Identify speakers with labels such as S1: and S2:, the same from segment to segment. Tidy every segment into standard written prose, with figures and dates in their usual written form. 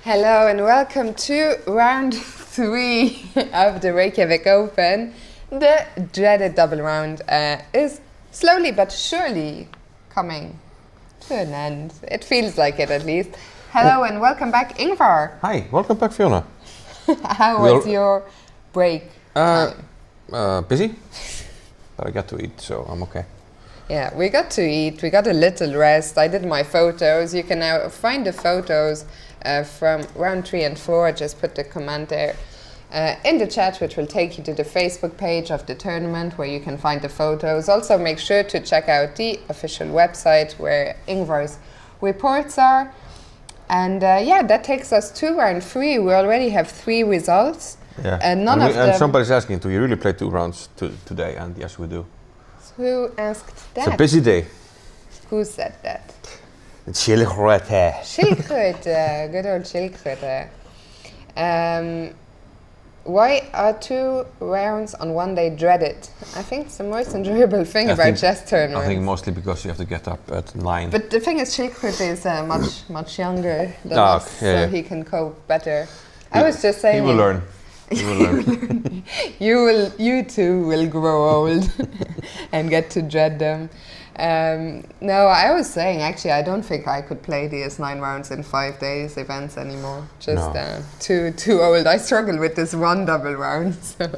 S1: Hello and welcome to round 3 of the Reykjavik Open. The dreaded double round is slowly but surely coming to an end. It feels like it at least. Hello and welcome back, Ingvar.
S2: Hi, welcome back, Fiona.
S1: How was your break?
S2: Busy, but I got to eat, so I'm okay.
S1: Yeah, we got to eat, we got a little rest. I did my photos. You can now find the photos from round 3 and 4. I just put the command there in the chat, which will take you to the Facebook page of the tournament where you can find the photos. Also, make sure to check out the official website where Ingvar's reports are. And yeah, that takes us to round 3. We already have 3 results.
S2: Yeah,
S1: and
S2: somebody's asking, do you really play 2 rounds today? And yes, we do.
S1: Who asked that?
S2: It's a busy day.
S1: Who said that?
S2: It's Schildkröte.
S1: Schildkröte, good old Schildkröte. Why are 2 rounds on one day dreaded? I think it's the most enjoyable thing about chess tournaments.
S2: I think mostly because you have to get up at 9.
S1: But the thing is, Schildkröte is much younger than us, so he can cope better. I was just saying.
S2: He will learn. You will learn.
S1: You too will grow old and get to dread them. No, I was saying actually I don't think I could play these 9 rounds in 5 days events anymore. Just too old. I struggle with this one double round, so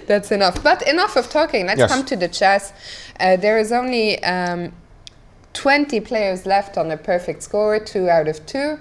S1: that's enough. But enough of talking. Let's come to the chess. There is only 20 players left on a perfect score, 2 out of 2.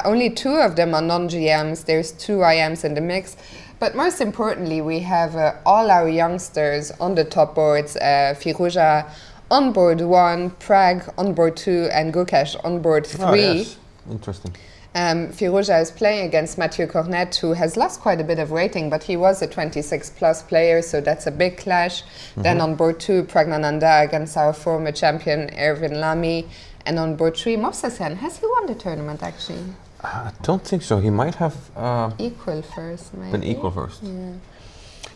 S1: Only 2 of them are non-GMs. There's 2 IMs in the mix. But most importantly, we have all our youngsters on the top boards. Firouzja on board 1, Prag on board 2, and Gukesh on board 3.
S2: Oh, yes. Interesting.
S1: Firouzja is playing against Mathieu Cornet, who has lost quite a bit of rating, but he was a 26-plus player, so that's a big clash. Then on board 2, Pragnananda against our former champion, Erwin Lamy. And on board 3, Movsesian. Has he won the tournament, actually?
S2: I don't think so. He might have
S1: equal first, maybe.
S2: Been equal first.
S1: Yeah.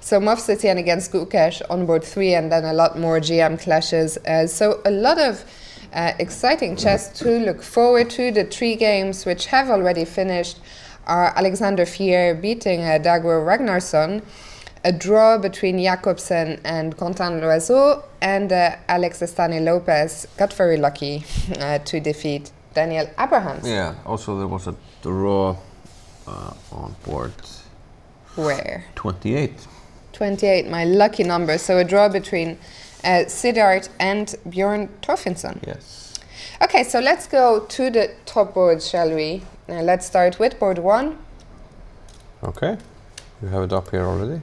S1: So Movsesian against Gukesh on board 3, and then a lot more GM clashes. So a lot of exciting chess to look forward to. The 3 games which have already finished are Alexander Fier beating Dagur Ragnarsson, a draw between Jakobsen and Quentin Loiseau, and Alex Estani Lopez got very lucky to defeat Daniel Abrahams.
S2: Yeah, also there was a draw on board.
S1: Where?
S2: 28.
S1: 28, my lucky number. So a draw between Siddharth and Björn Torfinsson.
S2: Yes.
S1: Okay, so let's go to the top boards, shall we? Let's start with board 1.
S2: Okay, you have it up here already.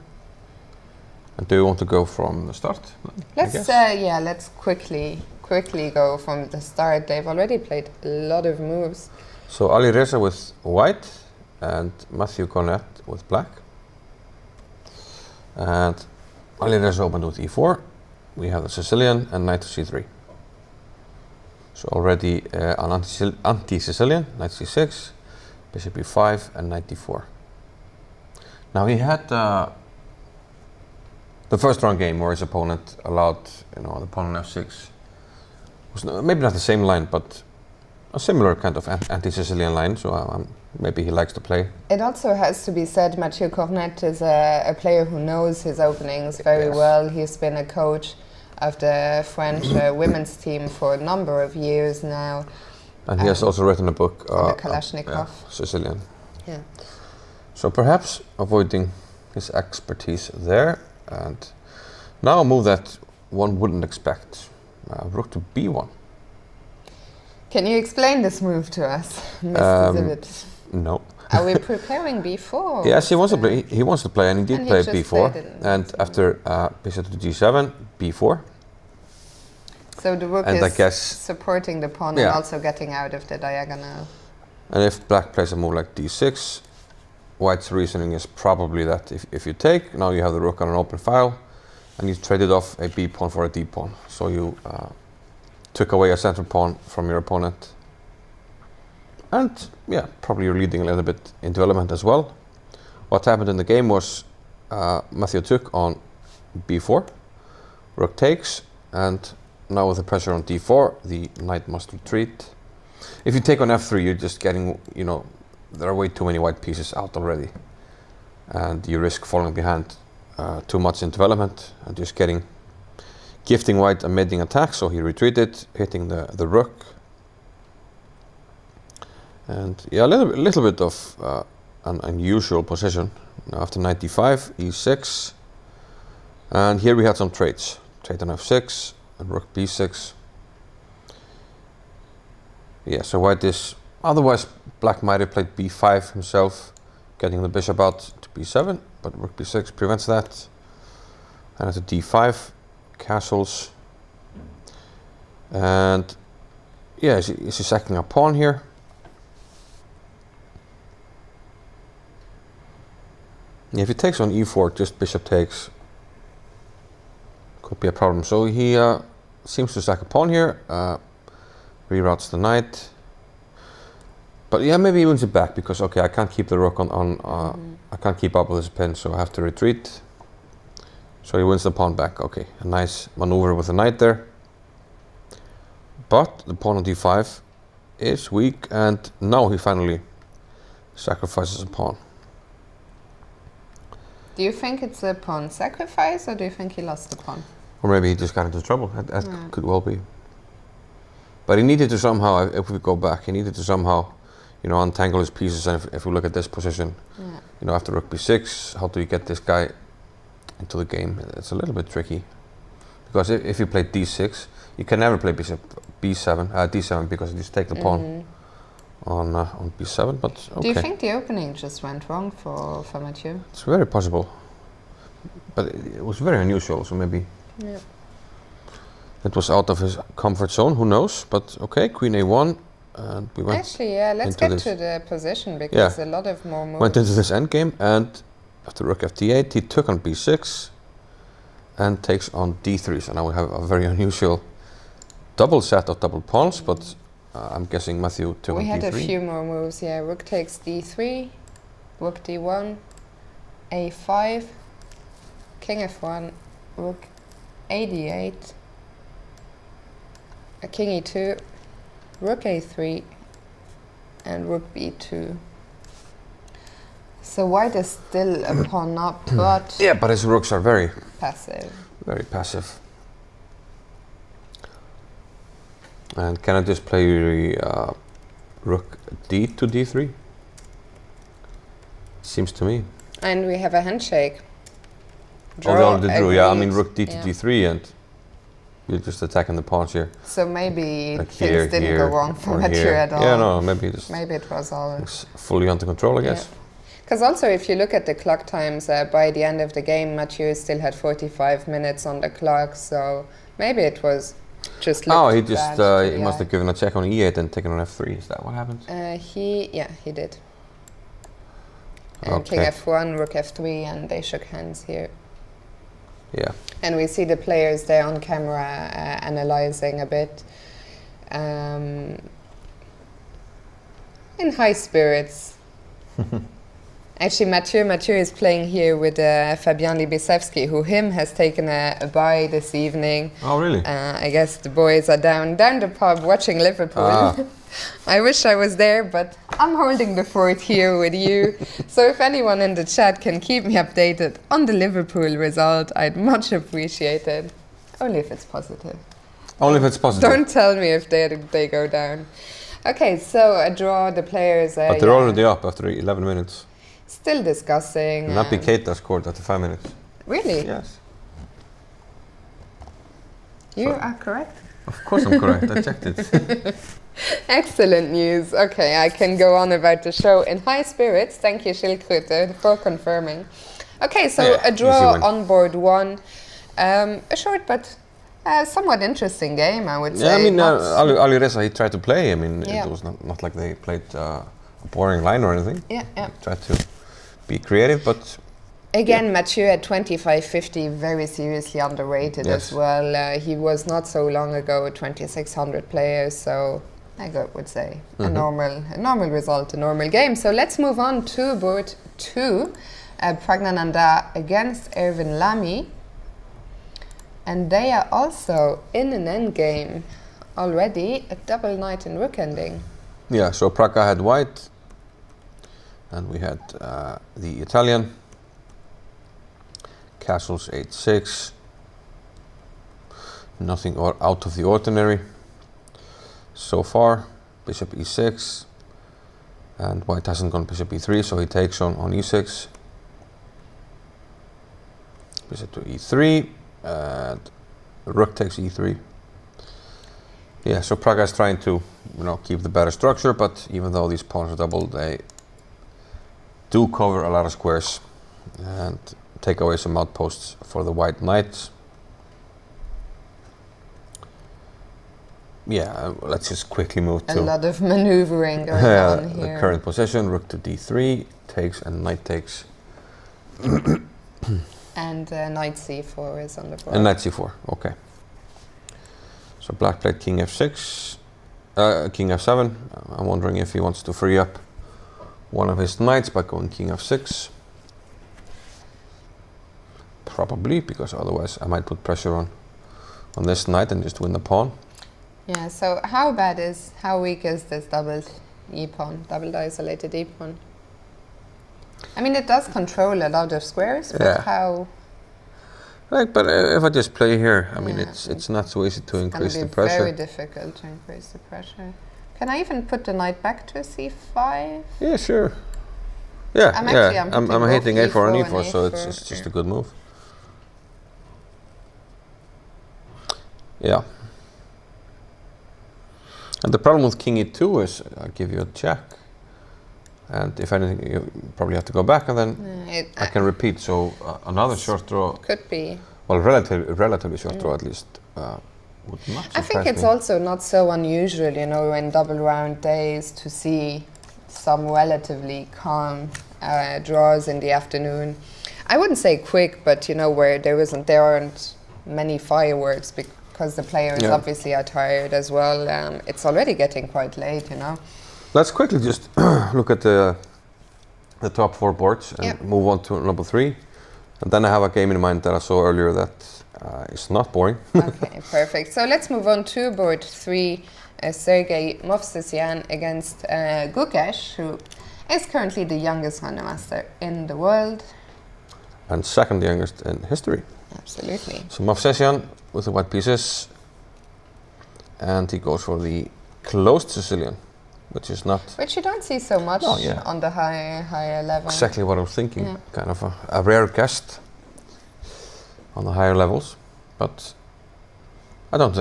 S2: And do you want to go from the start?
S1: Let's quickly go from the start. They've already played a lot of moves.
S2: So Ali Reza with white and Mathieu Cornet with black. And Ali Reza opened with e4. We have the Sicilian and knight to c3. So already an anti-Sicilian, knight c6, bishop e5 and knight d4. Now he had the first round game where his opponent allowed, the pawn on f6 was maybe not the same line, but a similar kind of anti-Sicilian line. So maybe he likes to play.
S1: It also has to be said, Mathieu Cornet is a player who knows his openings very well. He's been a coach of the French women's team for a number of years now.
S2: And he has also written a book.
S1: The Kalashnikov.
S2: Sicilian.
S1: Yeah.
S2: So perhaps avoiding his expertise there. And now a move that one wouldn't expect. Rook to b1.
S1: Can you explain this move to us, Mr. Zivit?
S2: No.
S1: Are we preparing b4?
S2: Yes, he wants to play. He wants to play, and he did play b4. And after bishop to g7, b4.
S1: So the rook is supporting the pawn and also getting out of the diagonal.
S2: And if black plays a move like d6, white's reasoning is probably that if you take, now you have the rook on an open file, and you traded off a b pawn for a d pawn. So you took away a central pawn from your opponent. And yeah, probably you're leading a little bit in development as well. What happened in the game was Mathieu took on b4, rook takes, and now with the pressure on d4, the knight must retreat. If you take on f3, you're just getting, there are way too many white pieces out already, and you risk falling behind too much in development and just gifting white a mating attack. So he retreated, hitting the rook, and yeah, a little bit of an unusual position. Now after knight d5, e6, and here we had some trades. Trade on f6 and rook b6. Yeah, so white is, otherwise black might have played b5 himself, getting the bishop out to b7, but rook b6 prevents that. And at d5, castles. And yeah, is he sacking a pawn here? Yeah, if he takes on e4, just bishop takes. Could be a problem. So he seems to sack a pawn here. Reroutes the knight, but yeah, maybe he wins it back because okay, I can't keep the rook on I can't keep up with his pin, so I have to retreat. So he wins the pawn back. Okay, a nice maneuver with the knight there, but the pawn on d5 is weak, and now he finally sacrifices a pawn.
S1: Do you think it's a pawn sacrifice, or do you think he lost the pawn?
S2: Or maybe he just got into trouble. That could well be. But he needed to somehow, if we go back, he needed to somehow, you know, untangle his pieces. And if we look at this position, you know, after rook b6, how do you get this guy into the game? It's a little bit tricky, because if you play d6, you can never play bishop d7 because you just take the pawn on b7. But okay.
S1: Do you think the opening just went wrong for Mathieu?
S2: It's very possible, but it was very unusual. So maybe.
S1: Yeah.
S2: It was out of his comfort zone, who knows, but okay, queen a1, and we went
S1: actually, yeah, let's get to the position, because a lot of more moves.
S2: Went into this endgame, and after rook f8, he took on b6, and takes on d3, so now we have a very unusual double set of double pawns, but I'm guessing Mathieu took on d3.
S1: We had a few more moves, yeah, rook takes d3, rook d1, a5, king f1, rook a d8, king e2, rook a3, and rook b2. So white is still a pawn up, but
S2: yeah, but his rooks are very
S1: passive.
S2: Very passive. And can I just play rook d to d3? Seems to me.
S1: And we have a handshake.
S2: Draw, oh, they already drew. Yeah, I mean rook d to
S1: yeah.
S2: d3, and you're just attacking the pawns here.
S1: So maybe
S2: like
S1: things didn't go wrong for Mathieu at all.
S2: Yeah, no, maybe
S1: it was all
S2: fully under control, I guess.
S1: Because also, if you look at the clock times, by the end of the game, Mathieu still had 45 minutes on the clock. So maybe it was just.
S2: He just he must have given a check on e8 and taken on f3. Is that what happened?
S1: He did. And king f1, rook f3, and they shook hands here.
S2: Yeah.
S1: And we see the players there on camera analyzing a bit. In high spirits. Actually, Mathieu is playing here with Fabien Libisevsky, who has taken a bye this evening.
S2: Oh, really?
S1: I guess the boys are down the pub watching Liverpool. I wish I was there, but I'm holding the fort here with you. So if anyone in the chat can keep me updated on the Liverpool result, I'd much appreciate it. Only if it's positive.
S2: Only if it's positive.
S1: Don't tell me if they go down. Okay, so a draw, the players...
S2: but they're already up after 11 minutes.
S1: Still discussing.
S2: Napi Keita scored after 5 minutes.
S1: Really?
S2: Yes.
S1: You are correct.
S2: Of course I'm correct, I checked it.
S1: Excellent news. Okay, I can go on about the show in high spirits. Thank you, Schildkröte, for confirming. Okay, so a draw on board one. A short but somewhat interesting game, I would say.
S2: Yeah, I mean, Ali Reza, he tried to play. I mean, it was not like they played a boring line or anything.
S1: Yeah.
S2: He tried to be creative, but...
S1: Again, Mathieu at 25.50, very seriously underrated as well. He was not so long ago 2,600 players, so I would say a normal result, a normal game. So let's move on to board 2. Pragnananda against Erwin Lamy. And they are also in an endgame already, a double knight and rook ending.
S2: Yeah, so Praga had white, and we had the Italian. Castles h6. Nothing out of the ordinary so far. Bishop e6, and white hasn't gone bishop e3, so he takes on e6. Bishop to e3, and rook takes e3. Yeah, so Praga is trying to, keep the better structure, but even though these pawns are doubled, they do cover a lot of squares and take away some outposts for the white knights. Yeah, let's just quickly move to...
S1: A lot of maneuvering going on here.
S2: The current position, rook to d3, takes, and knight takes.
S1: And knight c4 is on the board.
S2: And knight c4, okay. So black played king f6, king f7. I'm wondering if he wants to free up one of his knights by going king f6. Probably, because otherwise I might put pressure on this knight and just win the pawn.
S1: Yeah, so how weak is this doubled e-pawn, doubled isolated e-pawn? I mean, it does control a lot of squares, but how...
S2: But if I just play here, I mean, it's not so easy to increase the pressure.
S1: It's very difficult to increase the pressure. Can I even put the knight back to c5?
S2: Yeah, sure. Yeah, I'm hitting a4 and e4, so it's just a good move. Yeah. And the problem with king e2 is I give you a check, and if anything you probably have to go back, and then I can repeat. So another short draw
S1: could be,
S2: well, relatively short draw at least, would not.
S1: I think it's also not so unusual, in double round days to see some relatively calm draws in the afternoon. I wouldn't say quick, but where there aren't many fireworks because the players obviously are tired as well. It's already getting quite late, Let's
S2: quickly just look at the top 4 boards and move on to number 3. And then I have a game in mind that I saw earlier that is not boring.
S1: Okay, perfect. So let's move on to board 3. Sergei Movsesyan against Gukesh, who is currently the youngest grandmaster in the world.
S2: And second youngest in history.
S1: Absolutely.
S2: So Movsesyan with the white pieces, and he goes for the closed Sicilian, which you don't see so much on the higher level. Exactly what I was thinking. Kind of a rare guest on the higher levels, but I don't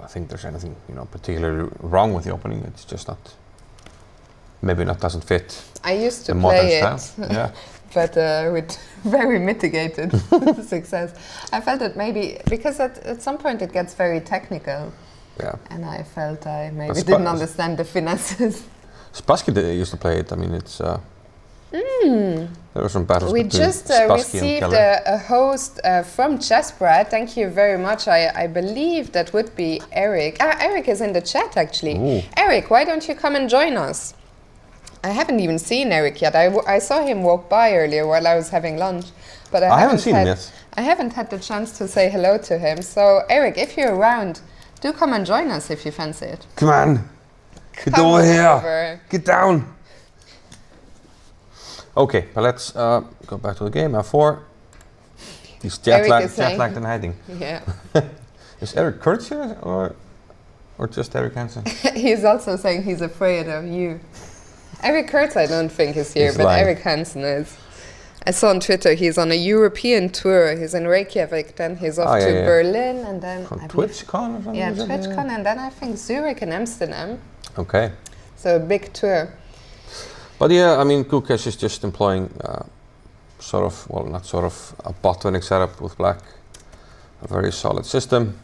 S2: think there's anything particularly wrong with the opening. It's just doesn't fit.
S1: I used to
S2: the
S1: play
S2: modern
S1: it.
S2: Style. Yeah.
S1: But with very mitigated success. I felt that maybe, because at some point it gets very technical. Yeah. And I felt I maybe didn't understand the finesses.
S2: Spassky used to play it. I mean, it's... There were some battles
S1: we
S2: between
S1: just received a host from Chessbrad. Thank you very much. I believe that would be Eric. Eric is in the chat, actually. Ooh. Eric, why don't you come and join us? I haven't even seen Eric yet. I saw him walk by earlier while I was having lunch, but I haven't seen him yet. I haven't had the chance to say hello to him. So, Eric, if you're around, do come and join us if you fancy it.
S2: Come on. Get over here. Get down. Okay, well, let's go back to the game. F4. He's jet-lagged and hiding.
S1: Yeah.
S2: Is Eric Kurtz here or just Eric Hansen?
S1: He's also saying he's afraid of you. Eric Kurtz, I don't think is here, but lying. Eric Hansen is. I saw on Twitter he's on a European tour. He's in Reykjavik, then he's off to Berlin, and then
S2: TwitchCon or something.
S1: Yeah, TwitchCon, and then I think Zurich and Amsterdam.
S2: Okay.
S1: So a big tour.
S2: But yeah, I mean, Gukesh is just employing a bot-winning setup with black. A very solid system.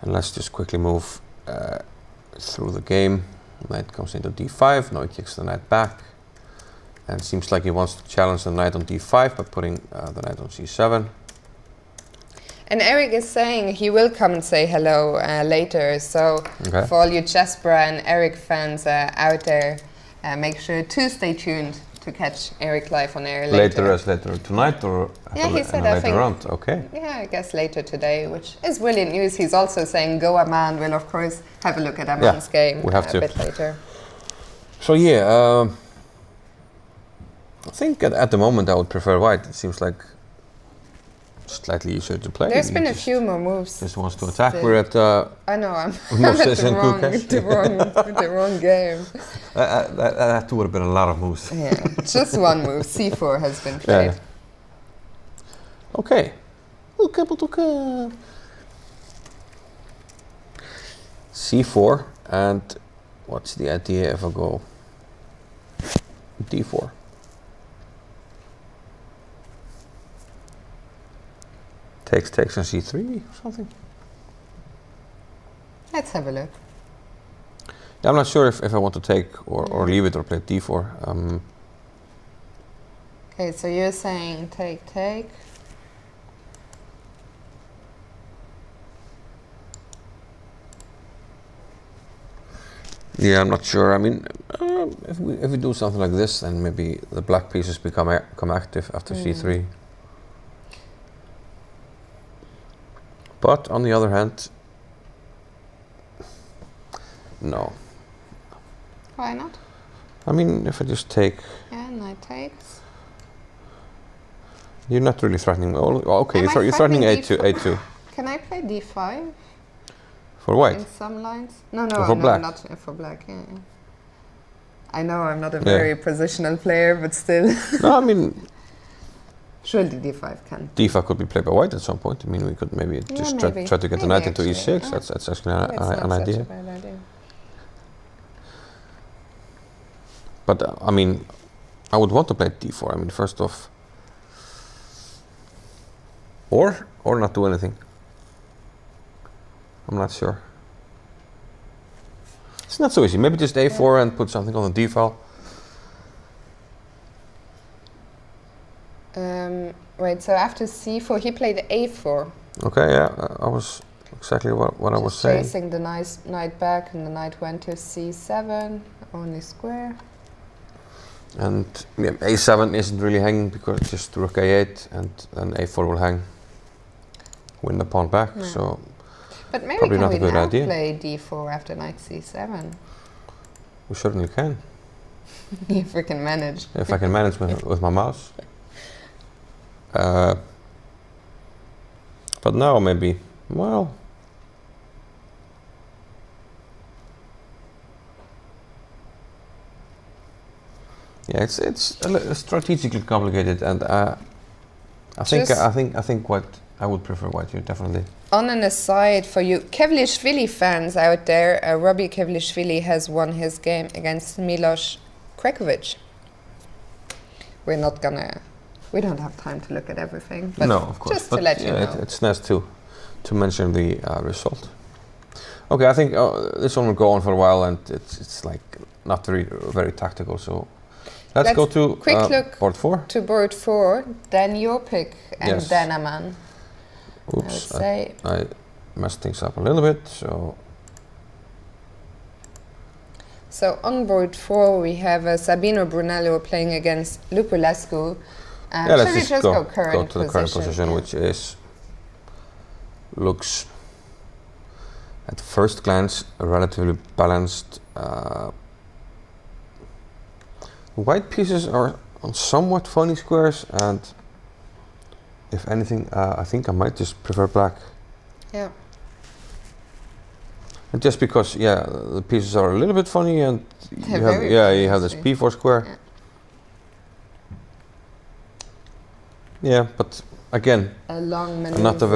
S2: And let's just quickly move through the game. Knight comes into d5, now he kicks the knight back. And seems like he wants to challenge the knight on d5 by putting the knight on c7.
S1: And Eric is saying he will come and say hello later. So for all you Chessbra and Eric fans out there, make sure to stay tuned to catch Eric live on air later.
S2: Later tonight or
S1: he said
S2: later round? Okay.
S1: Yeah, I guess later today, which is brilliant news. He's also saying go Aman. We'll of course have a look at Aman's game
S2: we have
S1: a bit later.
S2: So yeah, I think at the moment I would prefer white. It seems like slightly easier to play.
S1: There's been a few more moves.
S2: Just wants to attack.
S1: Still.
S2: We're at
S1: I know, I'm
S2: most
S1: at
S2: session
S1: the wrong game.
S2: That would have been a lot of moves.
S1: Yeah, just one move. C4 has been played.
S2: Yeah. Okay. Okay. C4, and what's the idea if I go D4? Takes on C3 or something?
S1: Let's have a look.
S2: Yeah, I'm not sure if I want to take or leave it or play D4.
S1: Okay, so you're saying take.
S2: Yeah, I'm not sure. I mean, if we do something like this, then maybe the black pieces become active after C3. But on the other hand, no.
S1: Why not?
S2: I mean, if I just take...
S1: Yeah, knight takes.
S2: You're not really threatening... Oh, okay, you're threatening A2.
S1: Can I play D5?
S2: For white?
S1: In some lines? No,
S2: for black.
S1: not for black. Yeah. I know I'm not a very positional player, but still.
S2: No, I mean...
S1: Surely D5 can.
S2: D5 could be played by white at some point. I mean, we could maybe just try to get the knight into E6.
S1: Yeah.
S2: That's actually an idea.
S1: Such a bad idea.
S2: But I mean, I would want to play D4. I mean, first off, or not do anything. I'm not sure. It's not so easy. Maybe just A4 and put something on the D file.
S1: Wait, so after C4, he played A4.
S2: Okay, yeah, I was exactly what I was saying.
S1: Chasing the knight back, and the knight went to C7, only square.
S2: And yeah, A7 isn't really hanging because it's just rook A8, and then A4 will hang. Win the pawn back, so
S1: but maybe
S2: probably
S1: can
S2: not
S1: we
S2: a good
S1: now
S2: idea.
S1: Play D4 after knight C7?
S2: We certainly can.
S1: If we can manage.
S2: If I can manage with my mouse. But now maybe, well, yeah, it's strategically complicated, and I think what I would prefer white here, definitely.
S1: On an aside for you Kevlishvili fans out there, Robbie Kevlishvili has won his game against Milos Krekovic. We don't have time to look at everything, but
S2: no, of course.
S1: just to let you know.
S2: It's nice to mention the result. Okay, I think this one will go on for a while, and it's like not very tactical. So let's go to
S1: quick look
S2: board 4.
S1: To board 4, then your pick, and then Aman.
S2: Oops, I messed things up a little bit.
S1: So on board 4 we have Sabino Brunello playing against Lupulescu.
S2: Let's just go
S1: to
S2: the current position, which looks at first glance relatively balanced. White pieces are on somewhat funny squares, and if anything, I think I might just prefer black.
S1: Yeah.
S2: And just because, the pieces are a little bit funny, and you have this P4 square. Yeah, but again, not a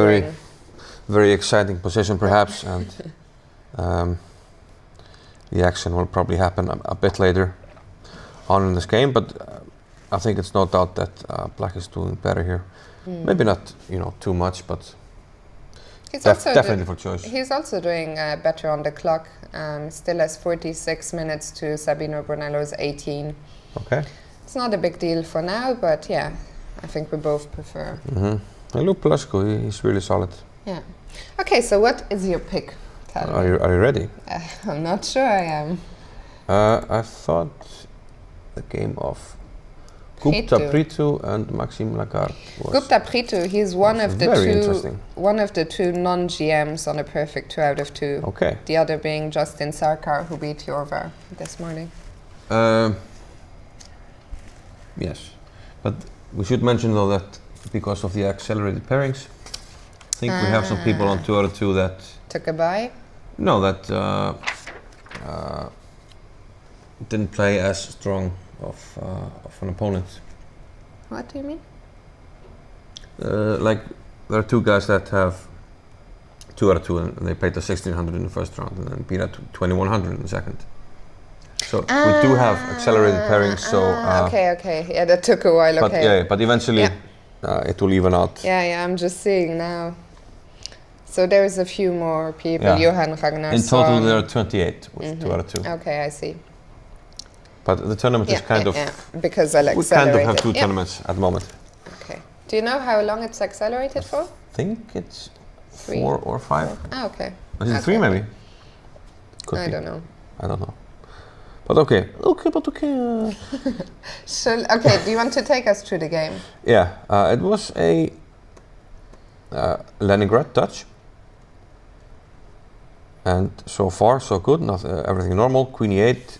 S2: very exciting position, perhaps, and the action will probably happen a bit later on in this game. But I think it's no doubt that black is doing better here. Maybe not, too much, but definitely for choice.
S1: He's also doing better on the clock. Still has 46 minutes to Sabino Brunello's 18.
S2: Okay.
S1: It's not a big deal for now, but yeah, I think we both prefer.
S2: And Lupulescu, he's really solid.
S1: Yeah. Okay, so what is your pick?
S2: Are you ready?
S1: I'm not sure I am.
S2: I thought the game of Gupta Pritu and Maxime Lagarde was
S1: Gupta Pritu, he's one of the two non-GMs on a perfect 2 out of 2.
S2: Okay.
S1: The other being Justin Sarkar, who beat Jorvar this morning.
S2: Yes, but we should mention though that because of the accelerated pairings, I think we have some people on 2 out of 2 that
S1: took a bye.
S2: No, that didn't play as strong of an opponent.
S1: What do you mean?
S2: Like there are 2 guys that have 2 out of 2 and they played the 1600 in the first round and then beat at 2100 in the second. So we do have accelerated pairings. So
S1: okay, yeah, that took a while.
S2: But
S1: okay.
S2: yeah, but eventually it will even out.
S1: Yeah, I'm just seeing now. So there's a few more people.
S2: Yeah.
S1: Johan Ragnarsson.
S2: In total, there are 28 with 2 out of 2.
S1: Okay, I see.
S2: But the tournament is kind of
S1: because I'll
S2: we kind of have 2 tournaments at the moment.
S1: Okay. Do you know how long it's accelerated for?
S2: I think it's
S1: 3
S2: 4 or 5.
S1: Ah, okay.
S2: Is it 3 maybe? Could
S1: I
S2: be.
S1: don't know.
S2: I don't know. But okay. Okay.
S1: Okay, do you want to take us through the game?
S2: Yeah, it was a Leningrad Dutch. And so far, so good. Not everything normal. Queen e8.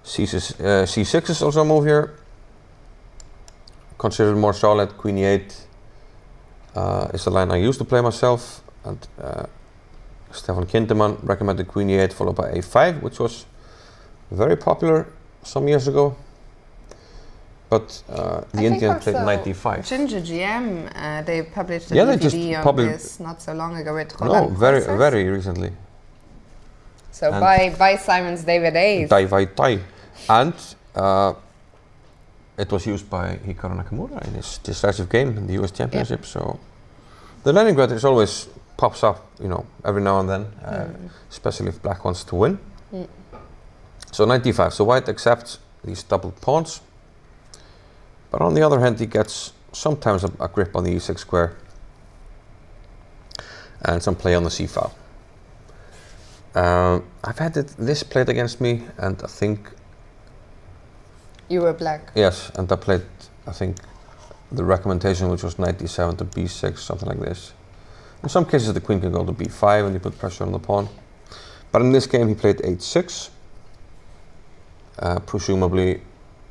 S2: C6 is also a move here. Considered more solid. Queen e8 is the line I used to play myself. And Stefan Kinteman recommended Queen e8 followed by a5, which was very popular some years ago. But the Indian played knight d5.
S1: Ginger GM, they published a
S2: they
S1: DVD
S2: just
S1: on this not so long ago with Roland
S2: very recently.
S1: So by Simon's David Ace.
S2: And it was used by Hikaru Nakamura in his decisive game in the US Championship. So the Leningrad is always pops up, every now and then, especially if black wants to win. So knight d5. So white accepts these double pawns. But on the other hand, he gets sometimes a grip on the e6 square and some play on the c file. I've had this played against me, and I think
S1: you were black.
S2: Yes, and I played, I think, the recommendation, which was knight d7 to b6, something like this. In some cases, the queen can go to b5 and you put pressure on the pawn. But in this game, he played h6, presumably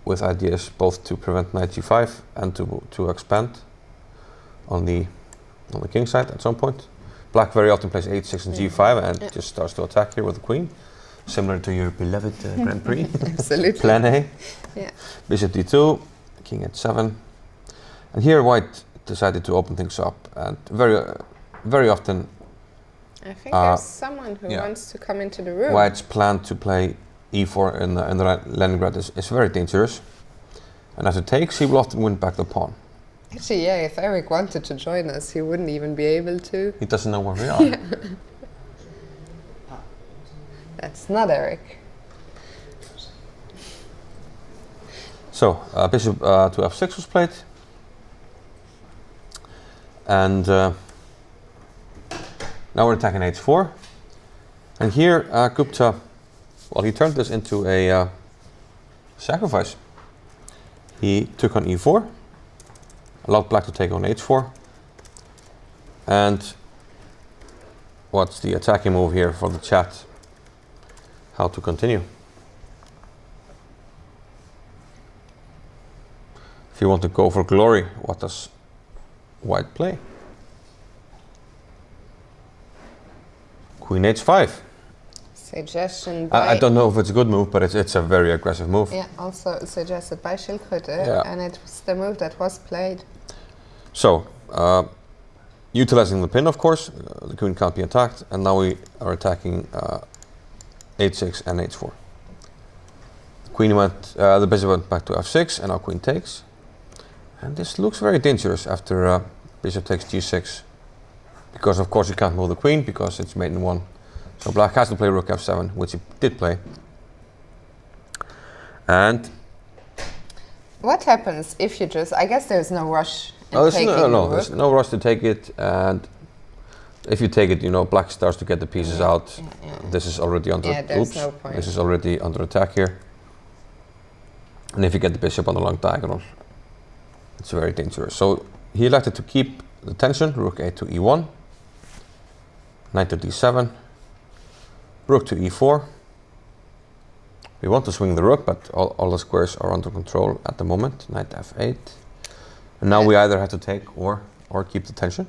S2: with ideas both to prevent knight g5 and to expand on the king side at some point. Black very often plays h6 and g5 and just starts to attack here with the queen, similar to your beloved Grand Prix.
S1: Absolutely.
S2: Plan A.
S1: Yeah.
S2: Bishop d2, king h7, and here white decided to open things up, and very often.
S1: I think there's someone who wants to come into the room.
S2: White's plan to play e4 in the Leningrad is very dangerous, and as it takes, he will often win back the pawn.
S1: Actually, yeah, if Eric wanted to join us, he wouldn't even be able to.
S2: He doesn't know where we are.
S1: That's not Eric.
S2: So, bishop to f6 was played, and now we're attacking h4, and here Gupta, well, he turned this into a sacrifice. He took on e4, allowed black to take on h4, and what's the attacking move here for the chat? How to continue. If you want to go for glory, what does white play? Queen h5.
S1: Suggestion by...
S2: I don't know if it's a good move, but it's a very aggressive move.
S1: Yeah, also suggested by Schildkröte, and it was the move that was played.
S2: So, utilizing the pin, of course, the queen can't be attacked, and now we are attacking h6 and h4. The bishop went back to f6, and now queen takes. And this looks very dangerous after bishop takes g6, because of course you can't move the queen because it's mate in 1. So black has to play rook f7, which he did play. And
S1: what happens if you just? I guess there's no rush.
S2: There's no rush to take it, and if you take it, black starts to get the pieces out. This is already under.
S1: There's no point.
S2: This is already under attack here. And if you get the bishop on the long diagonal, it's very dangerous. So he elected to keep the tension. Rook a to e1, knight to d7, rook to e4, We want to swing the rook, but all the squares are under control at the moment. Knight f8. And now we either have to take or keep the tension.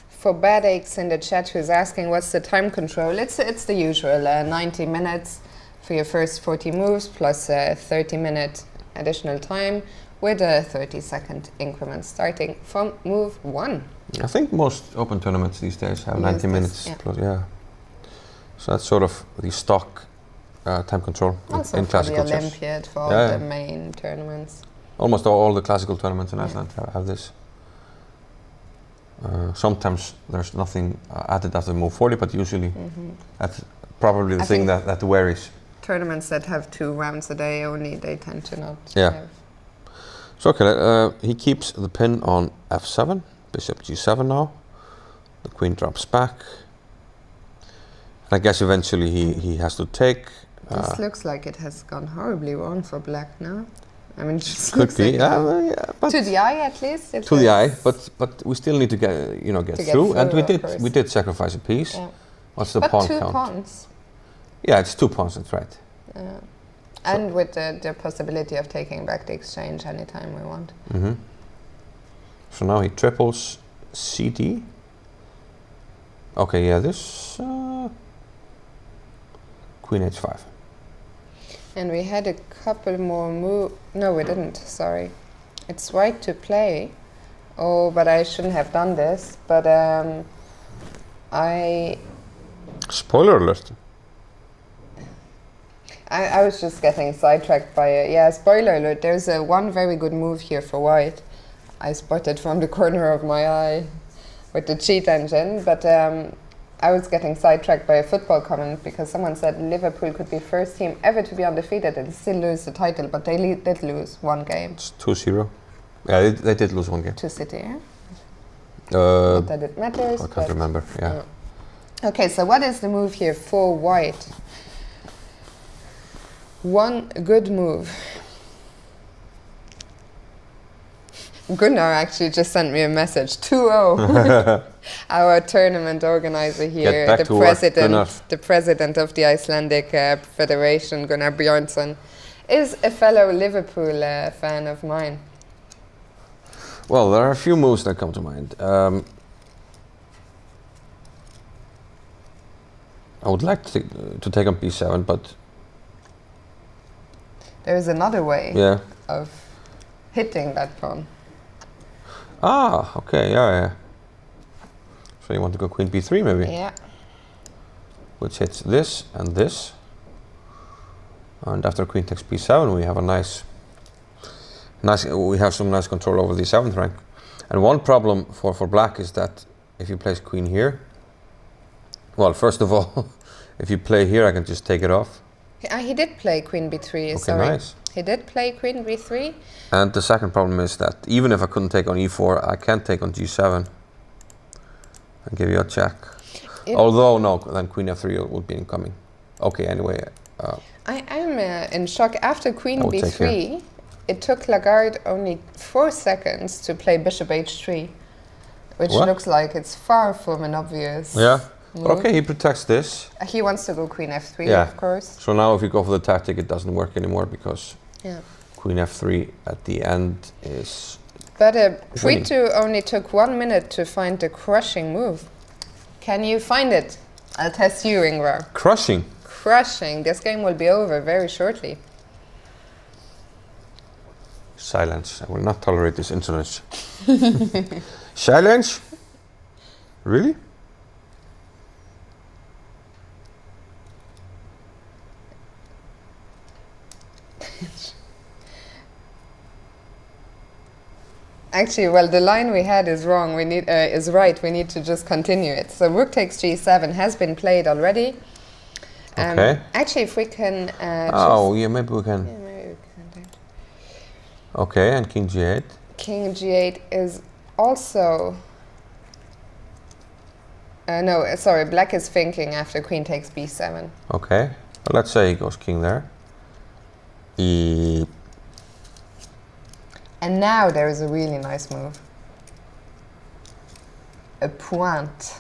S1: For Bad Aches in the chat who's asking what's the time control, it's the usual 90 minutes for your first 40 moves plus a 30-minute additional time with a 30-second increment starting from move 1.
S2: I think most open tournaments these days have 90 minutes plus, yeah. So that's sort of the stock time control
S1: also
S2: in classical
S1: chess. Also for the Olympiad, for all the main tournaments.
S2: Almost all the classical tournaments in Iceland have this. Sometimes there's nothing added after move 40, but usually that's probably the thing that varies.
S1: Tournaments that have 2 rounds a day only, they tend to not have.
S2: So okay, he keeps the pin on f7, bishop g7 now. The queen drops back. I guess eventually he has to take.
S1: This looks like it has gone horribly wrong for black now. I mean, it just
S2: could
S1: looks
S2: be,
S1: like
S2: but
S1: to the eye at least.
S2: To the eye, but we still need to get through, and we did sacrifice a piece.
S1: Yeah.
S2: What's the
S1: but
S2: pawn
S1: 2
S2: count?
S1: pawns.
S2: Yeah, it's 2 pawns. That's right.
S1: And with the possibility of taking back the exchange anytime we want.
S2: So now he triples CD. Okay, yeah, this queen h5.
S1: And we had a couple more moves. No, we didn't. Sorry. It's white to play. Oh, but I shouldn't have done this. But
S2: Spoiler alert.
S1: I was just getting sidetracked by it. Yeah, spoiler alert. There's one very good move here for white. I spotted from the corner of my eye with the cheat engine. But I was getting sidetracked by a football comment because someone said Liverpool could be first team ever to be undefeated and still lose the title. But they did lose 1 game.
S2: It's 2-0. Yeah, they did lose 1 game.
S1: To City, yeah?
S2: Not
S1: that it matters.
S2: I can't remember, yeah.
S1: Okay, so what is the move here for white? One good move. Gunnar actually just sent me a message. 2-0. Our tournament organizer here, the president of the Icelandic Federation, Gunnar Björnsson, is a fellow Liverpool fan of mine.
S2: Well, there are a few moves that come to mind. I would like to take on b7, but
S1: there is another way of hitting that pawn.
S2: Ah, okay, yeah. So you want to go queen b3 maybe?
S1: Yeah.
S2: Which hits this and this. And after queen takes b7, we have we have some nice control over the 7th rank. And one problem for black is that if you place queen here, well, first of all, if you play here, I can just take it off.
S1: He did play queen b3,
S2: okay,
S1: sorry.
S2: Nice.
S1: He did play queen b3.
S2: And the second problem is that even if I couldn't take on e4, I can take on g7 and give you a check. Although, no, then queen f3 would be incoming. Okay, anyway.
S1: I am in shock. After queen b3, it took Lagarde only 4 seconds to play bishop h3, which looks like it's far from an obvious move.
S2: But okay, he protects this.
S1: He wants to go queen f3, of course.
S2: So now if you go for the tactic, it doesn't work anymore because queen f3 at the end is
S1: But Free2 only took 1 minute to find the crushing move. Can you find it? I'll test you, Ingvar.
S2: Crushing?
S1: Crushing. This game will be over very shortly.
S2: Silence. I will not tolerate this insolence. Silence? Really?
S1: Actually, well, the line we had is wrong. We need is right. We need to just continue it. So rook takes g7 has been played already.
S2: Okay.
S1: Actually, if we can.
S2: Maybe we can.
S1: Yeah, maybe we can do it.
S2: Okay, and king g8.
S1: King g8 is also. No, sorry. Black is thinking after queen takes b7.
S2: Okay. Well, let's say he goes king there.
S1: And now there is a really nice move. A pointe.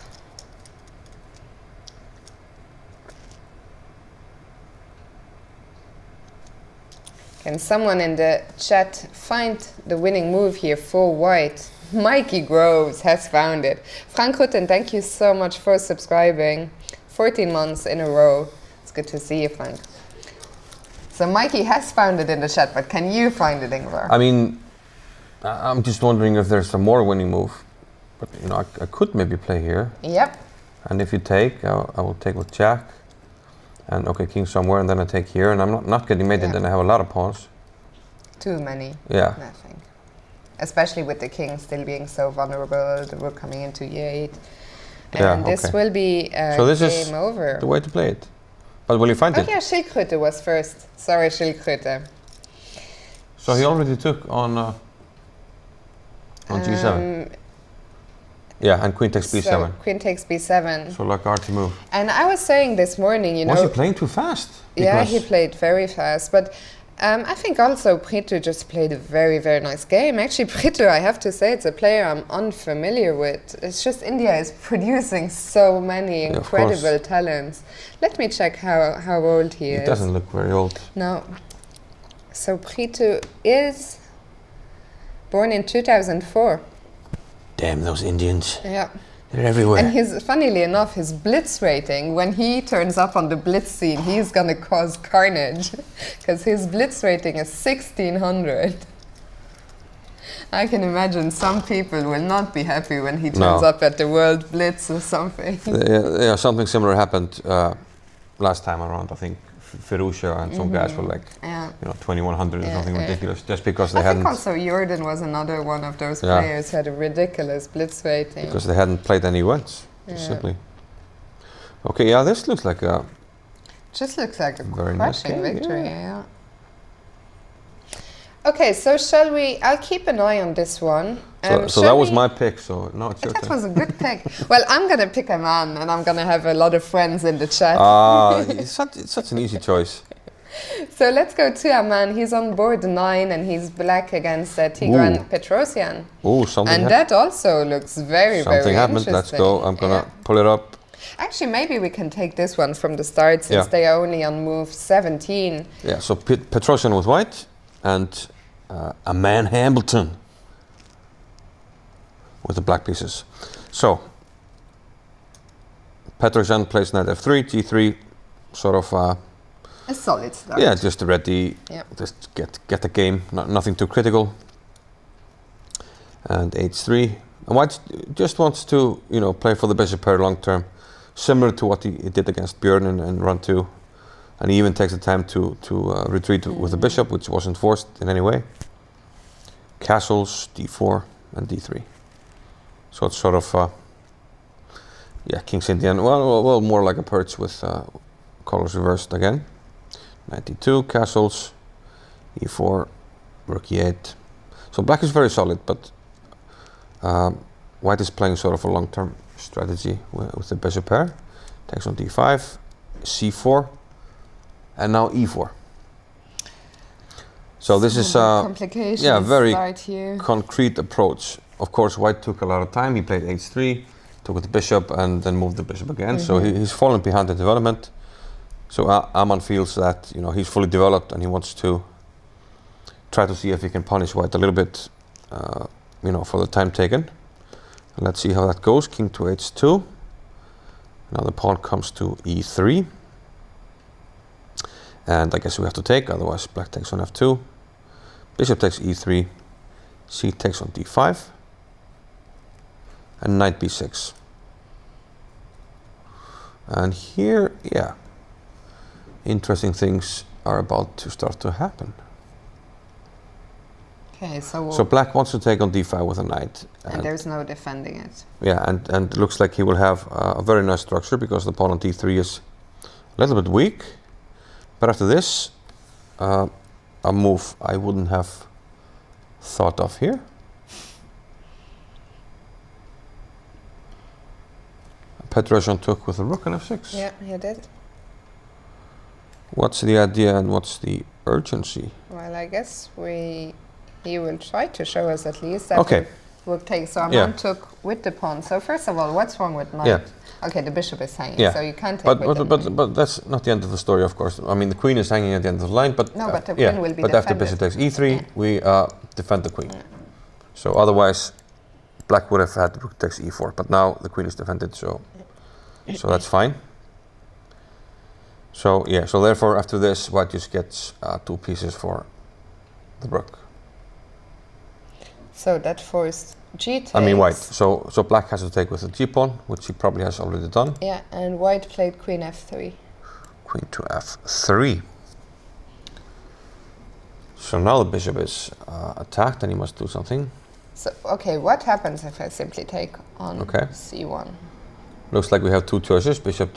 S1: Can someone in the chat find the winning move here for white? Mikey Groves has found it. Frank Rutten, thank you so much for subscribing. 14 months in a row. It's good to see you, Frank. So Mikey has found it in the chat, but can you find it, Ingvar?
S2: I mean, I'm just wondering if there's a more winning move. But, you know, I could maybe play here.
S1: Yep.
S2: And if you take, I will take with jack. And okay, king somewhere, and then I take here. And I'm not getting mated, then I have a lot of pawns.
S1: Too many.
S2: Yeah.
S1: I think. Especially with the king still being so vulnerable, the rook coming into e8. And this will be
S2: so this
S1: game over.
S2: The way to play it. But will you find it?
S1: Oh yeah, Schildkröte was first. Sorry, Schildkröte.
S2: So he already took on g7. Yeah, and queen takes b7.
S1: So queen takes b7.
S2: So like arty move.
S1: And I was saying this morning, you know...
S2: Was he playing too fast?
S1: Yeah, he played very fast. But I think also Preto just played a very, very nice game. Actually, Preto, I have to say, it's a player I'm unfamiliar with. It's just India is producing so many incredible talents. Let me check how old he is.
S2: He doesn't look very old.
S1: No. So Preto is born in 2004.
S2: Damn, those Indians.
S1: Yeah.
S2: They're everywhere.
S1: And funnily enough, his blitz rating, when he turns up on the blitz scene, he's gonna cause carnage. Because his blitz rating is 1600. I can imagine some people will not be happy when he turns up at the World Blitz or something.
S2: Yeah, something similar happened last time around, I think. Ferusha and some guys were like, 2100 or something ridiculous, just because they hadn't.
S1: I think also Jordan was another one of those players who had a ridiculous blitz rating.
S2: Because they hadn't played any events, simply. Okay, yeah, this looks like a.
S1: Just looks like a
S2: very nice game,
S1: victory, yeah. Okay, so shall we? I'll keep an eye on this one.
S2: So that was my pick. So no, it's your turn.
S1: That was a good pick. Well, I'm gonna pick a man, and I'm gonna have a lot of friends in the chat.
S2: It's such an easy choice.
S1: So let's go to a man. He's on board 9, and he's black against Tigran Petrosyan.
S2: Oh, something.
S1: And that also looks very, very
S2: happened. Let's go. I'm gonna pull it up.
S1: Actually, maybe we can take this one from the start, since they are only on move 17.
S2: Yeah. So Petrosyan with white, and a man Hambleton with the black pieces. So Petrosyan plays knight f3, g3, sort of
S1: a solid start.
S2: Yeah, just ready, just get the game, nothing too critical. And h3. And white just wants to, play for the bishop pair long term, similar to what he did against Björn in run 2. And he even takes the time to retreat with the bishop, which wasn't forced in any way. Castles, d4 and d3. So it's sort of, King's Indian. Well, more like a perch with colors reversed again. 92, castles, e4, rook e8. So black is very solid, but white is playing sort of a long-term strategy with the bishop pair. Takes on d5, c4, and now e4. So this is a very concrete approach. Of course, white took a lot of time. He played h3, took with the bishop, and then moved the bishop again. So he's fallen behind the development. So Aman feels that he's fully developed, and he wants to try to see if he can punish white a little bit, for the time taken. And let's see how that goes. King to h2. Now the pawn comes to e3. And I guess we have to take, otherwise black takes on f2. Bishop takes e3. C takes on d5. And knight b6. And here, interesting things are about to start to happen.
S1: Okay, so
S2: black wants to take on d5 with a knight.
S1: And there's no defending it.
S2: Yeah, and it looks like he will have a very nice structure, because the pawn on d3 is a little bit weak. But after this, a move I wouldn't have thought of here. Petrosyan took with a rook on f6.
S1: Yeah, he did.
S2: What's the idea and what's the urgency?
S1: Well, I guess he will try to show us at least that rook takes. So Armand took with the pawn. So first of all, what's wrong with knight? Okay, the bishop is hanging, so you can't take with the queen.
S2: But that's not the end of the story, of course. I mean, the queen is hanging at the end of the line, but
S1: no, but the queen will be
S2: defended. But after bishop takes e3, we defend the queen. So otherwise, black would have had rook takes e4, but now the queen is defended, so that's fine. So so therefore after this, white just gets 2 pieces for the rook.
S1: So that forced g takes.
S2: I mean white. So black has to take with the g pawn, which he probably has already done.
S1: Yeah, and white played queen f3.
S2: Queen to f3. So now the bishop is attacked, and he must do something.
S1: So okay, what happens if I simply take on c1?
S2: Looks like we have 2 choices: bishop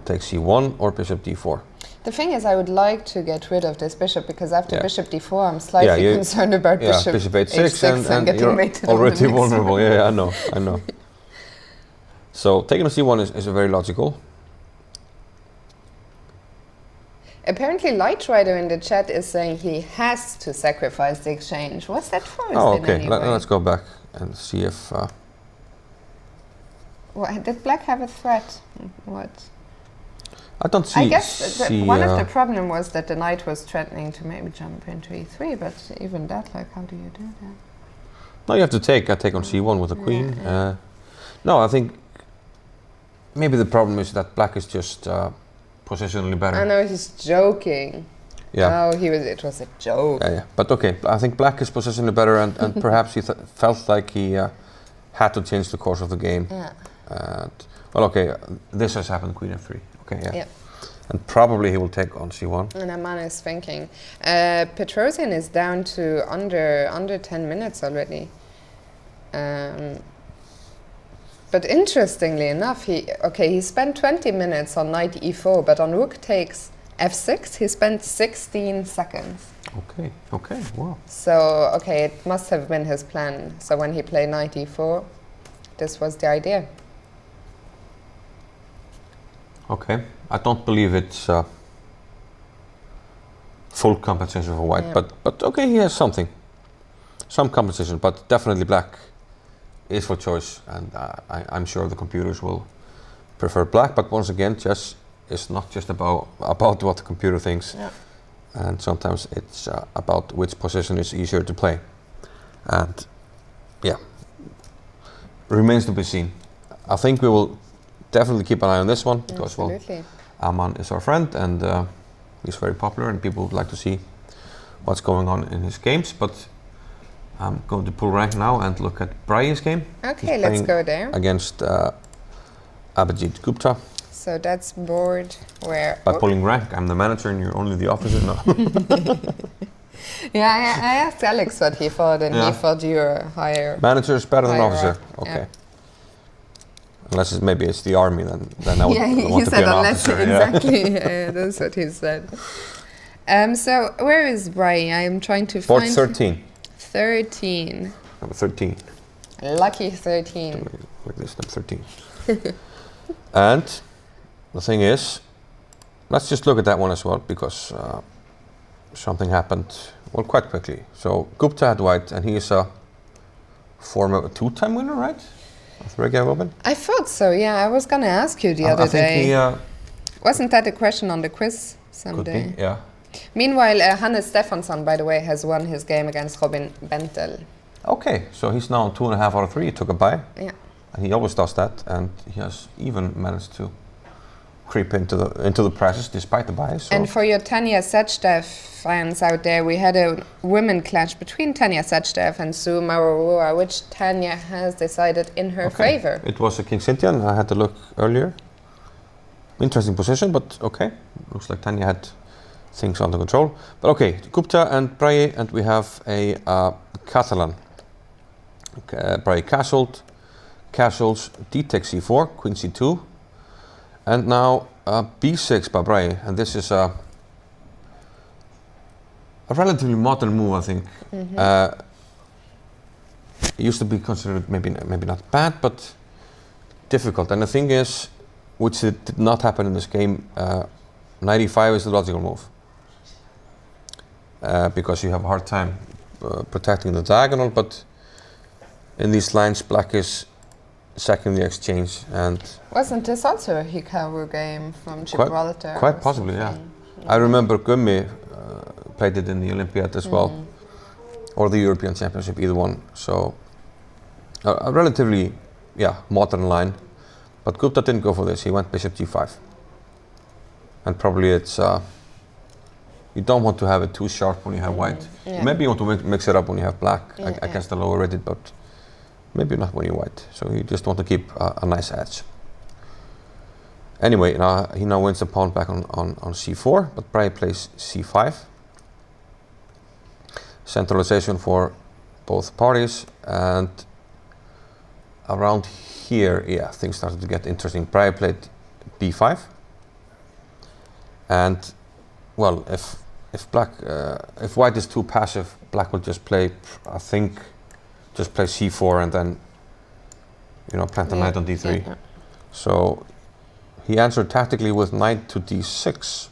S2: takes c1 or bishop d4.
S1: The thing is, I would like to get rid of this bishop, because after bishop d4, I'm slightly concerned about bishop h6 and getting mated
S2: already vulnerable. Yeah, I know. So taking on c1 is very logical.
S1: Apparently, Lightrider in the chat is saying he has to sacrifice the exchange. Was that forced in any way?
S2: Let's go back and see if...
S1: did black have a threat? What?
S2: I don't see...
S1: I guess one of the problem was that the knight was threatening to maybe jump into e3, but even that, like, how do you do that?
S2: No, you have to take on c1 with the queen. No, I think maybe the problem is that black is just positionally better.
S1: I know, he's joking.
S2: Yeah.
S1: Oh, it was a joke.
S2: Yeah. But okay, I think black is positionally better, and perhaps he felt like he had to change the course of the game.
S1: Yeah.
S2: Well, okay, this has happened, queen f3. Okay, yeah. And probably he will take on c1.
S1: And Aman is thinking. Petrosian is down to under 10 minutes already. But interestingly enough, he spent 20 minutes on knight e4, but on rook takes f6, he spent 16 seconds.
S2: Okay, wow.
S1: So, it must have been his plan. So when he played knight e4, this was the idea.
S2: Okay, I don't believe it's full compensation for white, but okay, he has some compensation, but definitely black is for choice, and I'm sure the computers will prefer black. But once again, chess is not just about what the computer thinks, and sometimes it's about which position is easier to play, and remains to be seen. I think we will definitely keep an eye on this one, because Aman is our friend, and he's very popular, and people would like to see what's going on in his games. But I'm going to pull rank now and look at Brai's game.
S1: Okay, let's go there.
S2: Against Abhijit Gupta.
S1: So that's board where...
S2: By pulling rank, I'm the manager and you're only the officer now.
S1: I asked Alex what he thought, and he thought you were higher.
S2: Manager is better than officer. Okay. Unless maybe it's the army, then I would want to be an officer.
S1: Exactly. That's what he said. So where is Brai? I am trying to
S2: find...
S1: Board
S2: 13.
S1: 13.
S2: Number 13.
S1: Lucky 13.
S2: Like this, number 13. And the thing is, let's just look at that one as well, because something happened, quite quickly. So Gupta had white, and he is a former 2-time winner, right? Of ReykjavikOpen?
S1: I thought so, I was going to ask you the other day. Wasn't that a question on the quiz someday?
S2: Could be, yeah.
S1: Meanwhile, Hannes Stefansson, by the way, has won his game against Robin Bentel.
S2: Okay, so he's now on 2.5 out of 3. He took a bye.
S1: Yeah.
S2: And he always does that, and he has even managed to creep into the prizes despite the bias. So.
S1: And for your Tanya Sachdev fans out there, we had a women clash between Tanya Sachdev and Sue Marorua, which Tanya has decided in her favor.
S2: It was a King Sintian. I had to look earlier. Interesting position, but okay. Looks like Tanya had things under control. But okay, Gupta and Brai, and we have a Catalan. Brai castled, castles, d takes c4, queen c2. And now b6 by Brai, and this is a relatively modern move, I think. It used to be considered maybe not bad, but difficult. And the thing is, which did not happen in this game, knight e5 is the logical move, because you have a hard time protecting the diagonal. But in these lines, black is second the exchange, and
S1: Wasn't this also a Hikaru game from Gibraltar?
S2: quite possibly, yeah. I remember Gummi played it in the Olympiad as well, or the European Championship, either one. So a relatively, modern line. But Gupta didn't go for this. He went bishop g5, and probably it's you don't want to have it too sharp when you have white.
S1: Yeah.
S2: Maybe you want to mix it up when you have black against the lower rated, but maybe not when you're white. So you just want to keep a nice edge. Anyway, he now wins the pawn back on c4, but Bragi plays c5. Centralization for both parties, and around here, things started to get interesting. Bragi played b5, and well, if white is too passive, black will just play, I think, just play c4 and then, plant the knight on d3. Yeah. So he answered tactically with knight to d6.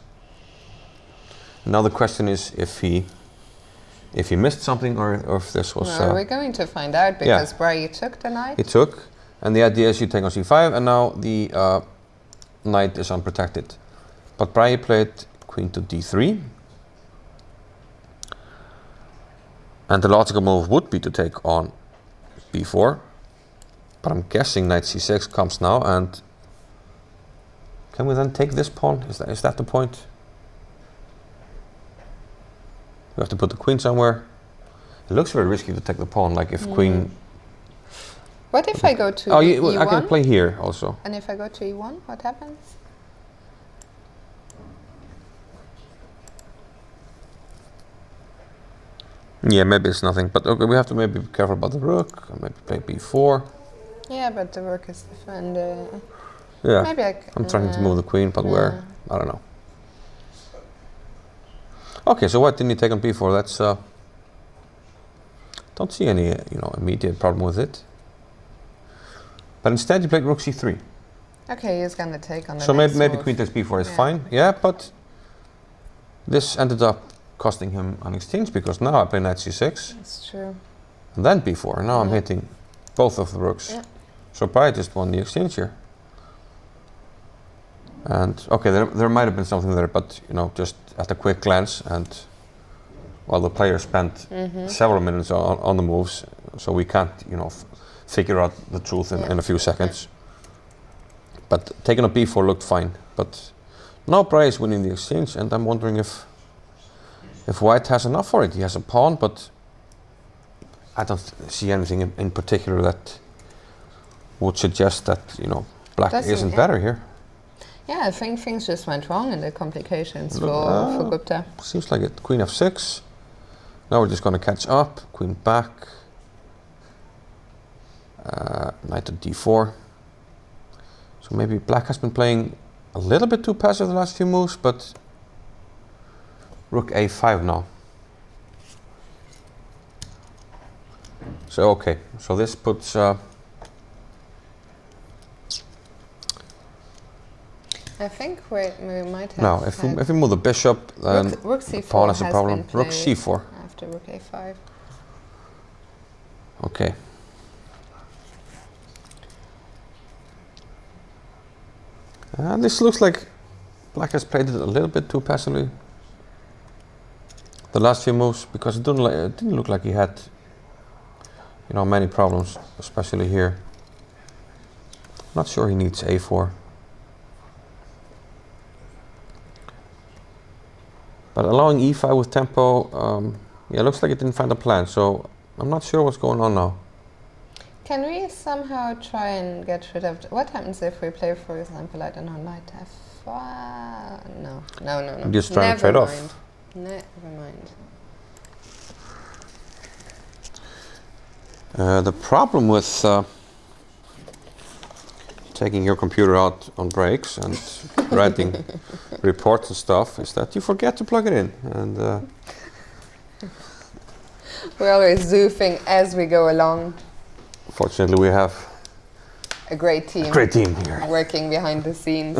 S2: Now the question is if he missed something or if this was.
S1: No, we're going to find out because Bragi took the knight.
S2: He took, and the idea is you take on c5, and now the knight is unprotected. But Bragi played queen to d3. And the logical move would be to take on b4. But I'm guessing knight c6 comes now, and can we then take this pawn? Is that the point? We have to put the queen somewhere. It looks very risky to take the pawn, like if queen...
S1: What if I go to e1?
S2: I can play here also.
S1: And if I go to e1, what happens?
S2: Yeah, maybe it's nothing, but okay, we have to maybe be careful about the rook, maybe play b4.
S1: Yeah, but the rook is defended.
S2: Yeah,
S1: maybe
S2: I'm trying to move the queen, but where? I don't know. Okay, so what didn't he take on b4? That's don't see any immediate problem with it. But instead he played rook c3.
S1: Okay, he's gonna take on the
S2: so
S1: next
S2: maybe
S1: move.
S2: queen takes b4 is fine. Yeah, but this ended up costing him an exchange because now I play knight c6.
S1: That's true.
S2: And then b4. Now I'm hitting both of the rooks.
S1: Yeah.
S2: So Bragi just won the exchange here. And okay, there might have been something there, but just at a quick glance, and well, the player spent several minutes on the moves, so we can't figure out the truth in a few seconds. But taking on b4 looked fine, but now Bragi is winning the exchange, and I'm wondering if white has enough for it. He has a pawn, but I don't see anything in particular that would suggest that black isn't better here.
S1: Yeah, I think things just went wrong in the complications for Gupta.
S2: Seems like it. Queen f6. Now we're just going to catch up. Queen back. Knight to d4. So maybe black has been playing a little bit too passive the last few moves, but rook a5 now. So okay, so this puts
S1: I think we might have.
S2: now if we move the bishop, then
S1: rook c4
S2: pawn has a
S1: has
S2: problem.
S1: been
S2: Rook
S1: played
S2: c4.
S1: after rook a5.
S2: Okay. This looks like black has played it a little bit too passively the last few moves, because it didn't look like he had many problems, especially here. Not sure he needs a4. But allowing e5 with tempo, looks like it didn't find a plan, so I'm not sure what's going on now.
S1: Can we somehow try and get rid of... What happens if we play, for example, I don't know, knight f5? No.
S2: Just trying to trade off.
S1: Never mind.
S2: The problem with taking your computer out on breaks and writing reports and stuff is that you forget to plug it in, and
S1: we're always zoofing as we go along.
S2: Fortunately, we have
S1: a great team.
S2: Here
S1: working behind the scenes.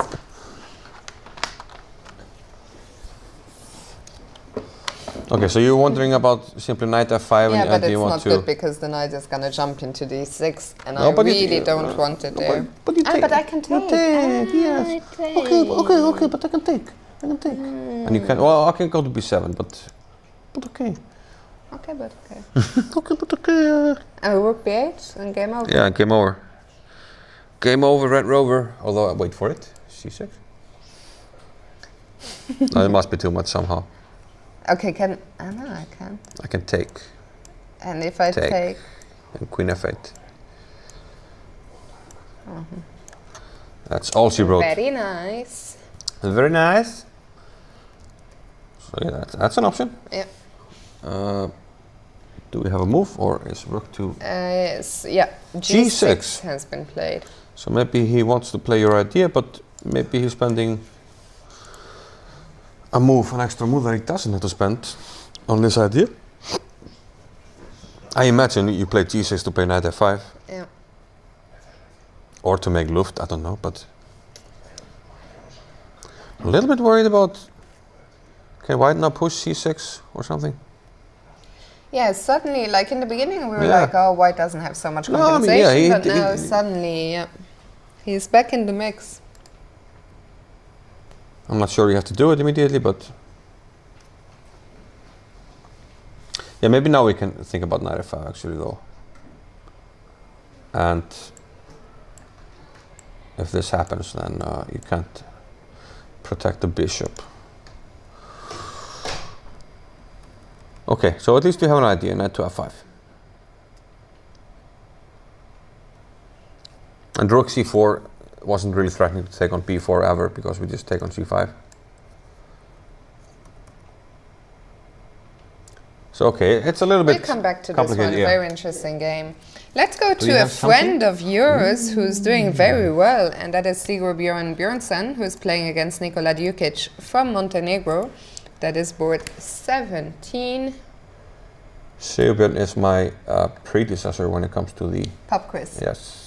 S2: Okay, so you're wondering about simply knight f5
S1: Yeah,
S2: and
S1: but
S2: you
S1: it's
S2: want
S1: not
S2: to...
S1: good because the knight is gonna jump into d6, and
S2: No,
S1: I
S2: but
S1: really don't want it there.
S2: But you take.
S1: But I can take.
S2: Yes.
S1: I take.
S2: Okay, but I can take. And you can. Well, I can go to b7, but okay.
S1: Okay, but okay.
S2: Okay, but okay.
S1: And rook b8 and game over.
S2: Yeah, game over. Game over, Red Rover. Although I wait for it. c6. No, it must be too much somehow.
S1: Okay, no, I can't.
S2: I can take.
S1: And if I take
S2: and queen f8. That's all she wrote.
S1: Very nice.
S2: Very nice. So yeah, that's an option.
S1: Yeah.
S2: Do we have a move or is rook to...
S1: Yes, yeah.
S2: G6
S1: has been played.
S2: So maybe he wants to play your idea, but maybe he's spending an extra move that he doesn't have to spend on this idea. I imagine you play G6 to play knight f5.
S1: Yeah.
S2: Or to make Luft, I don't know, but a little bit worried about, okay, why not push C6 or something?
S1: Yeah, suddenly, like in the beginning, we were like, oh, white doesn't have so much
S2: No, I mean,
S1: compensation,
S2: yeah,
S1: but now suddenly, yeah, he's back in the mix.
S2: I'm not sure you have to do it immediately, but yeah, maybe now we can think about knight f5 actually though. And if this happens, then you can't protect the bishop. Okay, so at least we have an idea, knight to f5. And rook c4 wasn't really threatening to take on b4 ever, because we just take on c5. So okay, it's a little bit
S1: We'll come back to this one,
S2: yeah.
S1: very interesting game. Let's go to a friend of yours who's doing very well, and that is Sigurbjörn Björnsson, who's playing against Nikola Djukic from Montenegro. That is board 17.
S2: Sigurbjörn is my predecessor when it comes to the
S1: Pub quiz.
S2: Yes.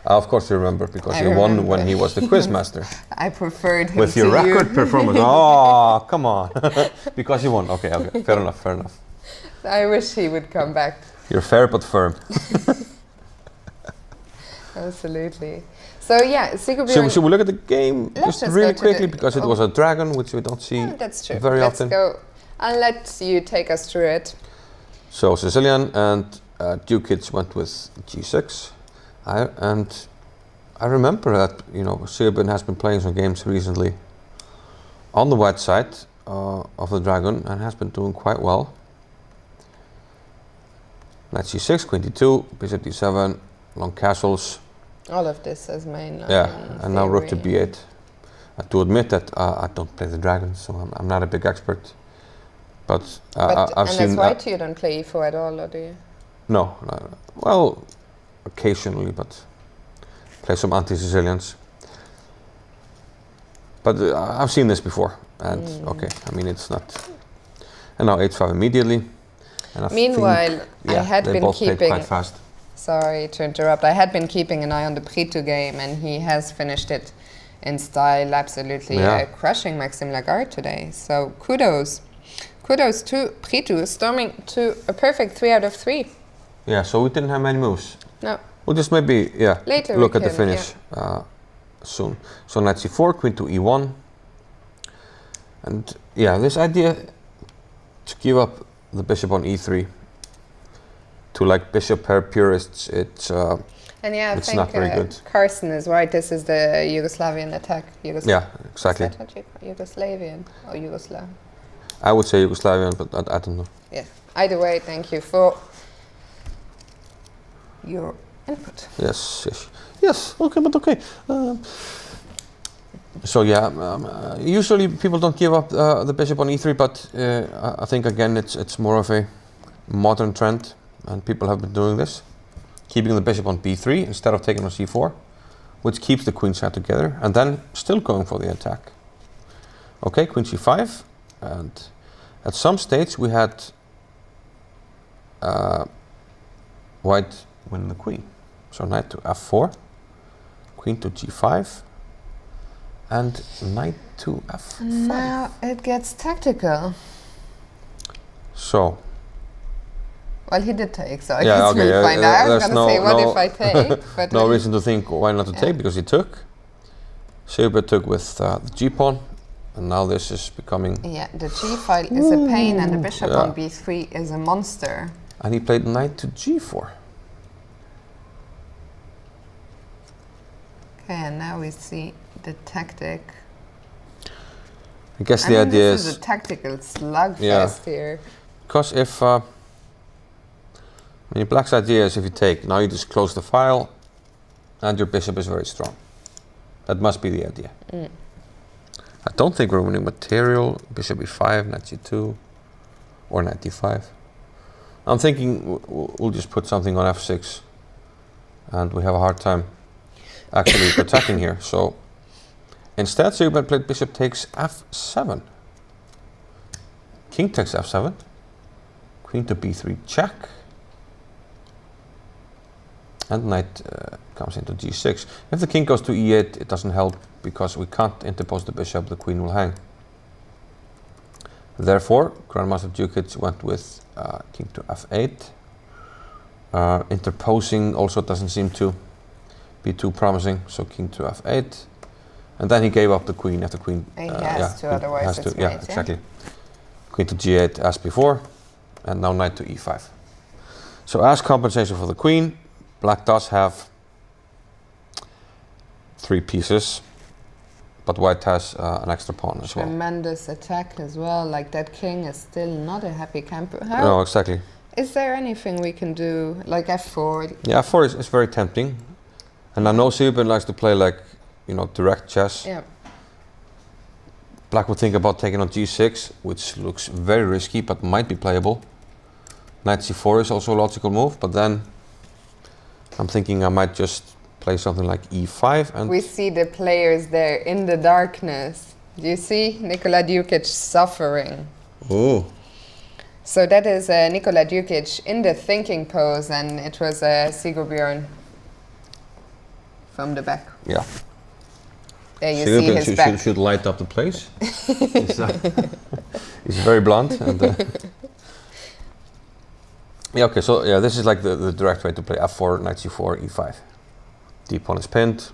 S2: Of course you remember, because you won when he was the quiz master.
S1: I preferred him
S2: with your record performance. Oh, come on. Because you won. Okay, okay. Fair enough.
S1: I wish he would come back.
S2: You're fair but firm.
S1: Absolutely. So yeah, Sigurbjörn.
S2: Should we look at the game just really quickly, because it was a dragon, which we don't see
S1: that's true.
S2: very
S1: Let's
S2: often.
S1: go. I'll let you take us through it.
S2: So Sicilian and Djukic went with g6. I remember that, you know, Sigurbjörn has been playing some games recently on the white side of the dragon and has been doing quite well. Knight c6, queen d2, bishop d7, long castles.
S1: All of this as main.
S2: Yeah, and now rook to b8. I have to admit that I don't play the dragon, so I'm not a big expert. But I've seen.
S1: And that's white, you don't play e4 at all, or do you?
S2: No. Well, occasionally, but play some anti-Sicilians. But I've seen this before, and okay, I mean, it's not. And now h5 immediately. And
S1: Meanwhile, I had been keeping.
S2: Quite fast.
S1: Sorry to interrupt. I had been keeping an eye on the Pritu game, and he has finished it in style, absolutely crushing Maxime Lagarde today. So kudos to Pritu, storming to a perfect 3 out of 3.
S2: Yeah. So we didn't have many moves.
S1: No.
S2: We'll just maybe
S1: later
S2: look at the finish soon. So knight c4, queen to e1, and this idea to give up the bishop on e3 to like bishop pair purists, it's
S1: and I
S2: it's
S1: think
S2: not very good.
S1: Carsten is right. This is the Yugoslavian attack.
S2: Yeah, exactly.
S1: Yugoslavian or Yugoslav.
S2: I would say Yugoslavian, but I don't know.
S1: Yeah. Either way, thank you for your input.
S2: Yes. Okay, but okay. So usually people don't give up the bishop on e3, but I think again it's more of a modern trend, and people have been doing this, keeping the bishop on b3 instead of taking on c4, which keeps the queen side together, and then still going for the attack. Okay, queen c5, and at some stage we had white win the queen. So knight to f4, queen to g5, and knight to f5.
S1: Now it gets tactical.
S2: So.
S1: Well, he did take, so I
S2: Yeah,
S1: guess
S2: okay,
S1: we'll find out. I was
S2: there's
S1: going to say, what
S2: no-
S1: if I take? But
S2: No
S1: when-
S2: reason to think why not to take, because he took. Silber took with the g-pawn, and now this is becoming...
S1: Yeah, the g file is a pain, and the bishop
S2: yeah.
S1: on b3 is a monster.
S2: And he played knight to g4.
S1: Okay, and now we see the tactic.
S2: I guess
S1: I
S2: the
S1: mean,
S2: idea
S1: this is a tactical slugfest here.
S2: because if I mean, black's idea is if you take, now you just close the file, and your bishop is very strong. That must be the idea. I don't think we're winning material. Bishop e5, knight g2, or knight d5. I'm thinking we'll just put something on f6, and we have a hard time actually attacking here. So instead, Sigurberg played bishop takes f7. King takes f7. Queen to b3 check. And knight comes into g6. If the king goes to e8, it doesn't help because we can't interpose the bishop, the queen will hang. Therefore, Grandmaster Djukic went with king to f8. Interposing also doesn't seem to be too promising, so king to f8. And then he gave up the queen after queen.
S1: He has to, otherwise it's
S2: yeah,
S1: mate,
S2: exactly. Queen to g8 as before, and now knight to e5. So as compensation for the queen, black does have 3 pieces, but white has an extra pawn as well.
S1: Tremendous attack as well, like that king is still not a happy camper.
S2: No, exactly.
S1: Is there anything we can do, like f4?
S2: Yeah, f4 is very tempting. And I know Sigurberg likes to play like, you know, direct chess.
S1: Yeah.
S2: Black would think about taking on g6, which looks very risky, but might be playable. Knight c4 is also a logical move, but then I'm thinking I might just play something like e5 and...
S1: We see the players there in the darkness. Do you see Nikola Djukic suffering?
S2: Oh.
S1: So that is Nikola Djukic in the thinking pose, and it was Sigurbjörn from the back.
S2: Yeah.
S1: There you see his back.
S2: Should light up the place. He's very blunt. And, yeah, okay, so yeah, this is like the direct way to play f4, knight c4, e5. The pawn is pinned.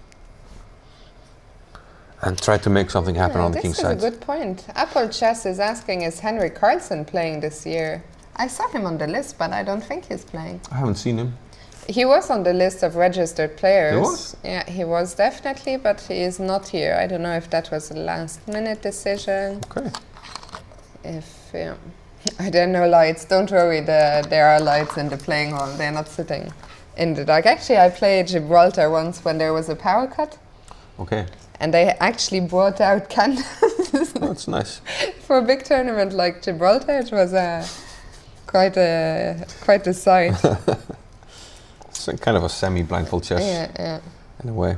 S2: And try to make something happen on the king's side.
S1: This is a good point. Apple Chess is asking, is Henrik Carlsen playing this year? I saw him on the list, but I don't think he's playing.
S2: I haven't seen him.
S1: He was on the list of registered players.
S2: He was?
S1: Yeah, he was definitely, but he is not here. I don't know if that was a last-minute decision.
S2: Okay.
S1: If, yeah. There are no lights. Don't worry, there are lights in the playing hall. They're not sitting in the dark. Actually, I played Gibraltar once when there was a power cut.
S2: Okay.
S1: And they actually brought out candles.
S2: That's nice.
S1: For a big tournament like Gibraltar, it was quite a sight.
S2: It's a kind of a semi-blindfold chess in a way.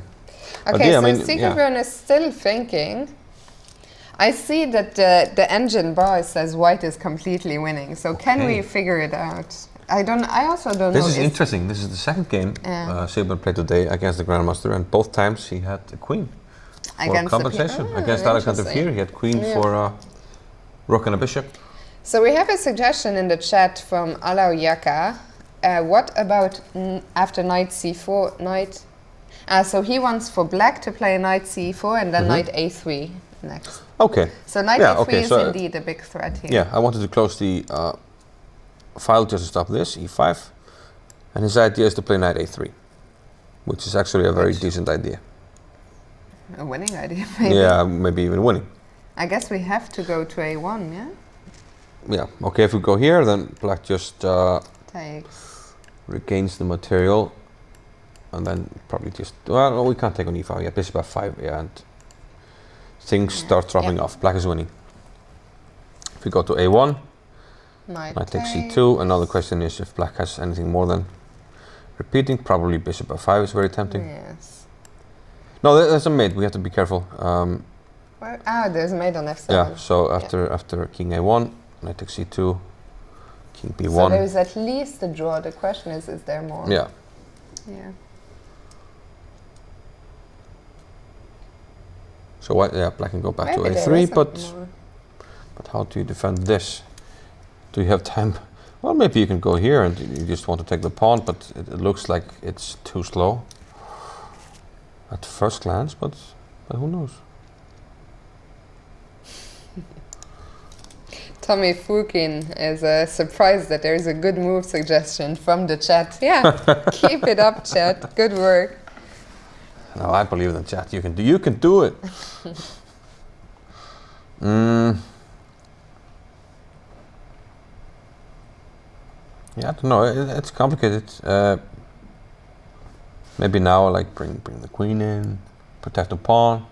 S1: Okay,
S2: yeah,
S1: so
S2: I mean,
S1: Sigurbjörn is still thinking. I see that the engine bar says white is completely winning. So can we figure it out? I also don't know.
S2: This is interesting. This is the second game Sigurbjörn played today against the Grandmaster, and both times he had a queen for compensation. Against Alexander Fier, he had queen for rook and a bishop.
S1: So we have a suggestion in the chat from Alau Yaka. What about after knight c4, knight... so he wants for black to play knight c4 and then knight a3 next.
S2: Okay.
S1: So knight a3 is indeed a big threat here.
S2: Yeah, I wanted to close the file just to stop this, e5. And his idea is to play knight a3, which is actually a very decent idea.
S1: A winning idea, maybe.
S2: Yeah, maybe even winning.
S1: I guess we have to go to a1, yeah?
S2: Yeah, okay, if we go here, then black just
S1: takes.
S2: Regains the material, and then probably just... Well, no, we can't take on e5, yeah, bishop f5, yeah, and things start dropping off. Black is winning. If we go to a1, knight takes c2, and now the question is if black has anything more than repeating. Probably bishop f5 is very tempting.
S1: Yes.
S2: No, there's a mate, we have to be careful.
S1: There's a mate on f7.
S2: Yeah, so after king a1, knight takes c2, king b1.
S1: So there's at least a draw. The question is there more?
S2: Yeah.
S1: Yeah.
S2: So black can go back to a3, but how do you defend this? Do you have time? Well, maybe you can go here and you just want to take the pawn, but it looks like it's too slow at first glance, but who knows?
S1: Tommy Fukin is surprised that there's a good move suggestion from the chat. Yeah, keep it up, chat. Good work.
S2: No, I believe in the chat. You can do it. Yeah, I don't know. It's complicated. Maybe now, like bring the queen in, protect the pawn.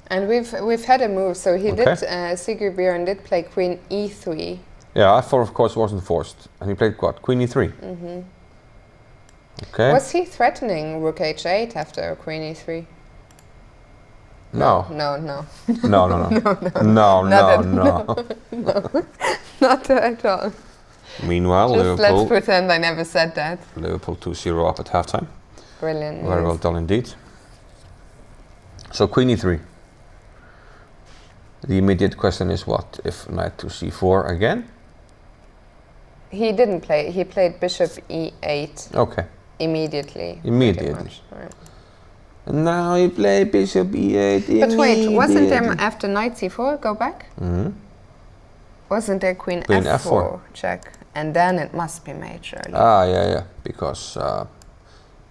S1: And we've had a move. So he did. Sigurd Björn did play queen e3.
S2: Yeah, I4 of course wasn't forced, and he played what? Queen e3. Okay.
S1: Was he threatening rook h8 after queen e3?
S2: No.
S1: No.
S2: No.
S1: Not at all.
S2: Meanwhile,
S1: Just
S2: Liverpool.
S1: let's pretend I never said that.
S2: Liverpool 2-0 up at halftime.
S1: Brilliant.
S2: Very well done indeed. So queen e3. The immediate question is what if knight to c4 again?
S1: He didn't play. He played bishop e8.
S2: Okay.
S1: Immediately.
S2: Immediately.
S1: Right.
S2: And now he played bishop e8.
S1: But wait, wasn't there after knight c4? Go back. Wasn't there queen f4 check? And then it must be made, surely.
S2: Ah, yeah. Because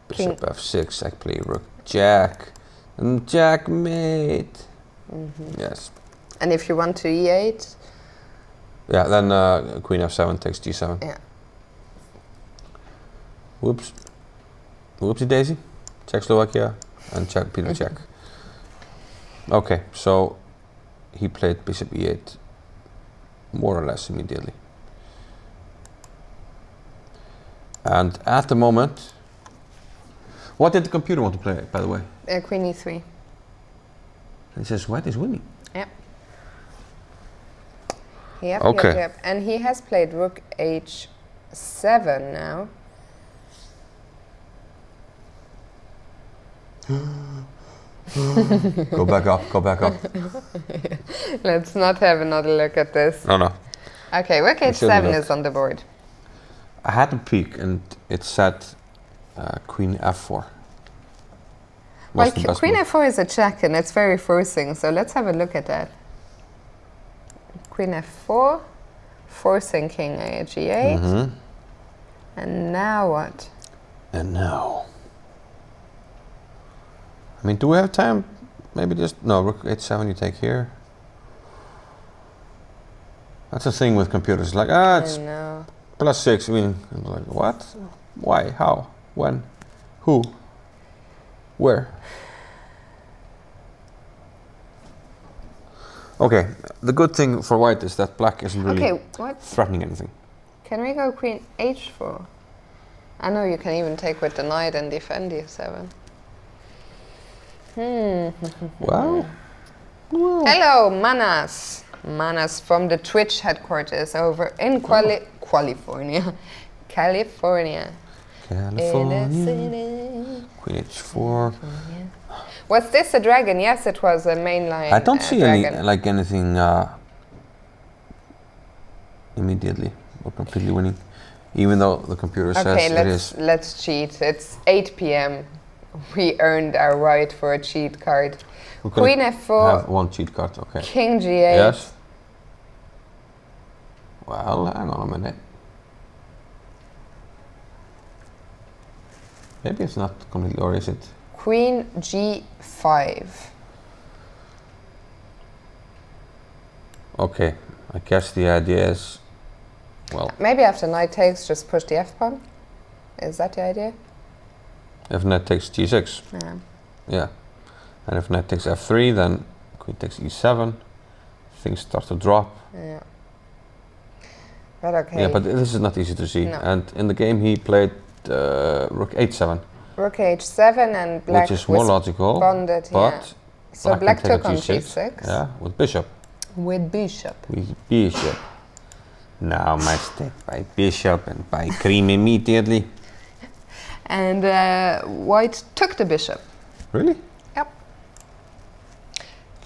S2: bishop f6, I play rook jack. And jackmate. Yes.
S1: And if you want to e8?
S2: Yeah, then queen f7 takes g7.
S1: Yeah.
S2: Whoops. Whoopsie daisy. Czechoslovakia and Peter Czech. Okay, so he played bishop e8 more or less immediately. And at the moment, what did the computer want to play, by the way?
S1: Queen e3.
S2: It says white is winning.
S1: Yep.
S2: Okay.
S1: Yep. And he has played rook h7 now.
S2: Go back up.
S1: Let's not have another look at this.
S2: No.
S1: Okay, rook h7 is on the board.
S2: I had a peek and it said queen f4.
S1: Well, queen f4 is a check and it's very forcing, so let's have a look at that. Queen f4, forcing king g8. And now what?
S2: And now. I mean, do we have time? Maybe just, no, rook h7 you take here. That's the thing with computers, like, it's +6, I mean, like, what? Why? How? When? Who? Where? Okay, the good thing for white is that black isn't really threatening anything.
S1: Can we go queen h4? I know you can even take with the knight and defend e7.
S2: Well.
S1: Hello, Manas. Manas from the Twitch headquarters over in California. California.
S2: Queen h4.
S1: Was this a dragon? Yes, it was a mainline.
S2: I don't see
S1: dragon.
S2: anything immediately or completely winning, even though the computer says it is.
S1: Okay, let's cheat. It's 8 p.m. We earned our right for a cheat card. Queen f4.
S2: Have one cheat card, okay.
S1: King g8.
S2: Yes. Well, hang on a minute. Maybe it's not completely, or is it?
S1: Queen g5.
S2: Okay, I guess the idea is, well.
S1: Maybe after knight takes, just push the f-pawn? Is that the idea?
S2: If knight takes g6. Yeah. And if knight takes f3, then queen takes e7. Things start to drop.
S1: Yeah. But okay.
S2: Yeah, but this is not easy to see.
S1: No.
S2: And in the game he played rook h7.
S1: Rook h7 and black
S2: which is more logical,
S1: bonded,
S2: but
S1: so black took on g6.
S2: Yeah, with bishop.
S1: With bishop.
S2: With bishop. Now my step by bishop and by cream immediately.
S1: And white took the bishop.
S2: Really?
S1: Yep.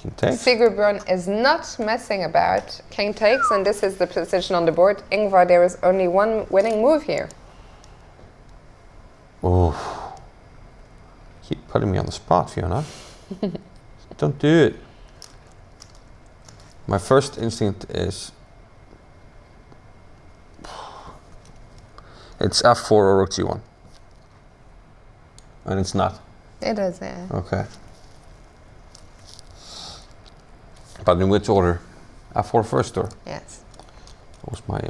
S2: King takes.
S1: Sigurbrun is not messing about. King takes, and this is the position on the board. Ingvar, there is only one winning move here.
S2: Oh. Keep putting me on the spot, Fiona. Don't do it. My first instinct is it's f4 or rook g1. And it's not.
S1: It is, yeah.
S2: Okay. But in which order? f4 first, or?
S1: Yes.
S2: That was my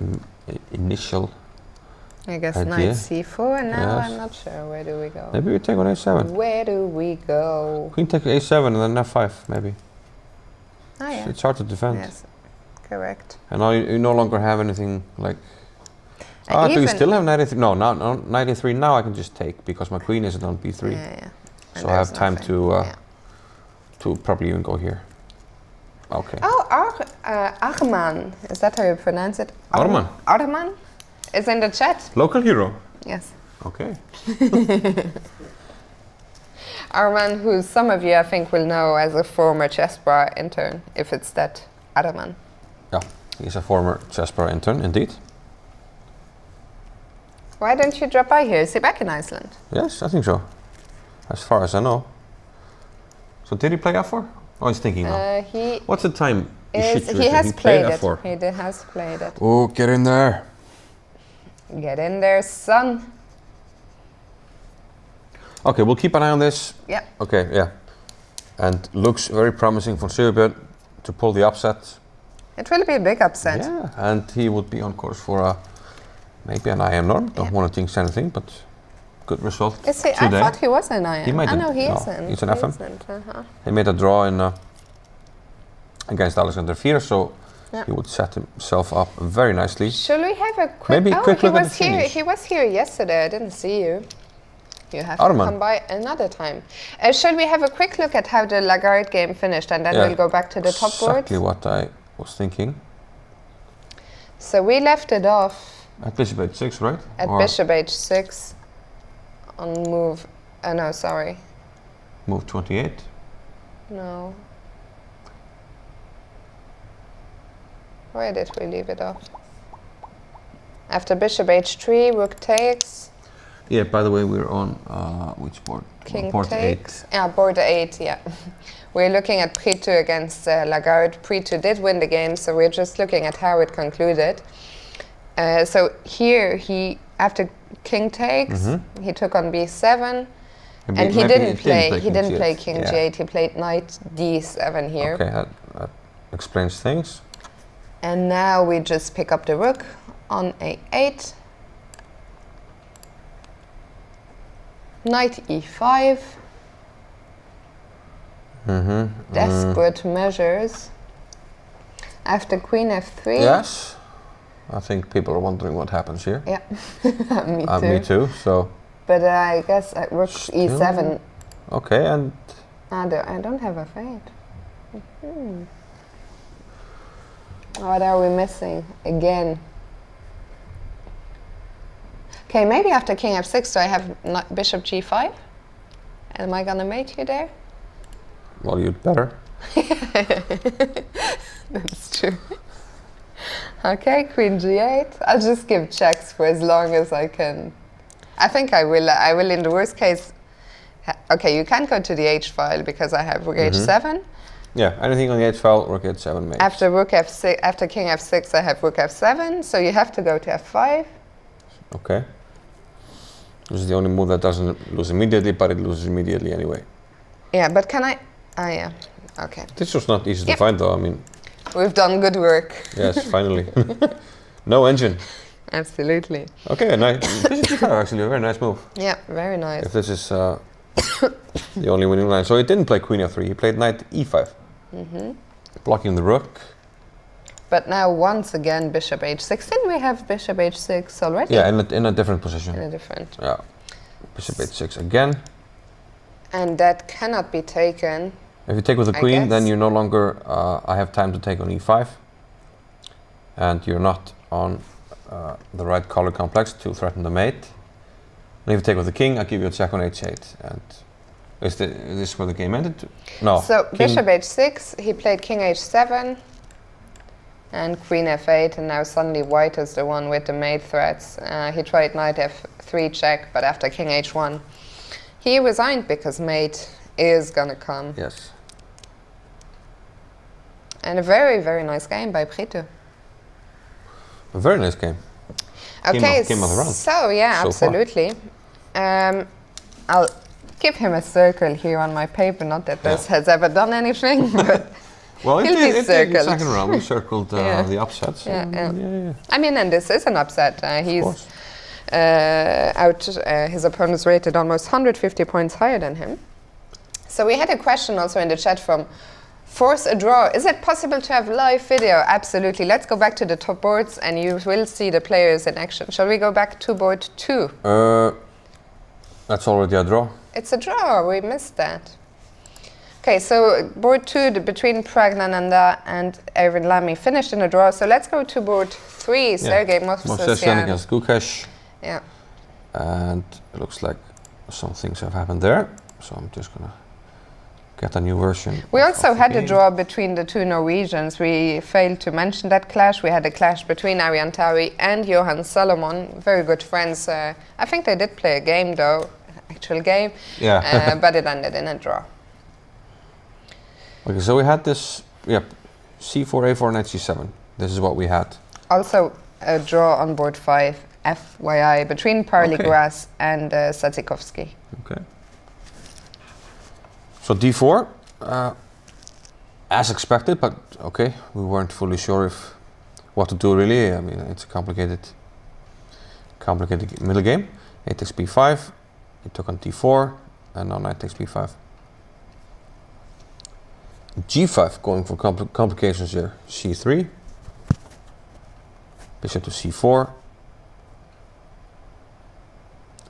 S2: initial
S1: I guess
S2: idea.
S1: knight c4, and now
S2: Yes.
S1: I'm not sure. Where do we go?
S2: Maybe we take on a7.
S1: Where do we go?
S2: Queen takes a7 and then f5, maybe.
S1: Oh, yeah.
S2: It's hard to defend.
S1: Yes, correct.
S2: And now you no longer have anything like... do you
S1: even-
S2: still have knight a3? No, knight a3 now I can just take because my queen isn't on b3.
S1: Yeah. And
S2: So I have
S1: there's
S2: time
S1: nothing.
S2: to probably even go here. Okay.
S1: Oh, Arman. Is that how you pronounce it?
S2: Arman.
S1: Arman is in the chat.
S2: Local hero.
S1: Yes.
S2: Okay.
S1: Arman, who some of you I think will know as a former chess bar intern, if it's that Arman.
S2: Yeah, he's a former chess bar intern, indeed.
S1: Why don't you drop by here? Is he back in Iceland?
S2: Yes, I think so. As far as I know. So did he play f4? Oh, he's thinking now.
S1: He
S2: What's the time?
S1: he has played it.
S2: f4.
S1: He has played it.
S2: Oh, get in there.
S1: Get in there, son.
S2: Okay, we'll keep an eye on this.
S1: Yeah.
S2: Okay, yeah. And looks very promising for Sigurbjörn to pull the upset.
S1: It will be a big upset.
S2: Yeah, and he would be on course for maybe an IM norm. Don't want to jinx anything, but good result
S1: Is he?
S2: today.
S1: I thought he was an IM.
S2: He might
S1: I know he
S2: no,
S1: isn't.
S2: he's an
S1: He
S2: FM.
S1: isn't,
S2: He made a draw in against Alexander Fier, so
S1: Yeah.
S2: he would set himself up very nicely.
S1: Shall we have a quick?
S2: Maybe a quick
S1: he
S2: look at
S1: was
S2: the
S1: here.
S2: finish.
S1: He was here yesterday. I didn't see you. You have
S2: Arman.
S1: to come by another time. Shall we have a quick look at how the Lagarde game finished, and then
S2: Yeah,
S1: we'll go back to the top board?
S2: Exactly what I was thinking.
S1: So we left it off
S2: At bishop h6, right?
S1: at
S2: Or
S1: bishop h6 on move. No, sorry.
S2: move 28.
S1: No. Where did we leave it off? After bishop h3, rook takes,
S2: Yeah, by the way, we're on which board?
S1: king
S2: board
S1: takes.
S2: 8.
S1: Yeah, board 8, yeah. We're looking at Pre2 against Lagarde. Pre2 did win the game, so we're just looking at how it concluded. So here, after king takes, he took on b7, and he didn't play king
S2: Yeah.
S1: g8, he played knight d7 here.
S2: Okay, that explains things.
S1: And now we just pick up the rook on a8. Knight e5. Desperate measures. After queen f3.
S2: Yes, I think people are wondering what happens here.
S1: Yeah, me too.
S2: Me too. So
S1: But I guess rook e7.
S2: okay, and
S1: I don't have a fade. What are we missing again? Okay, maybe after king f6, do I have bishop g5? Am I gonna mate you there?
S2: well, you'd better.
S1: That's true. Okay, queen g8. I'll just give checks for as long as I can. I think I will. I will in the worst case. Okay, you can't go to the h file because I have rook h7.
S2: Yeah, anything on the h file, rook h7 mates.
S1: After rook f6, after king f6, I have rook f7. So you have to go to f5.
S2: Okay. This is the only move that doesn't lose immediately, but it loses immediately anyway.
S1: Yeah, but can I? Ah, yeah. Okay.
S2: This was not easy to
S1: Yep.
S2: find, though. I mean,
S1: We've done good work.
S2: yes, finally. No engine.
S1: Absolutely.
S2: Okay, nice. This is actually a very nice move.
S1: Yeah, very nice.
S2: If this is the only winning line. So he didn't play queen f3, he played knight e5. Blocking the rook.
S1: But now once again bishop h6. Didn't we have bishop h6 already?
S2: Yeah, in a different position.
S1: In a different.
S2: Yeah. Bishop h6 again.
S1: And that cannot be taken.
S2: If you take with the
S1: I
S2: queen, then
S1: guess.
S2: you're no longer, I have time to take on e5. And you're not on the right color complex to threaten the mate. And if you take with the king, I give you a check on h8. And Is this where the game ended? No.
S1: So bishop h6, he played king h7 and queen f8, and now suddenly white is the one with the mate threats. He tried knight f3 check, but after king h1, he resigned because mate is gonna come.
S2: Yes.
S1: And a very, very nice game by Brito.
S2: A very nice game.
S1: Okay,
S2: game of the round.
S1: so yeah,
S2: So
S1: absolutely. I'll give him a circle here on my paper, not that this has ever done anything, but
S2: well,
S1: he'll be
S2: in the
S1: circled.
S2: second round we circled the upsets.
S1: Yeah. I mean, and this is an upset. He's his opponent's rated almost 150 points higher than him. So we had a question also in the chat from Force a Draw. Is it possible to have live video? Absolutely. Let's go back to the top boards and you will see the players in action. Shall we go back to board 2?
S2: That's already a draw.
S1: It's a draw. We missed that. Okay, so board 2 between Pragnananda and Erwin Lamy finished in a draw. So let's go to board 3. Sergei Movsesyan
S2: against Gukesh.
S1: Yeah.
S2: And it looks like some things have happened there. So I'm just going to get a new version.
S1: We also had a draw between the two Norwegians. We failed to mention that clash. We had a clash between Arjan Tawi and Johan Salomon, very good friends. I think they did play a game though, actual game, but it ended in a draw. Okay,
S2: so we had this, c4, a4, knight c7. This is what we had.
S1: Also a draw on board 5, FYI, between Parligras and Sadzikovsky.
S2: Okay. So d4, as expected, but okay, we weren't fully sure if what to do really. I mean, it's a complicated middle game. A takes b5, he took on d4, and now knight takes b5. g5 going for complications here. c3, bishop to c4.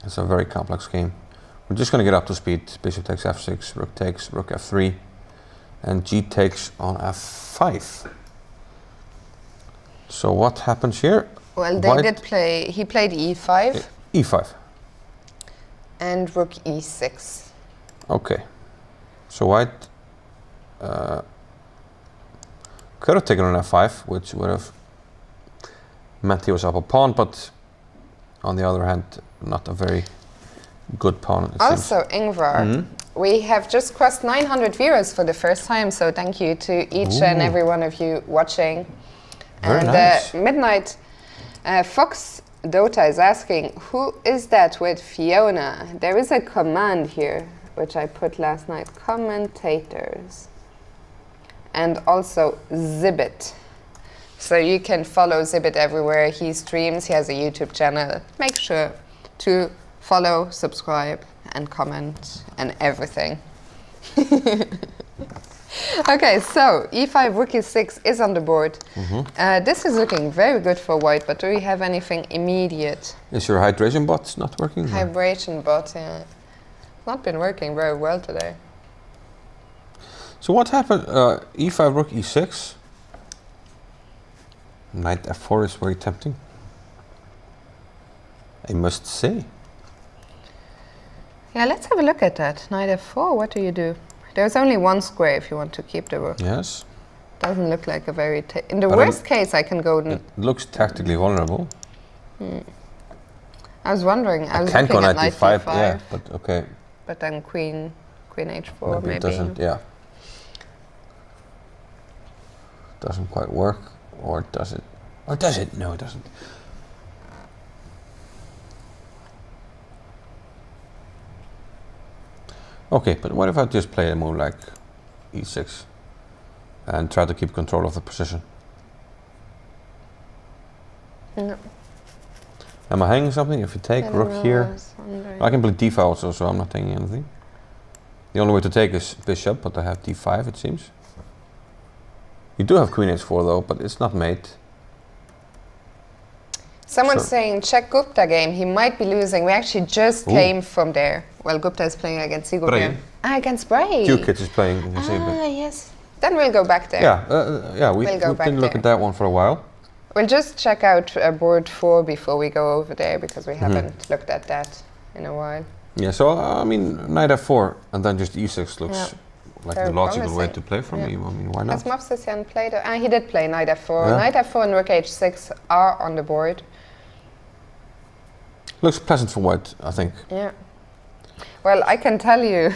S2: It's a very complex game. We're just going to get up to speed. Bishop takes f6, rook takes, rook f3, and g takes on f5. So what happens here?
S1: Well, they did play, he played e5.
S2: E5.
S1: And rook e6.
S2: Okay. So white could have taken on f5, which would have meant he was up a pawn, but on the other hand, not a very good pawn.
S1: Also, Ingvar, we have just crossed 900 viewers for the first time, so thank you to each and every one of you watching.
S2: Very nice.
S1: Midnight Fox Dota is asking, who is that with Fiona? There is a command here, which I put last night, commentators, and also Zibit. So you can follow Zibit everywhere. He streams, he has a YouTube channel. Make sure to follow, subscribe, and comment, and everything. Okay, so e5, rook e6 is on the board. This is looking very good for white, but do we have anything immediate?
S2: Is your hydration bot not working?
S1: Hydration bot, yeah. It's not been working very well today.
S2: So what happened? e5, rook e6. Knight f4 is very tempting, I must say.
S1: Yeah, let's have a look at that. Knight f4, what do you do? There's only one square if you want to keep the rook.
S2: Yes.
S1: Doesn't look like a very... in the worst case, I can go...
S2: It looks tactically vulnerable.
S1: I was wondering, I was
S2: can
S1: looking
S2: go
S1: at knight
S2: d5,
S1: d5.
S2: yeah, but okay.
S1: But then queen h4 maybe.
S2: It doesn't, doesn't quite work. Or does it? Or does it? No, it doesn't. Okay, but what if I just play a move like e6 and try to keep control of the position?
S1: No.
S2: Am I hanging something? If you take rook here, I can play d5 also, so I'm not taking anything. The only way to take is bishop, but I have d5 it seems. You do have queen h4 though, but it's not mate.
S1: Someone's saying, check Gupta game, he might be losing. We actually just came from there. Well, Gupta is playing against Sigurd. Against Bray.
S2: Q-Kids is playing against Sigurd.
S1: Yes. Then we'll go back there.
S2: Yeah, we didn't look at that one for a while.
S1: We'll just check out board 4 before we go over there, because we haven't looked at that in a while.
S2: Yeah, so I mean, knight f4 and then just e6 looks like
S1: Very
S2: the logical way
S1: promising.
S2: to play for me. I mean, why
S1: Has
S2: not?
S1: Movsesian played? He did play knight f4.
S2: Yeah.
S1: Knight f4 and rook h6 are on the board.
S2: Looks pleasant for white, I think.
S1: Yeah. Well, I can tell you,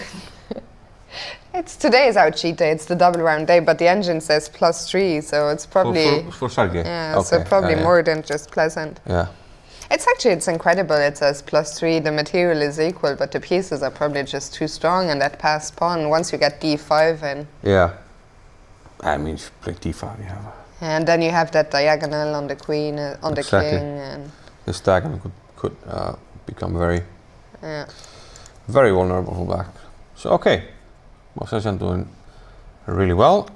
S1: today is our cheat day. It's the double round day, but the engine says +3, so it's probably
S2: for Sergey.
S1: yeah.
S2: Okay.
S1: So probably more than just pleasant.
S2: Yeah.
S1: It's incredible. It says +3. The material is equal, but the pieces are probably just too strong. And that passed pawn. Once you get d5 and
S2: Yeah. I mean, if you play d5, you have
S1: and then you have that diagonal on the queen, on
S2: Exactly.
S1: the king, and
S2: this diagonal could become very
S1: yeah.
S2: very vulnerable for black. So okay, Movsesian doing really well.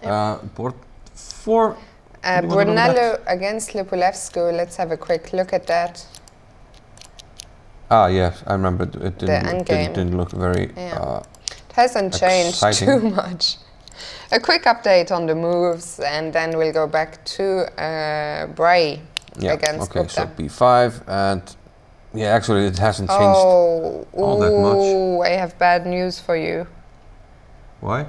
S2: Board 4.
S1: Brunello against Lupulevsky. Let's have a quick look at that.
S2: Ah yes, I remember it didn't look very.
S1: It hasn't changed too much. A quick update on the moves, and then we'll go back to Bray against
S2: Okay,
S1: Gupta.
S2: so b5 and yeah, actually it hasn't changed all that much.
S1: Oh, I have bad news for you.
S2: Why?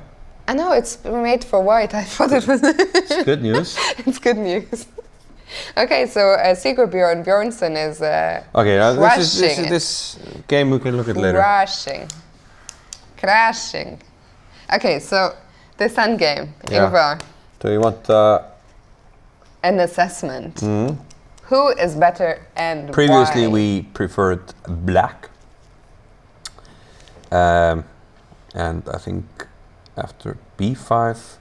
S1: I know it's made for white. I thought it was.
S2: It's good news.
S1: It's good news. Okay, so Sigurd Bjornsson is
S2: Okay,
S1: crushing
S2: this game we can look at later.
S1: Crashing. Okay, so the Sun game,
S2: Yeah.
S1: Ingvar,
S2: Do you want?
S1: an assessment. Who is better and
S2: Previously
S1: why?
S2: we preferred black, and I think after b5.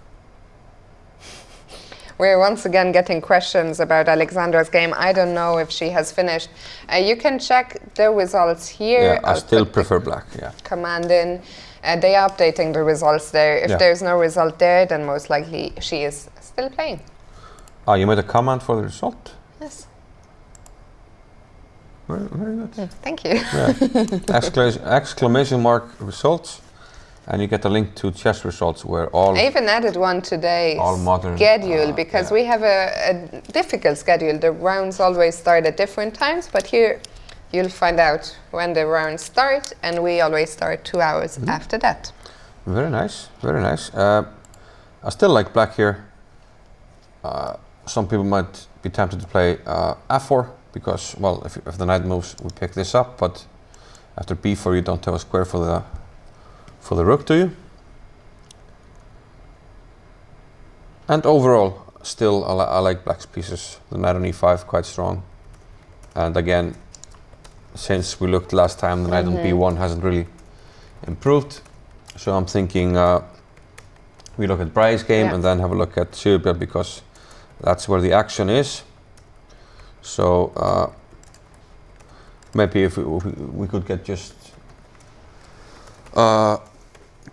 S1: We're once again getting questions about Alexandra's game. I don't know if she has finished. You can check the results here.
S2: Yeah, I still prefer black. Yeah.
S1: Command in. They are updating the results there. If there's no result there, then most likely she is still playing.
S2: Ah, you made a comment for the result?
S1: Yes.
S2: Very good.
S1: Thank you.
S2: Yeah. Exclamation mark results, and you get a link to chess results where all.
S1: I even added one today.
S2: All modern,
S1: schedule because we have a difficult schedule. The rounds always start at different times, but here you'll find out when the rounds start, and we always start 2 hours after that.
S2: Very nice, very nice. I still like black here. Some people might be tempted to play f4 because, well, if the knight moves, we pick this up. But after b4, you don't have a square for the rook, do you? And overall, still I like black's pieces. The knight on e5 quite strong, and again, since we looked last time, the knight on b1 hasn't really improved. So I'm thinking we look at Bray's game and then have a look at Serbia because that's where the action is. So maybe if we could get just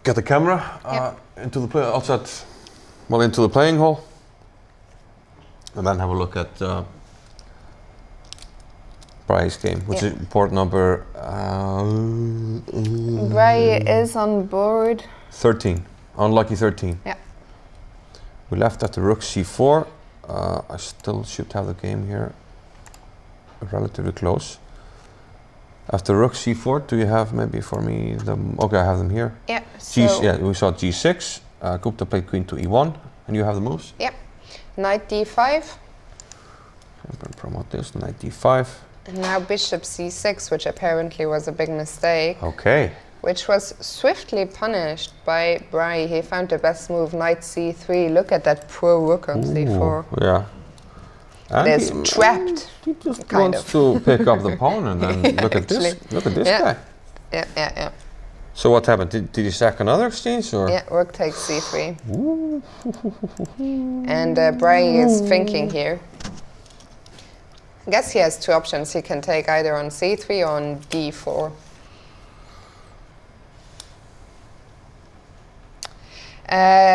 S2: get the camera into the into the playing hall, and then have a look at Bray's game, which is board number
S1: Bray is on board
S2: 13, unlucky 13.
S1: Yeah.
S2: We left at the rook c4. I still should have the game here relatively close. After rook c4, do you have maybe for me them? Okay, I have them here.
S1: Yeah.
S2: We saw g6. Gupta played queen to e1, and you have the moves.
S1: Yeah. Knight d5.
S2: I'm going to promote this. Knight d5.
S1: And now bishop c6, which apparently was a big mistake.
S2: Okay.
S1: Which was swiftly punished by Bray. He found the best move, knight c3. Look at that poor rook on c4.
S2: Yeah. And
S1: It is trapped.
S2: He just wants to pick up the pawn and then look at this. Look at this guy.
S1: Yeah.
S2: So what happened? Did he sack another exchange or?
S1: Yeah, rook takes c3. And Bray is thinking here. I guess he has two options. He can take either on c3 or on d4.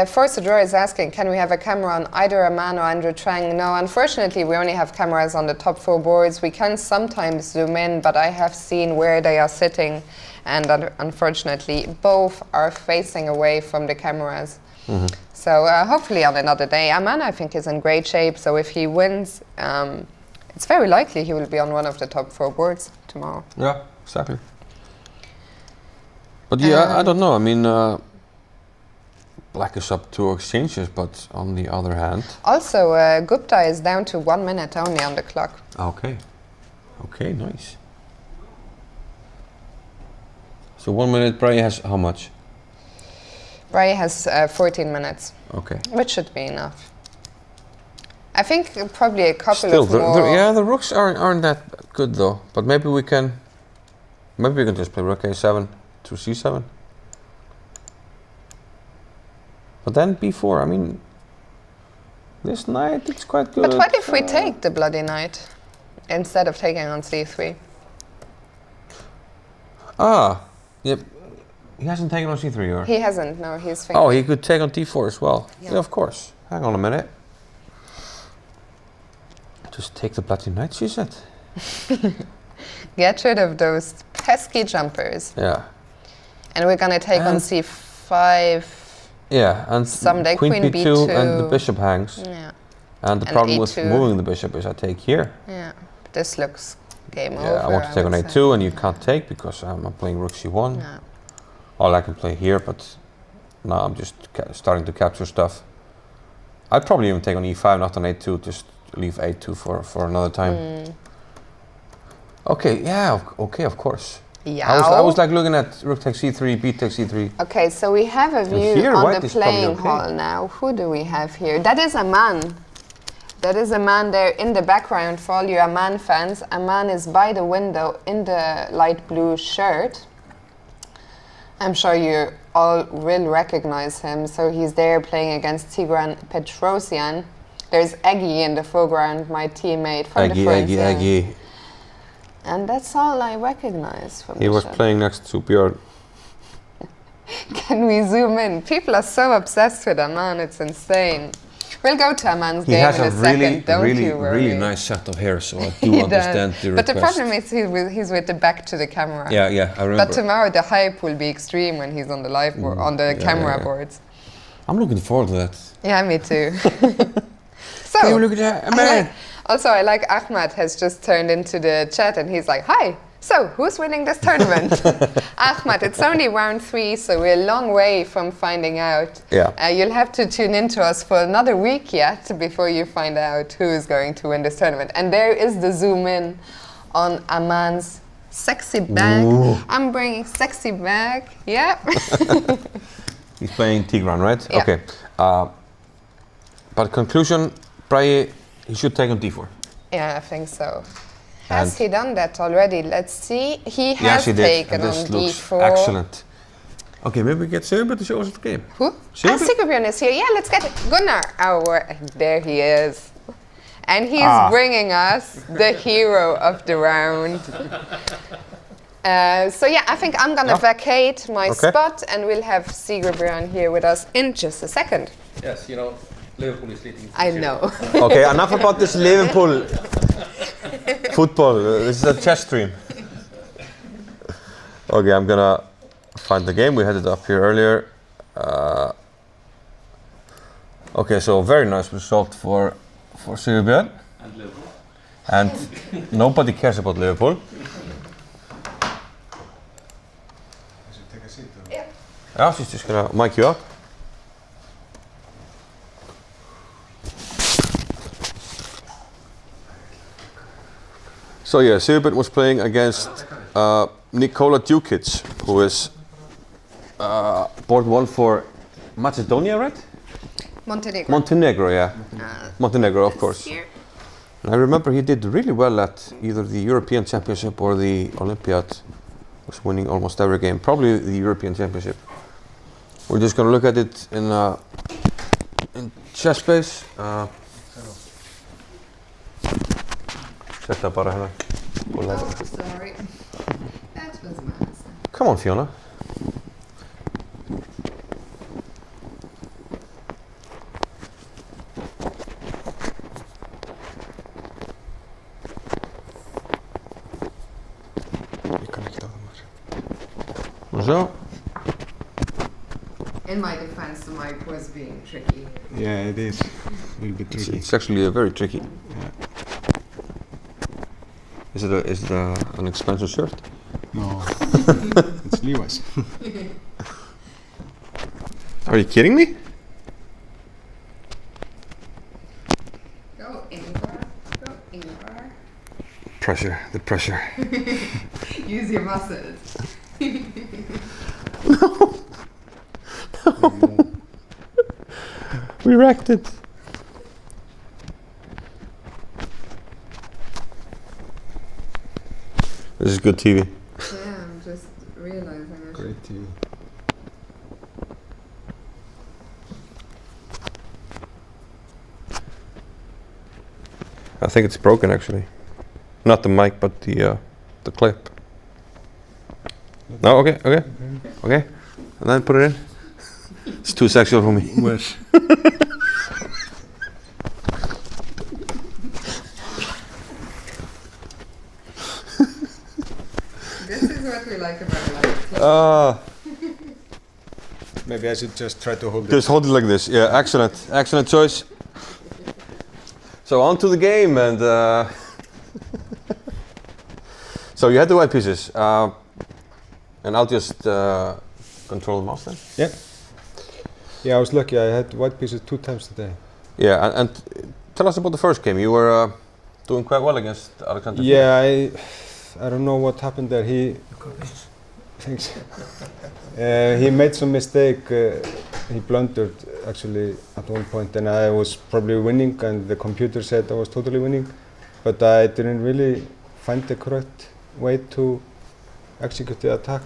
S1: Force to Draw is asking, can we have a camera on either Aman or Andrew Trang? No, unfortunately, we only have cameras on the top 4 boards. We can sometimes zoom in, but I have seen where they are sitting, and unfortunately, both are facing away from the cameras. So hopefully on another day. Aman, I think, is in great shape, so if he wins, it's very likely he will be on one of the top 4 boards tomorrow.
S2: Yeah, exactly. But yeah, I don't know. I mean, black is up 2 exchanges, but on the other hand...
S1: Also, Gupta is down to 1 minute only on the clock.
S2: Okay. Okay, nice. So 1 minute, Brahe has how much?
S1: Brahe has 14 minutes.
S2: Okay.
S1: Which should be enough. I think probably a couple
S2: Still,
S1: of more...
S2: yeah, the rooks aren't that good though. But maybe we can just play rook a7 to c7. But then b4, I mean, this knight, it's quite good.
S1: But what if we take the bloody knight instead of taking on c3?
S2: Ah, yep. He hasn't taken on c3, or?
S1: He hasn't, no, he's thinking.
S2: Oh, he could take on d4 as well.
S1: Yeah.
S2: Yeah, of course. Hang on a minute. Just take the bloody knight, she said.
S1: Get rid of those pesky jumpers.
S2: Yeah.
S1: And we're gonna take on c5.
S2: Yeah, and
S1: someday
S2: queen
S1: b2
S2: and the bishop hangs.
S1: Yeah.
S2: And the
S1: And
S2: problem
S1: a2.
S2: with moving the bishop is I take here.
S1: Yeah. This looks game over.
S2: Yeah, I want to take on
S1: would
S2: a2
S1: say.
S2: and you can't take because I'm playing rook c1.
S1: No.
S2: Or I can play here, but now I'm just starting to capture stuff. I'd probably even take on e5, not on a2, just leave a2 for another time. Okay, yeah, okay, of course.
S1: Yeah.
S2: I was like looking at rook takes c3, b takes c3.
S1: Okay, so we have a view
S2: here,
S1: on
S2: white
S1: the
S2: is probably
S1: playing
S2: okay.
S1: hall now. Who do we have here? That is a man. That is a man there in the background for all you Aman fans. Aman is by the window in the light blue shirt. I'm sure you all will recognize him. So he's there playing against Tigran Petrosian. There's Eggy in the foreground, my teammate from the front.
S2: Eggy.
S1: And that's all I recognize from
S2: He
S1: the
S2: was
S1: shot.
S2: playing next to Björn.
S1: Can we zoom in? People are so obsessed with Aman, it's insane. We'll go to Aman's
S2: He
S1: game
S2: has
S1: in
S2: a
S1: a second, don't you worry.
S2: really nice set of hair, so I
S1: He
S2: do
S1: does.
S2: understand the
S1: But
S2: request.
S1: the problem is he's with the back to the camera.
S2: Yeah, I remember.
S1: But tomorrow the hype will be extreme when he's on the live on the camera boards.
S2: I'm looking forward to that.
S1: Yeah, me too. So,
S2: Can you look at that, man?
S1: I like Ahmad has just turned into the chat and he's like, hi, so who's winning this tournament? Ahmad, it's only round 3, so we're a long way from finding out.
S2: Yeah.
S1: You'll have to tune in to us for another week yet before you find out who is going to win this tournament. And there is the zoom in on Aman's sexy bag.
S2: Ooh.
S1: I'm bringing sexy bag, yeah.
S2: He's playing Tigran, right?
S1: Yeah.
S2: Okay. But conclusion, Brahe, he should take on d4.
S1: Yeah, I think so. Has
S2: And
S1: he done that already? Let's see. He has
S2: yes, he did.
S1: taken
S2: And
S1: on
S2: this looks
S1: d4.
S2: excellent. Okay, maybe we get Sigurd to show us the game.
S1: Who?
S2: Sigurd?
S1: Sigurd is here. Yeah, let's get it. Gunnar. There he is. And he's bringing us the hero of the round. So yeah, I think I'm gonna vacate my spot and we'll have Sigurd here with us in just a second.
S3: Yes, you know, Liverpool is leading.
S1: I know.
S2: Okay, enough about this Liverpool football. This is a chess stream. Okay, I'm gonna find the game. We had it up here earlier. Okay, so very nice result for Sigurd.
S3: And Liverpool.
S2: And nobody cares about Liverpool.
S3: Take a seat.
S2: Yeah, she's just gonna mic you up. So yeah, Sigurd was playing against Nikola Djukic, who is board 1 for Macedonia, right?
S1: Montenegro.
S2: Montenegro, yeah. Montenegro, of course.
S1: Here.
S2: And I remember he did really well at either the European Championship or the Olympiad. Was winning almost every game, probably the European Championship. We're just gonna look at it in chess space. Set bara hérna.
S1: Oh, sorry. That was my mistake.
S2: Come on, Fiona.
S3: Jag kan inte ta dem här.
S2: Zo.
S1: In my defense, the mic was being tricky.
S3: Yeah, it is. A little bit tricky.
S2: It's actually very tricky.
S3: Yeah.
S2: Is it an expensive shirt?
S3: No, it's Levi's.
S2: Are you kidding me?
S1: Go Ingvar. Go Ingvar.
S2: Pressure, the pressure.
S1: Use your muscles.
S2: We wrecked it. This is good TV.
S1: Yeah, I'm just realizing it.
S3: Great TV.
S2: I think it's broken actually. Not the mic, but the clip. No, okay. And then put it in. It's too sexual for me.
S3: Where?
S1: This is what we like about life.
S3: Maybe I should just try to hold it.
S2: Just hold it like this. Yeah, excellent choice. So on to the game, and so you had the white pieces, and I'll just control the mouse then.
S3: Yeah. Yeah, I was lucky. I had white pieces 2 times today.
S2: Yeah, and tell us about the first game. You were doing quite well against Alexander.
S3: Yeah, I don't know what happened there. Thanks. He made some mistake. He blundered actually at one point, and I was probably winning, and the computer said I was totally winning, but I didn't really find the correct way to execute the attack.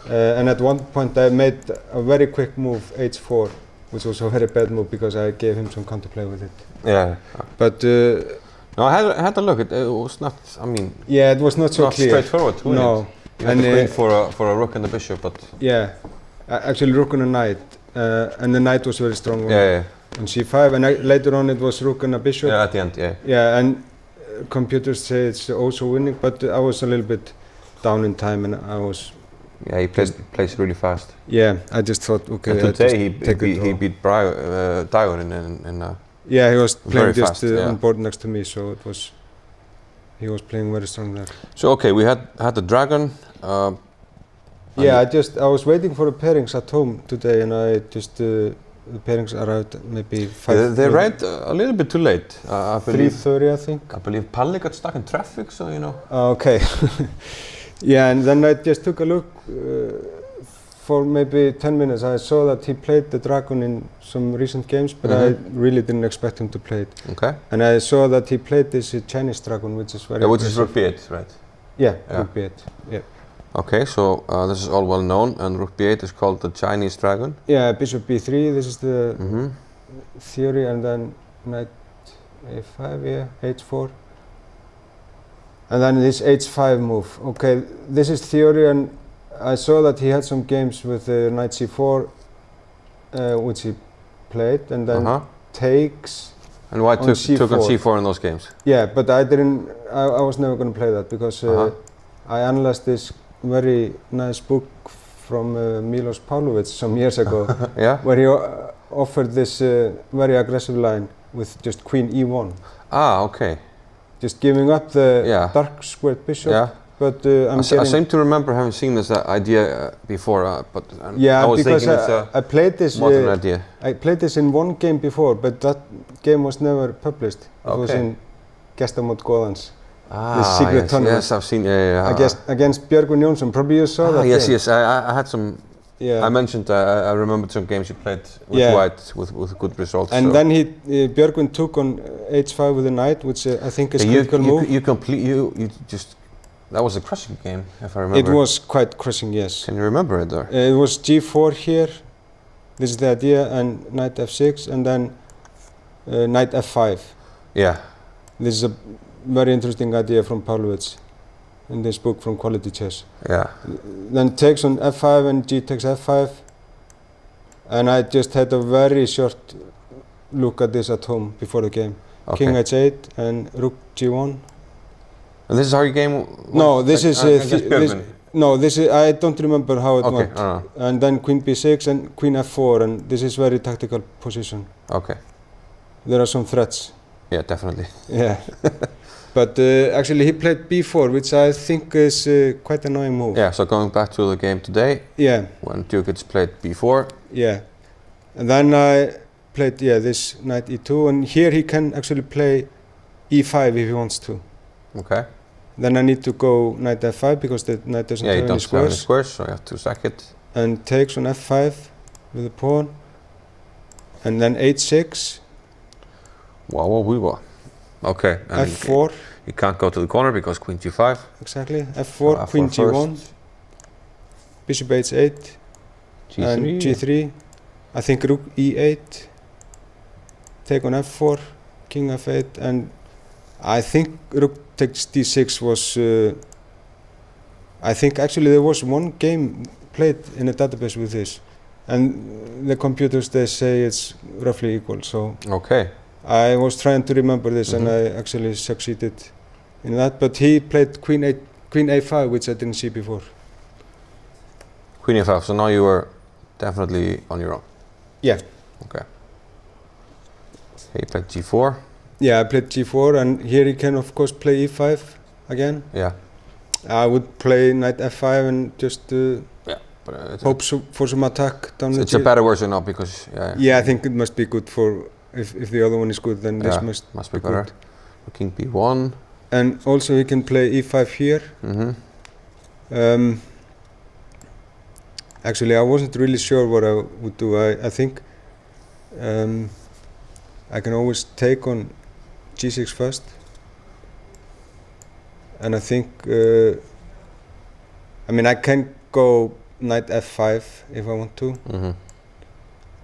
S3: And at one point I made a very quick move, h4, which was a very bad move because I gave him some counterplay with it.
S2: Yeah.
S3: But
S2: no, I had a look. It was not. I mean.
S3: yeah, it was not so
S2: not
S3: clear.
S2: straightforward to win
S3: No.
S2: it. You had the queen for a rook and a bishop, but.
S3: Yeah, actually rook and a knight, and the knight was very strong
S2: Yeah.
S3: on c5, and later on it was rook and a bishop.
S2: Yeah, at the end. Yeah.
S3: Yeah, and computers say it's also winning, but I was a little bit down in time, and I was.
S2: Yeah, he plays really fast.
S3: Yeah, I just thought, okay.
S2: And today he beat Dagur in
S3: yeah, he was playing
S2: very
S3: just
S2: fast, yeah.
S3: on board next to me, so it was. He was playing very strong there.
S2: So okay, we had the dragon.
S3: Yeah, I was waiting for the pairings at home today, and I just the pairings arrived maybe 5.
S2: They arrived a little bit too late. I believe
S3: 3:30, I think.
S2: I believe Palli got stuck in traffic, so you know.
S3: Okay. Yeah, and then I just took a look for maybe 10 minutes. I saw that he played the dragon in some recent games, but I really didn't expect him to play it.
S2: Okay.
S3: And I saw that he played this Chinese dragon, which is very.
S2: Yeah, which is rook b8, right?
S3: Yeah, rook b8. Yeah.
S2: Okay, so this is all well known, and rook b8 is called the Chinese dragon.
S3: Yeah, bishop b3. This is the theory, and then knight a5. Yeah, h4. And then this h5 move. Okay, this is theory, and I saw that he had some games with knight c4, which he played, and then takes.
S2: And why took on c4 in those games?
S3: Yeah, but I didn't. I was never going to play that because I analyzed this very nice book from Milos Pavlovic some years ago, where he offered this very aggressive line with just queen e1.
S2: Ah, okay.
S3: Just giving up the dark squared bishop. Yeah. But I
S2: seem to remember having seen this idea before, but
S3: yeah,
S2: I was
S3: because
S2: thinking it's a
S3: I played this
S2: modern idea.
S3: I played this in one game before, but that game was never published. It was in Gestamót Góðans, the secret tournament.
S2: Yes, I've seen. Yeah.
S3: Against Björgvin Jónsson. Probably you saw that.
S2: Yes. I had some.
S3: Yeah.
S2: I mentioned. I remembered some games you played with white with good results.
S3: And then Björgvin took on h5 with a knight, which I think is a critical move.
S2: You just. That was a crushing game, if I remember.
S3: It was quite crushing, yes.
S2: Can you remember it, or?
S3: It was g4 here. This is the idea, and knight f6, and then knight f5.
S2: Yeah.
S3: This is a very interesting idea from Pavlovic in this book from Quality Chess.
S2: Yeah.
S3: Then takes on f5 and g takes f5. And I just had a very short look at this at home before the game. Okay. King h8 and rook g1.
S2: And this is how your game?
S3: No, this is I don't remember how it went. And then queen b6 and queen f4, and this is very tactical position.
S2: Okay.
S3: There are some threats.
S2: Yeah, definitely.
S3: Yeah. but actually he played b4, which I think is quite annoying move.
S2: Yeah, so going back to the game today,
S3: Yeah,
S2: when Djokic played b4,
S3: yeah. And then I played, this knight e2, and here he can actually play e5 if he wants to.
S2: okay.
S3: Then I need to go knight f5 because the knight doesn't
S2: Yeah,
S3: have
S2: you
S3: any
S2: don't have any
S3: squares.
S2: squares, so you have to sack it.
S3: And takes on f5 with the pawn. And then h6,
S2: Wow. Okay. And
S3: f4,
S2: he can't go to the corner because queen g5.
S3: exactly, f4,
S2: So
S3: queen
S2: f4
S3: g1,
S2: first,
S3: bishop h8,
S2: g3.
S3: and g3. I think rook e8, take on f4, king f8, and I think rook takes d6 was, I think actually there was one game played in a database with this, and the computers, they say it's roughly equal, so
S2: Okay.
S3: I was trying to remember this and
S2: Mhm.
S3: I actually succeeded in that, but he played queen a5, which I didn't see before.
S2: Queen e5, so now you were definitely on your own.
S3: Yeah.
S2: Okay. He played g4.
S3: Yeah, I played g4, and here he can of course play e5 again.
S2: Yeah.
S3: I would play knight f5 and just
S2: But
S3: hope for some attack down the
S2: it's a better version now because
S3: Yeah, I think it must be good for, if the other one is good, then this
S2: must be
S3: be
S2: better.
S3: good.
S2: King b1.
S3: And also he can play e5 here.
S2: Mm-hmm.
S3: Actually, I wasn't really sure what I would do. I think I can always take on g6 first. And I think, I mean, I can go knight f5 if I want to.
S2: Mm-hmm.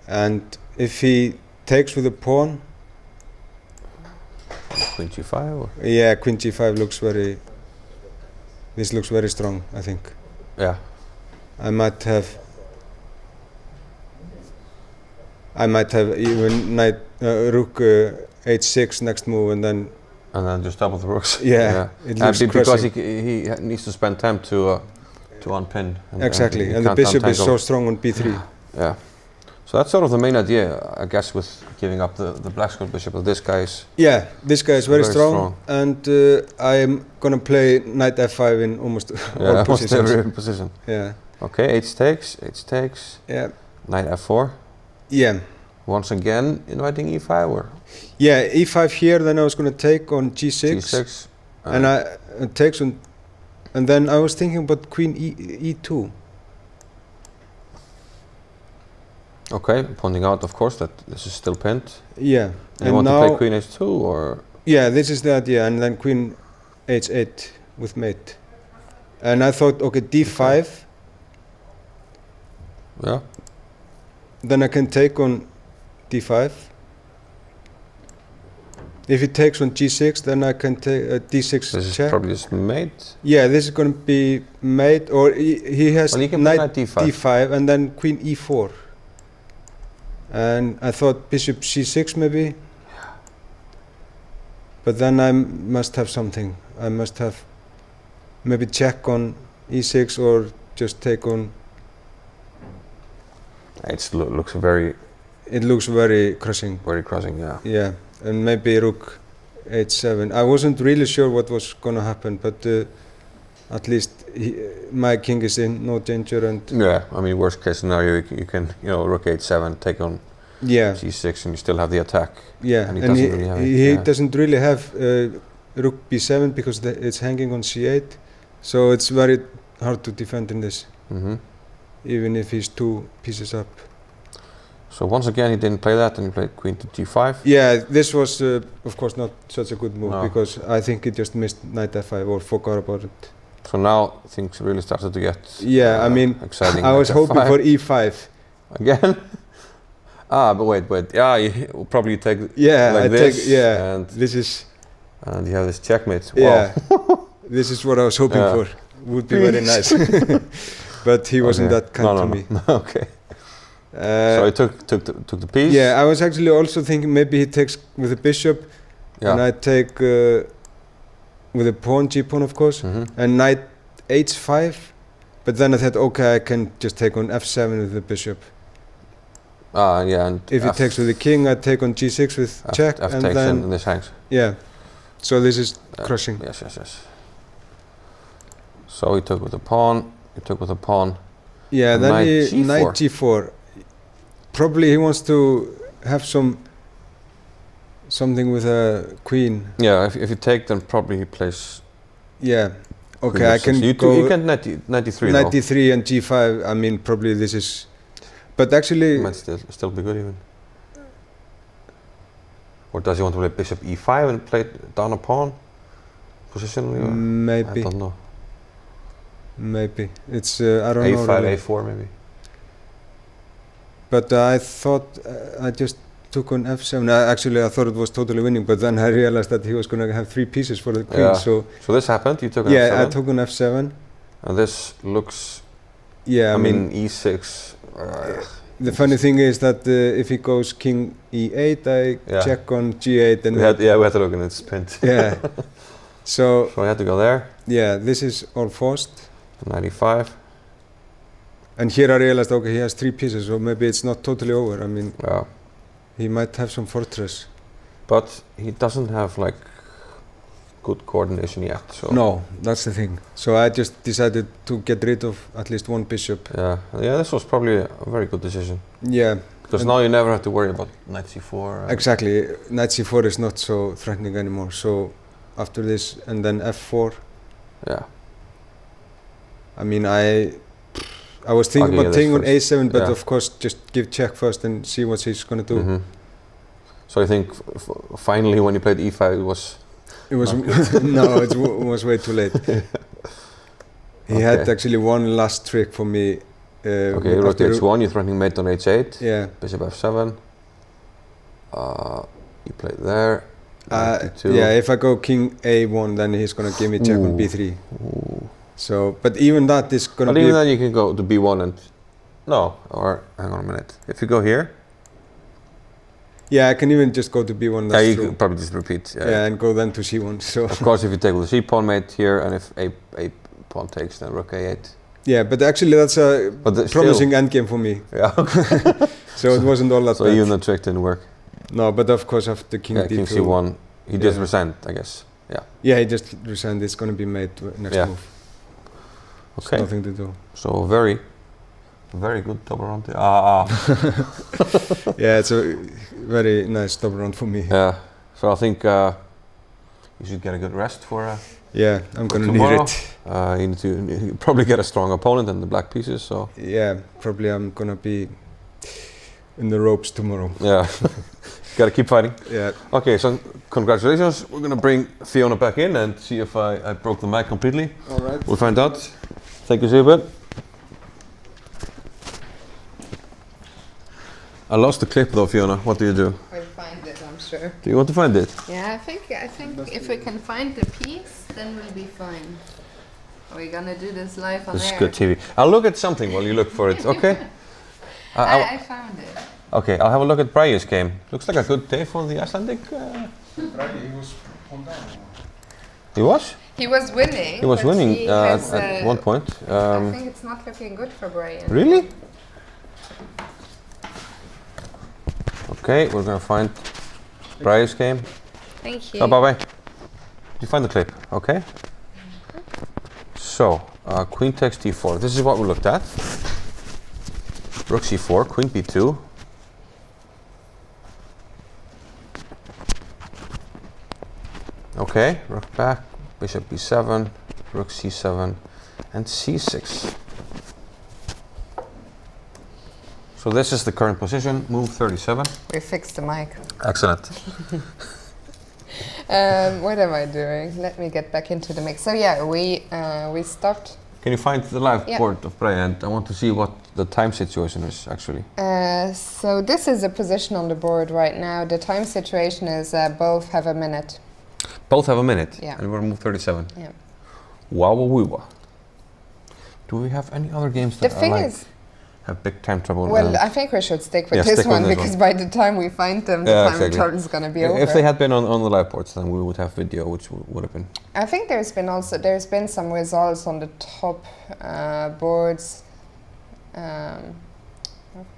S3: And if he takes with the pawn,
S2: Queen g5 or?
S3: yeah, queen g5 looks very, this looks very strong, I think.
S2: Yeah.
S3: I might have even knight rook h6 next move, and then
S2: just double the rooks.
S3: yeah. It looks
S2: because
S3: crushing.
S2: he needs to spend time to unpin.
S3: Exactly,
S2: he
S3: and the
S2: can't
S3: bishop is so
S2: untangle.
S3: strong on b3.
S2: Yeah. So that's sort of the main idea, I guess, with giving up the black square bishop. But this guy is
S3: Yeah, this guy is very
S2: Very
S3: strong, and I'm gonna play knight f5 in almost all
S2: almost
S3: positions.
S2: every position.
S3: Yeah,
S2: Okay, h takes,
S3: yeah,
S2: knight f4.
S3: yeah.
S2: Once again, inviting e5 or
S3: Yeah, e5 here, then I was gonna take on g6,
S2: g6.
S3: and I takes on, and then I was thinking about queen e2.
S2: Okay, pointing out, of course, that this is still pinned.
S3: Yeah,
S2: You
S3: and
S2: want
S3: now
S2: to play queen h2 or?
S3: yeah, this is the idea, and then queen h8 with mate. And I thought, okay, d5,
S2: Yeah.
S3: then I can take on d5. If he takes on g6, then I can take d6
S2: This is
S3: check.
S2: probably just mate.
S3: Yeah, this is going to be mate, or he has
S2: Well, he can play
S3: knight
S2: knight d5.
S3: d5 and then queen e4. And I thought bishop c6 maybe. But then I must have something. I must have maybe check on e6 or just take on.
S2: It looks very,
S3: It looks very crushing.
S2: very crossing. Yeah.
S3: Yeah, and maybe rook h7. I wasn't really sure what was going to happen, but at least my king is in no danger, and
S2: Yeah. I mean, worst case scenario, you can rook h7, take on
S3: yeah,
S2: g6, and you still have the attack.
S3: yeah,
S2: And he
S3: and
S2: doesn't really have it,
S3: he
S2: yeah.
S3: doesn't really have rook b7 because it's hanging on c8, so it's very hard to defend in this,
S2: Mm-hmm.
S3: even if he's 2 pieces up.
S2: So once again, he didn't play that, and he played queen to g5.
S3: Yeah, this was of course not such a good move,
S2: No.
S3: because I think he just missed knight f5 or forgot about it.
S2: So now things really started to get
S3: Yeah, I mean,
S2: exciting.
S3: I was
S2: Knight
S3: hoping
S2: f5.
S3: for e5.
S2: Again. But wait. Yeah, you will probably take
S3: Yeah,
S2: like
S3: I
S2: this,
S3: take, yeah,
S2: and
S3: this is,
S2: you have this checkmate.
S3: yeah,
S2: Wow.
S3: this is what I was hoping
S2: Yeah.
S3: for. Would be very nice. But he wasn't
S2: Okay.
S3: that kind to me.
S2: Okay. So he took the piece.
S3: Yeah, I was actually also thinking maybe he takes with the bishop,
S2: Yeah.
S3: and I take with the pawn, g-pawn of course,
S2: Mhm.
S3: and knight h5. But then I thought, okay, I can just take on f7 with the bishop.
S2: Yeah, and
S3: If he takes with the king, I take on g6 with check,
S2: F
S3: and
S2: takes
S3: then
S2: and this hangs.
S3: yeah. So this is crushing.
S2: Yes, yes, yes. So he took with the pawn. He took with the pawn.
S3: Yeah, then
S2: Knight
S3: he knight g4. Probably he wants to have something with a queen.
S2: Yeah, if you take, then probably he plays.
S3: Yeah. Okay,
S2: queen
S3: I can
S2: you
S3: go.
S2: You can 93.
S3: 93 and g5. I mean, probably this is. But actually.
S2: Might still be good even. Or does he want to play bishop e5 and play down a pawn positionally? Or?
S3: Maybe.
S2: I don't know.
S3: Maybe it's I don't know.
S2: A5,
S3: really.
S2: A4 maybe.
S3: But I thought I just took on f7. Actually, I thought it was totally winning, but then I realized that he was going to have 3 pieces for the queen.
S2: Yeah.
S3: So
S2: this happened. You took on
S3: yeah,
S2: f7.
S3: I took on f7.
S2: And this looks.
S3: Yeah,
S2: I mean e6.
S3: The funny thing is that if he goes king e8, I check on g8, and
S2: we had to look and it's pinned.
S3: Yeah. So
S2: I had to go there.
S3: Yeah, this is all forced.
S2: 95.
S3: And here I realized, okay, he has 3 pieces, so maybe it's not totally over. I mean, he might have some fortress.
S2: But he doesn't have like good coordination yet. So
S3: no, that's the thing. So I just decided to get rid of at least 1 bishop.
S2: Yeah, this was probably a very good decision.
S3: Yeah.
S2: Because now you never have to worry about knight c4.
S3: Exactly, knight c4 is not so threatening anymore. So after this, and then f4.
S2: Yeah.
S3: I mean, I was thinking about taking on a7, but of course just give check first and see what he's going to do.
S2: Mm-hmm. So I think finally when you played e5 it was
S3: no, it was way too late. He had actually one last trick for me.
S2: Okay, rook h1, you're threatening mate on h8.
S3: Yeah.
S2: Bishop f7. You play there.
S3: Yeah, if I go king a1, then he's going to give me check on b3.
S2: Ooh.
S3: So, but even that is going to be...
S2: But even then you can go to b1 and... No, or hang on a minute. If you go here...
S3: Yeah, I can even just go to b1, that's
S2: you
S3: true.
S2: can probably just repeat.
S3: Yeah, and go then to c1, so...
S2: Of course, if you take with the c-pawn mate here, and if a pawn takes, then rook a8.
S3: Yeah, but actually that's a promising endgame for me.
S2: Yeah.
S3: So it wasn't all that bad.
S2: So even the trick didn't work?
S3: No, but of course after king d2...
S2: king c1, he just resigned, I guess. Yeah.
S3: Yeah, he just resigned. It's going to be made next move.
S2: Okay.
S3: There's nothing to do.
S2: So very good double round.
S3: Yeah, it's a very nice double round for me.
S2: Yeah. So I think you should get a good rest for.
S3: Yeah, I'm gonna need it.
S2: You need to probably get a strong opponent and the black pieces. So.
S3: Yeah, probably I'm gonna be in the ropes tomorrow.
S2: Yeah. Gotta keep fighting.
S3: Yeah.
S2: Okay, so congratulations. We're gonna bring Fiona back in and see if I broke the mic completely.
S3: All right.
S2: We'll find out. Thank you, Sibert. I lost the clip though, Fiona. What do you do?
S1: We'll find it, I'm sure.
S2: Do you want to find it?
S1: Yeah, I think if we can find the piece, then we'll be fine. Are we gonna do this live on air?
S2: This is good TV. I'll look at something while you look for it, okay?
S1: I found it.
S2: Okay, I'll have a look at Braje's game. Looks like a good day for the Icelandic.
S3: Braje, he was on down.
S2: He was?
S1: He was winning.
S2: He was winning at one point.
S1: I think it's not looking good for Braje.
S2: Really? Okay, we're gonna find Braje's game.
S1: Thank you.
S2: Oh, bye-bye. You find the clip, okay? So, queen takes d4. This is what we looked at. Rook c4, queen b2. Okay, rook back, bishop b7, rook c7, and c6. So this is the current position, move 37.
S1: We fixed the mic.
S2: Excellent.
S1: What am I doing? Let me get back into the mix. So yeah, we stopped.
S2: Can you find the live board of Braje? And I want to see what the time situation is actually.
S1: So this is the position on the board right now. The time situation is both have a minute.
S2: Both have a minute?
S1: Yeah.
S2: And we're move 37?
S1: Yeah.
S2: Wow. Do we have any other games that have big time trouble?
S1: Well, I think we should stick with this one because by the time we find them, the time trouble is going to be over.
S2: If they had been on the live boards, then we would have video, which would have been.
S1: I think there's been some results on the top boards. Of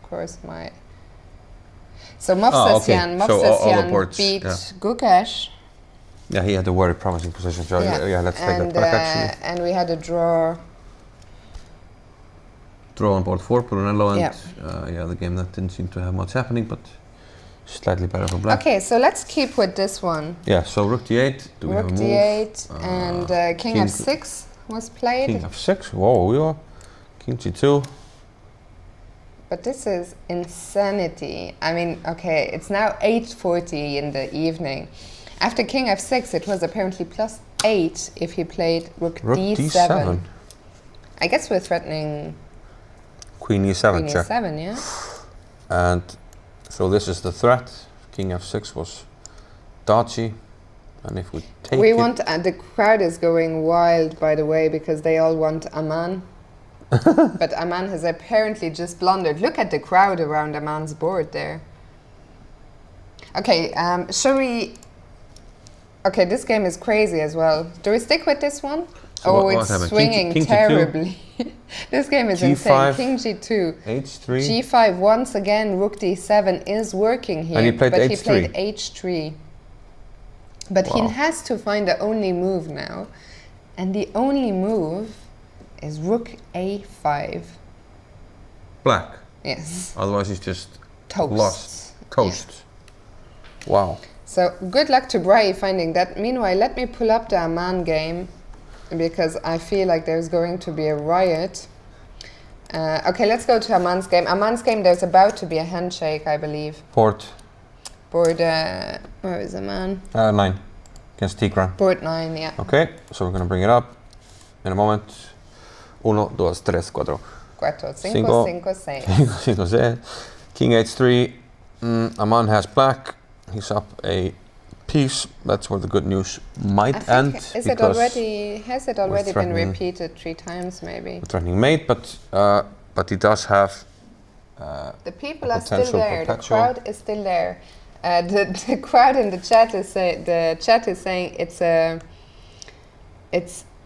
S1: course, So Mofsesian beat Gukesh.
S2: Yeah, he had a very promising position. So yeah, let's take that back actually.
S1: And we had a draw.
S2: Draw on board 4, Brunello, and
S1: Yeah.
S2: the game that didn't seem to have much happening, but slightly better for black.
S1: Okay, so let's keep with this one.
S2: Yeah, so rook d8. Do we have a
S1: Rook
S2: move?
S1: d8 and king f6 was played.
S2: King f6. Whoa, we are. King g2.
S1: But this is insanity. I mean, okay, it's now 8:40 in the evening. After king f6, it was apparently +8 if he played rook d7. I guess we're threatening
S2: Queen e7
S1: queen
S2: check.
S1: e7, yeah?
S2: And so this is the threat. King f6 was dodgy. And if we take
S1: We
S2: it...
S1: want, the crowd is going wild, by the way, because they all want Aman. But Aman has apparently just blundered. Look at the crowd around Aman's board there. Okay, shall we... Okay, this game is crazy as well. Do we stick with this one?
S2: So
S1: oh,
S2: what
S1: it's
S2: happened?
S1: swinging
S2: King
S1: terribly. This game is insane.
S2: G5,
S1: King g2.
S2: h3.
S1: G5, once again, rook d7 is working here.
S2: And he played
S1: but
S2: h3.
S1: he played h3. But he
S2: Wow.
S1: has to find the only move now. And the only move is rook a5.
S2: Black.
S1: Yes.
S2: Otherwise he's just
S1: Toast.
S2: lost. Toast. Yeah. Wow.
S1: So good luck to Brai finding that. Meanwhile, let me pull up the Aman game because I feel like there's going to be a riot. Okay, let's go to Aman's game. Aman's game, there's about to be a handshake, I believe.
S2: Board.
S1: Board, where is Aman?
S2: 9. Against Tigran.
S1: Board 9, yeah.
S2: Okay, so we're going to bring it up in a moment. 1, 2, 3, 4.
S1: 4, 5,
S2: Cinco.
S1: 5, 6.
S2: 5, 6. King h3. Aman has black. He's up a piece. That's where the good news might end.
S1: Has it already been repeated 3 times, maybe?
S2: Threatening mate, but he does have.
S1: The people are still there. The crowd is still there. The crowd in the chat is saying it's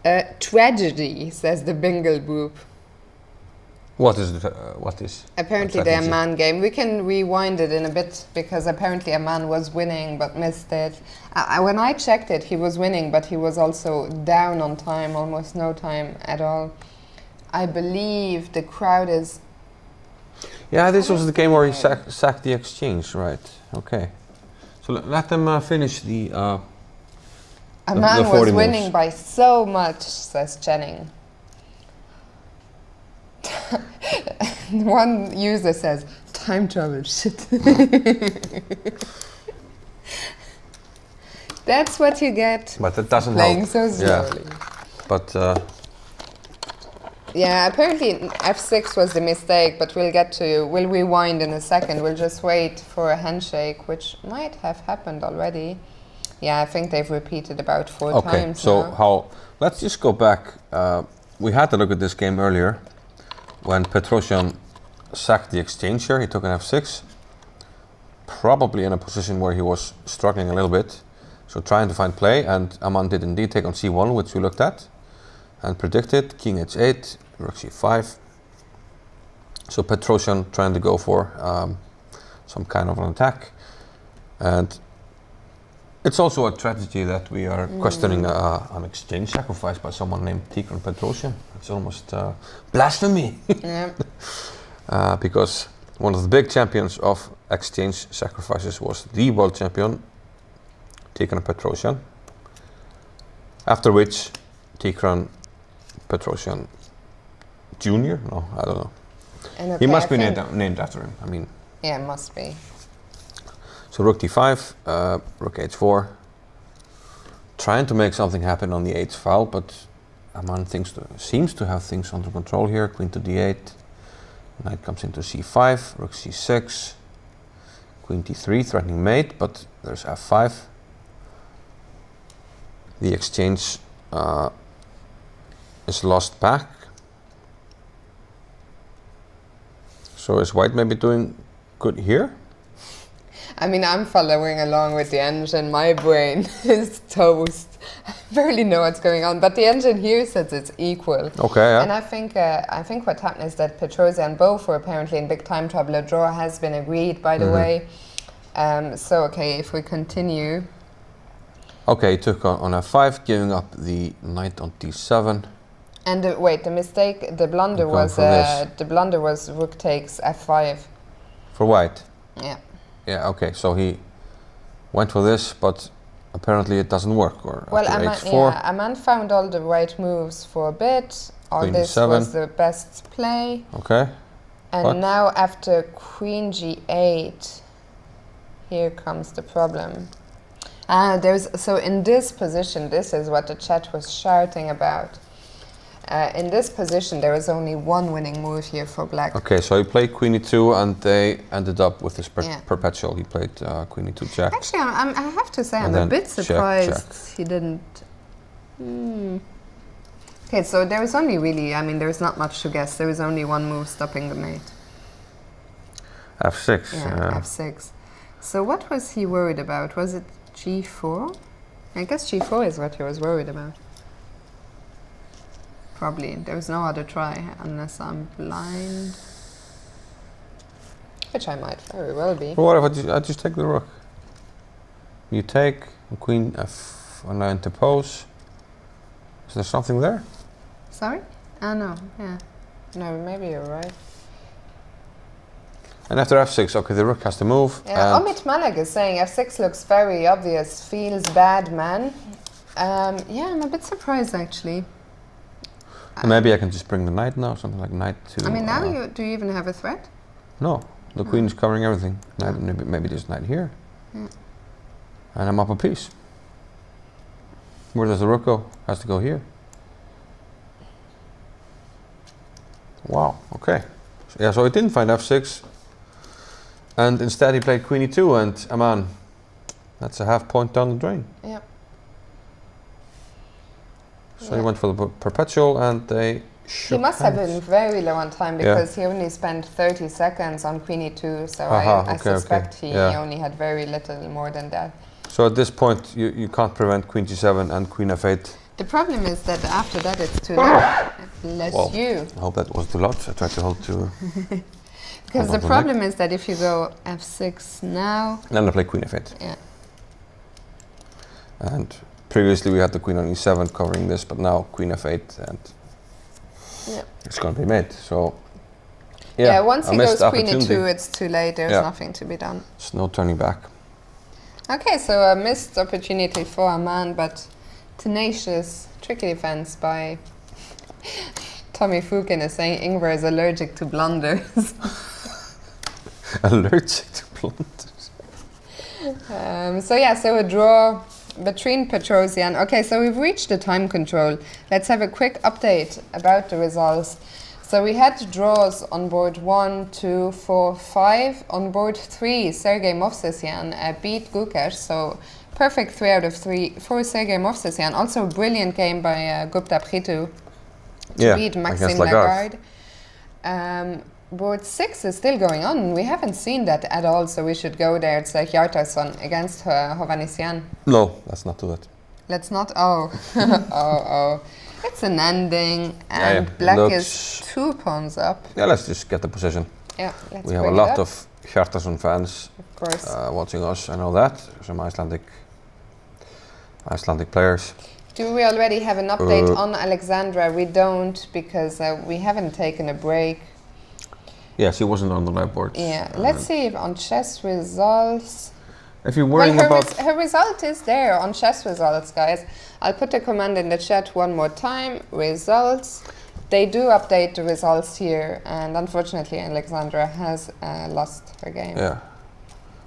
S1: a tragedy, says the Bingle Boop.
S2: What is what is?
S1: Apparently the Aman game. We can rewind it in a bit because apparently Aman was winning but missed it. When I checked it, he was winning, but he was also down on time, almost no time at all. I believe the crowd is...
S2: Yeah, this was the game where he sacked the exchange, right? Okay. So let them finish the
S1: Aman was winning by so much, says Channing. One user says, time travel shit. That's what you get.
S2: But that doesn't
S1: playing
S2: help.
S1: so slowly.
S2: Yeah. But
S1: yeah, apparently f6 was the mistake, but we'll rewind in a second. We'll just wait for a handshake, which might have happened already. Yeah, I think they've repeated about 4 times.
S2: Okay, so
S1: now.
S2: let's just go back. We had to look at this game earlier when Petrosian sacked the exchange here. He took an f6, probably in a position where he was struggling a little bit, so trying to find play, and Aman did indeed take on c1, which we looked at and predicted. King h8, rook c5. So Petrosian trying to go for some kind of an attack, and it's also a tragedy that we are questioning an exchange sacrifice by someone named Tigran Petrosian. It's almost blasphemy.
S1: Yeah.
S2: Because one of the big champions of exchange sacrifices was the world champion, Tigran Petrosian. After which, Tigran Petrosian Jr.? No, I don't know.
S1: And
S2: He must be named after him. I mean.
S1: Yeah, it must be.
S2: So rook d5, rook h4, trying to make something happen on the h file, but Aman seems to have things under control here. Queen to d8, knight comes into c5, rook c6, queen d3, threatening mate, but there's f5. The exchange is lost back. So is white maybe doing good here?
S1: I mean, I'm following along with the engine. My brain is toast. I barely know what's going on, but the engine here says it's equal.
S2: Okay, yeah.
S1: And I think what happened is that Petrosian and both were apparently in big time trouble. A draw has been agreed, by the way. So, okay, if we continue,
S2: Okay, he took on f5, giving up the knight on d7.
S1: And wait, the mistake, the blunder
S2: I'm going
S1: was
S2: for this.
S1: the blunder was rook takes f5.
S2: For white?
S1: Yeah.
S2: Yeah, okay, so he went for this, but apparently it doesn't work. Or
S1: Well,
S2: after
S1: Aman,
S2: h4.
S1: yeah, Aman found all the right moves for a bit. All
S2: Queen
S1: this
S2: e7.
S1: was the best play.
S2: Okay.
S1: And
S2: But-
S1: now after queen g8, here comes the problem. So in this position, this is what the chat was shouting about. In this position, there is only one winning move here for black.
S2: Okay, so he played queen e2 and they ended up with this
S1: Yeah.
S2: perpetual. He played queen e2 check.
S1: Actually, I have to say,
S2: And
S1: I'm a
S2: then
S1: bit
S2: check,
S1: surprised he didn't. Okay, so there is only really, I mean, there is not much to guess. There is only one move stopping the mate.
S2: f6.
S1: Yeah, f6. So what was he worried about? Was it g4? I guess g4 is what he was worried about. Probably. There was no other try, unless I'm blind. Which I might very well be.
S2: Well, what if I just take the rook? You take queen f, and I interpose. Is there something there?
S1: Sorry? Oh, no, yeah. No, maybe you're right.
S2: And after f6, okay, the rook has to move.
S1: Yeah,
S2: and
S1: Omid Malek is saying f6 looks very obvious, feels bad, man. Yeah, I'm a bit surprised, actually.
S2: maybe I can just bring the knight now, something like knight to...
S1: I mean, now do you even have a threat?
S2: No, the queen is covering everything. Knight, maybe just knight here.
S1: Yeah.
S2: And I'm up a piece. Where does the rook go? Has to go here. Wow, okay. So, yeah, so he didn't find f6. And instead he played queen e2 and Aman, that's a half point down the drain.
S1: Yeah.
S2: So he went for the perpetual and they shook
S1: He must have
S2: hands.
S1: been very low on time because he only spent 30 seconds on queen e2, so I suspect he only had very little more than that.
S2: So at this point you can't prevent queen g7 and queen f8.
S1: The problem is that after that it's too late. Bless you.
S2: I hope that was too loud. I tried to hold to...
S1: Because the problem is that if you go f6 now...
S2: Then I play queen f8.
S1: Yeah.
S2: And previously we had the queen on e7 covering this, but now queen f8 and it's going to be made. So
S1: yeah, once
S2: I
S1: he
S2: missed
S1: goes queen
S2: opportunity.
S1: e2, it's too late. There's nothing to be done.
S2: There's no turning back.
S1: Okay, so a missed opportunity for Aman, but tenacious, tricky defense by Tommy Fukin is saying Ingvar is allergic to blunders.
S2: Allergic to blunders.
S1: So a draw between Petrosian. Okay, so we've reached the time control. Let's have a quick update about the results. So we had draws on board 1, 2, 4, 5. On board 3, Sergei Movsesian beat Gukesh, so perfect 3 out of 3 for Sergei Movsesian. Also a brilliant game by Gupta Pritu to beat Maxime Lagarde. Board 6 is still going on. We haven't seen that at all, so we should go there. It's Hjartarson against Hovhannisyan.
S2: No, let's not do that.
S1: Let's not. Oh, it's an ending, and black is 2 pawns up.
S2: Yeah, let's just get the position.
S1: Yeah, let's
S2: we have a lot of Hjartarson fans watching us. I know that. Some Icelandic players.
S1: Do we already have an update on Alexandra? We don't, because we haven't taken a break.
S2: Yes, he wasn't on the live board.
S1: Yeah, let's see if on chess results.
S2: If you're worrying about...
S1: her result is there on chess results, guys. I'll put the command in the chat one more time. Results. They do update the results here, and unfortunately Alexandra has lost her game.
S2: Yeah.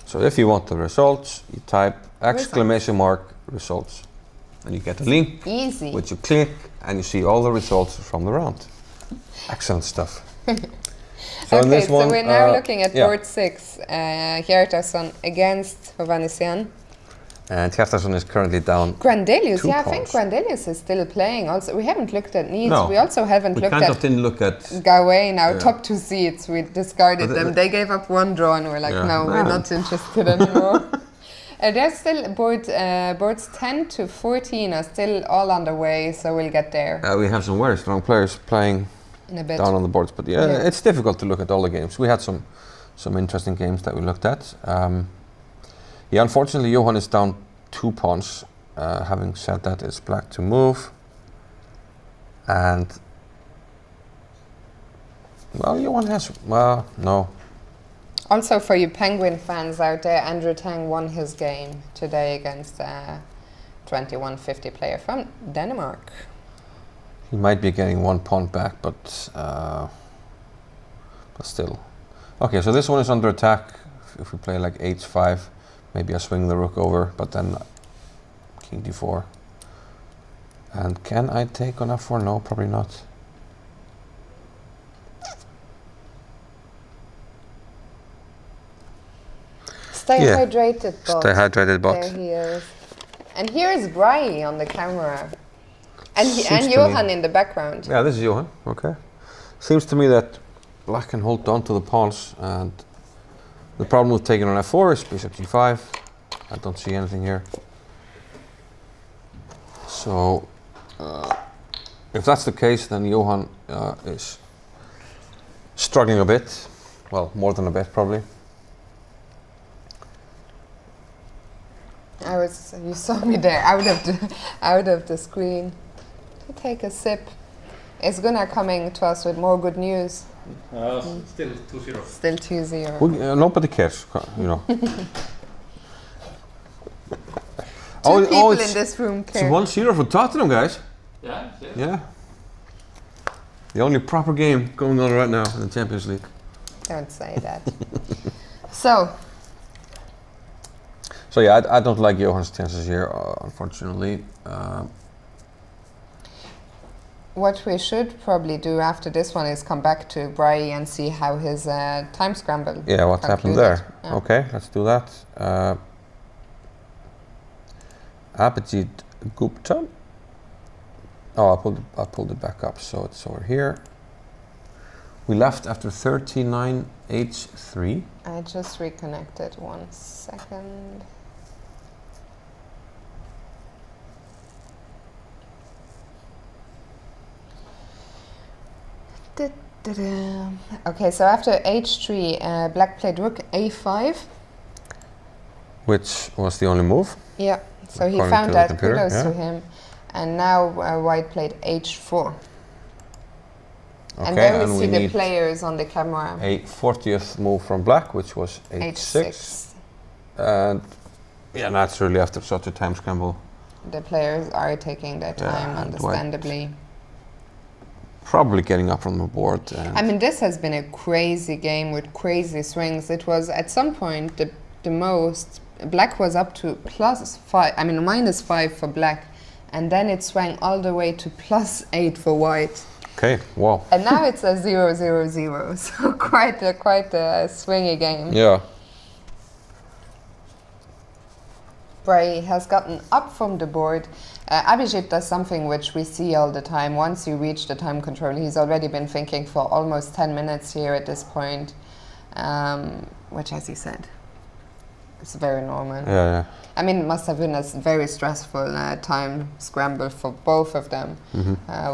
S2: So if you want the results, you type !results. And you get a link,
S1: easy,
S2: which you click, and you see all the results from the round. Excellent stuff. So
S1: okay,
S2: this one,
S1: so we're now looking at board 6, Hjartarson against Hovhannisyan.
S2: And Hjartarson is currently down
S1: Grandelius,
S2: 2
S1: yeah,
S2: pawns.
S1: I think Grandelius is still playing. Also, we haven't looked at needs.
S2: No,
S1: we also haven't looked at
S2: didn't look at
S1: Gawain, our top 2 seeds. We discarded them. They gave up 1 draw, and we're like, no, we're not interested anymore. There's still boards 10 to 14 are still all underway, so we'll get there.
S2: we have some very strong players playing
S1: in a bit
S2: down on the boards, but it's difficult to look at all the games. We had some interesting games that we looked at. Unfortunately, Johan is down 2 pawns Having said that, it's black to move. And well, Johan has, well, no.
S1: Also for you Penguin fans out there, Andrew Tang won his game today against a 2150 player from Denmark.
S2: He might be getting 1 pawn back, but still. Okay, so this one is under attack. If we play like h5, maybe I swing the rook over, but then king d4. And can I take on f4? No, probably not.
S1: Stay hydrated, bot.
S2: Stay hydrated, bot.
S1: There he is. And here is Bry on the camera. And,
S2: Seems to
S1: Johan
S2: me-
S1: in the background.
S2: Yeah, this is Johan. Okay. Seems to me that black can hold on to the pawns, and the problem with taking on f4 is bishop g5. I don't see anything here. So, if that's the case, then Johan is struggling a bit. Well, more than a bit, probably.
S1: You saw me there, out of the screen. To take a sip. Is Gunnar coming to us with more good news?
S4: Still 2-0.
S1: Still 2-0.
S2: Nobody cares, you know.
S1: Two people in this room
S2: It's
S1: care.
S2: 1-0 for Tottenham, guys.
S4: Yeah,
S2: Yeah. The only proper game going on right now in the Champions League.
S1: Don't say that. So
S2: yeah, I don't like Johan's chances here, unfortunately.
S1: what we should probably do after this one is come back to Bry and see how his time scramble.
S2: Yeah, what happened
S1: concluded.
S2: there?
S1: Yeah.
S2: Okay, let's do that. Abhijit Gupta. Oh, I pulled it back up, so it's over here. We left after 39 h3.
S1: I just reconnected 1 second. Okay, so after h3, black played rook a5.
S2: Which was the only move.
S1: Yeah, so he
S2: According
S1: found
S2: to the
S1: that,
S2: computer,
S1: kudos
S2: yeah.
S1: to him. And now white played h4.
S2: Okay,
S1: And there we
S2: and
S1: see the
S2: need
S1: players on the camera.
S2: a 40th move from black, which was h6. And yeah, naturally after such a time scramble,
S1: The players are taking their time,
S2: Yeah,
S1: understandably.
S2: probably getting up from the board. And
S1: I mean, this has been a crazy game with crazy swings. It was at some point the most. Black was up to +5. I mean, -5 for black, and then it swung all the way to +8 for white.
S2: okay, wow.
S1: And now it's a 0-0-0. So quite a swingy game.
S2: Yeah.
S1: Bray has gotten up from the board. Abhijit does something which we see all the time. Once you reach the time control, he's already been thinking for almost 10 minutes here at this point, which, as he said, is very normal.
S2: Yeah.
S1: I mean, it must have been a very stressful time scramble for both of them,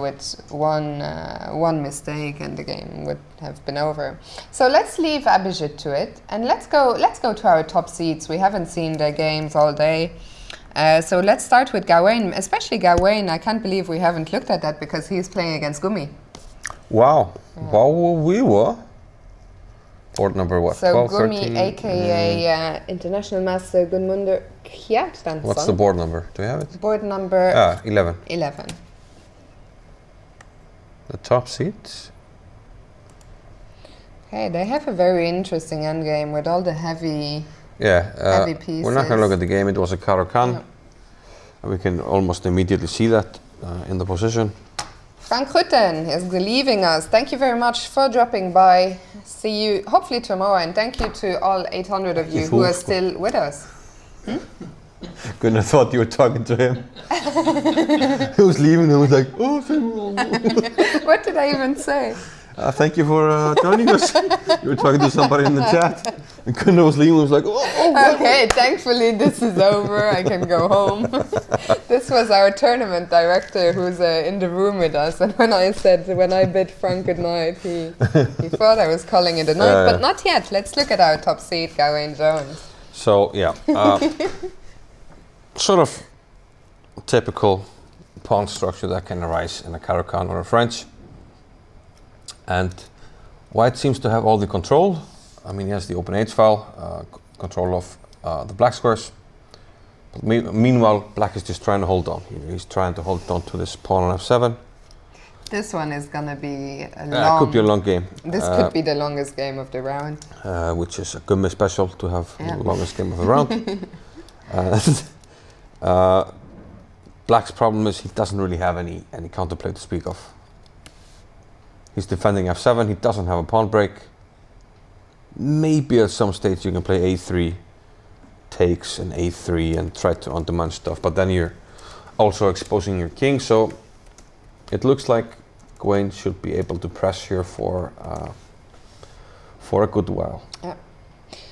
S1: with one mistake and the game would have been over. So let's leave Abhijit to it, and let's go to our top seeds. We haven't seen their games all day. So let's start with Gawain, especially Gawain. I can't believe we haven't looked at that because he's playing against Gumi.
S2: Wow. Wow, we were. Board number what?
S1: So
S2: 12,
S1: Gumi,
S2: 13?
S1: aka International Master Gunmundur Kjartansson.
S2: What's the board number? Do you have it?
S1: Board number
S2: 11.
S1: 11.
S2: The top seat.
S1: Okay, they have a very interesting endgame with all the heavy
S2: Yeah.
S1: pieces.
S2: We're not going to look at the game. It was a Caro-Kann.
S1: Yeah.
S2: And we can almost immediately see that in the position.
S1: Frank Rutten is leaving us. Thank you very much for dropping by. See you hopefully tomorrow, and thank you to all 800 of you who are still with us.
S2: Gunnar thought you were talking to him. He was leaving and was like, oh,
S1: What did I even say?
S2: thank you for joining us. You were talking to somebody in the chat. And Gunnar was leaving and was like, oh.
S1: Okay, thankfully this is over. I can go home. This was our tournament director who's in the room with us. And when I bid Frank good night, he thought I was calling it a night. But not yet. Let's look at our top seed, Gawain Jones.
S2: So, yeah. Sort of typical pawn structure that can arise in a Caro-Kann or a French. And white seems to have all the control. I mean, he has the open H file, control of the black squares. But meanwhile, black is just trying to hold on. He's trying to hold on to this pawn on F7.
S1: This one is gonna be a long...
S2: could be a long game.
S1: This could be the longest game of the round.
S2: Which is a Gummi special to have the longest game of the round. Black's problem is he doesn't really have any counterplay to speak of. He's defending F7, he doesn't have a pawn break. Maybe at some stage you can play A3, takes and A3 and try to undermine stuff, but then you're also exposing your king, so it looks like Gawain should be able to press here for a good while.
S1: Yeah.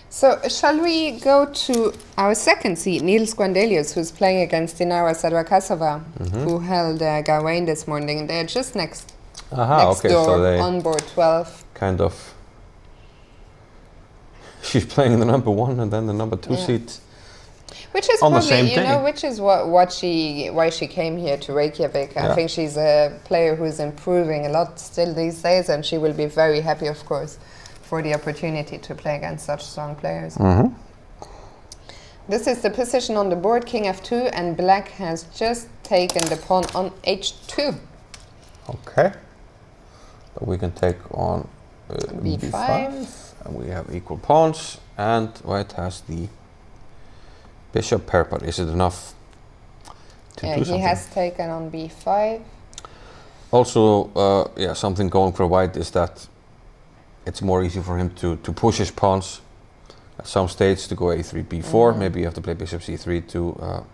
S1: So shall we go to our second seed, Niels Guandelius, who's playing against Dinara Sadrakasova, who held Gawain this morning. They're just next door
S2: so
S1: on board 12.
S2: Kind of. She's playing the number 1 and then the number 2 seed.
S1: Which is
S2: on
S1: probably,
S2: the same
S1: you
S2: day.
S1: know, which is why she came here to Reykjavik. I think she's a player who's improving a lot still these days, and she will be very happy, of course, for the opportunity to play against such strong players. This is the position on the board, King F2, and black has just taken the pawn on H2.
S2: Okay. But we can take on
S1: B5.
S2: And we have equal pawns, and white has the bishop pair, but is it enough to do something?
S1: He has taken on B5.
S2: Also, something going for white is that it's more easy for him to push his pawns at some stage to go A3, B4. Maybe you have to play bishop C3 to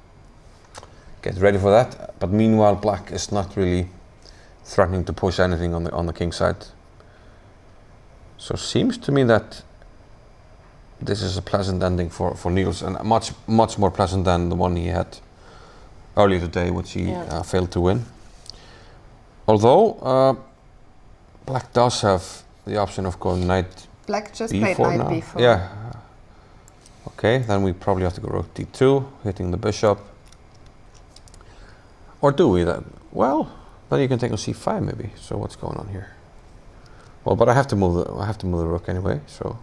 S2: get ready for that. But meanwhile, black is not really threatening to push anything on the king side. So seems to me that this is a pleasant ending for Niels, and much more pleasant than the one he had earlier today, which he failed to win. Although black does have the option of going knight
S1: Black just
S2: B4
S1: played knight
S2: now.
S1: B4.
S2: Yeah. Okay, then we probably have to go rook D2, hitting the bishop. Or do we then? Well, then you can take on C5 maybe. So what's going on here? Well, but I have to move the rook anyway. So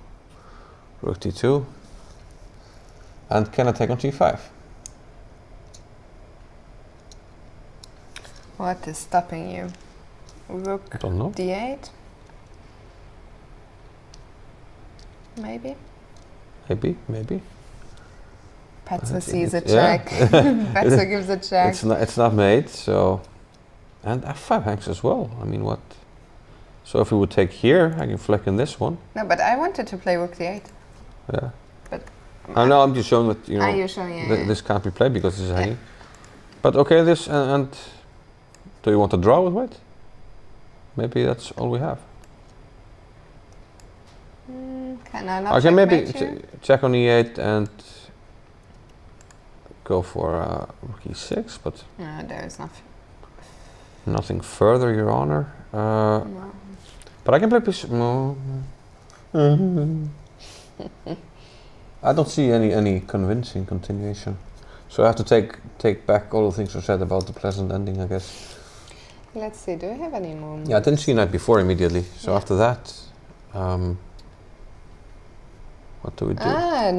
S2: rook D2. And can I take on G5?
S1: What is stopping you? Rook
S2: I don't know.
S1: D8? Maybe?
S2: Maybe.
S1: Petzer sees a
S2: yeah.
S1: check. Petzer gives a check.
S2: It's not made, so... And F5 hangs as well. I mean, what? So if we would take here, I can flick in this one.
S1: No, but I wanted to play rook D8.
S2: Yeah.
S1: But
S2: I know, I'm just showing that, you know,
S1: you're showing,
S2: this can't be played because this is hanging. But okay, this, and do you want to draw with white? Maybe that's all we have.
S1: Can I not
S2: I can maybe
S1: checkmate you?
S2: check on E8 and go for rook E6, but
S1: No, there is nothing.
S2: nothing further, Your Honor.
S1: No.
S2: But I can play bishop. No. I don't see any convincing continuation. So I have to take back all the things I said about the pleasant ending, I guess.
S1: Let's see, do we have any more?
S2: Yeah, I didn't see knight before immediately. So after that, what do we do?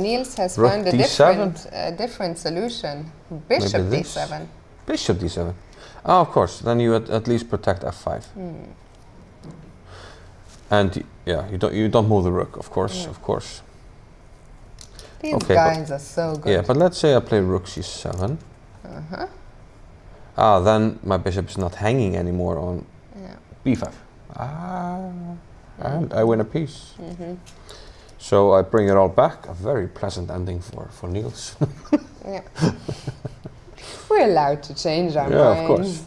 S1: Niels has
S2: Rook
S1: found a
S2: D7?
S1: different solution. Bishop
S2: Maybe this?
S1: D7.
S2: Bishop D7. Oh, of course. Then you at least protect F5. And yeah, you don't move the rook, of course, of course.
S1: These
S2: Okay,
S1: guys are so good.
S2: Yeah, but let's say I play rook C7. Then my bishop is not hanging anymore on B5. And I win a piece. So I bring it all back. A very pleasant ending for Niels.
S1: Yeah. We're allowed to change our
S2: Yeah,
S1: minds.
S2: of course.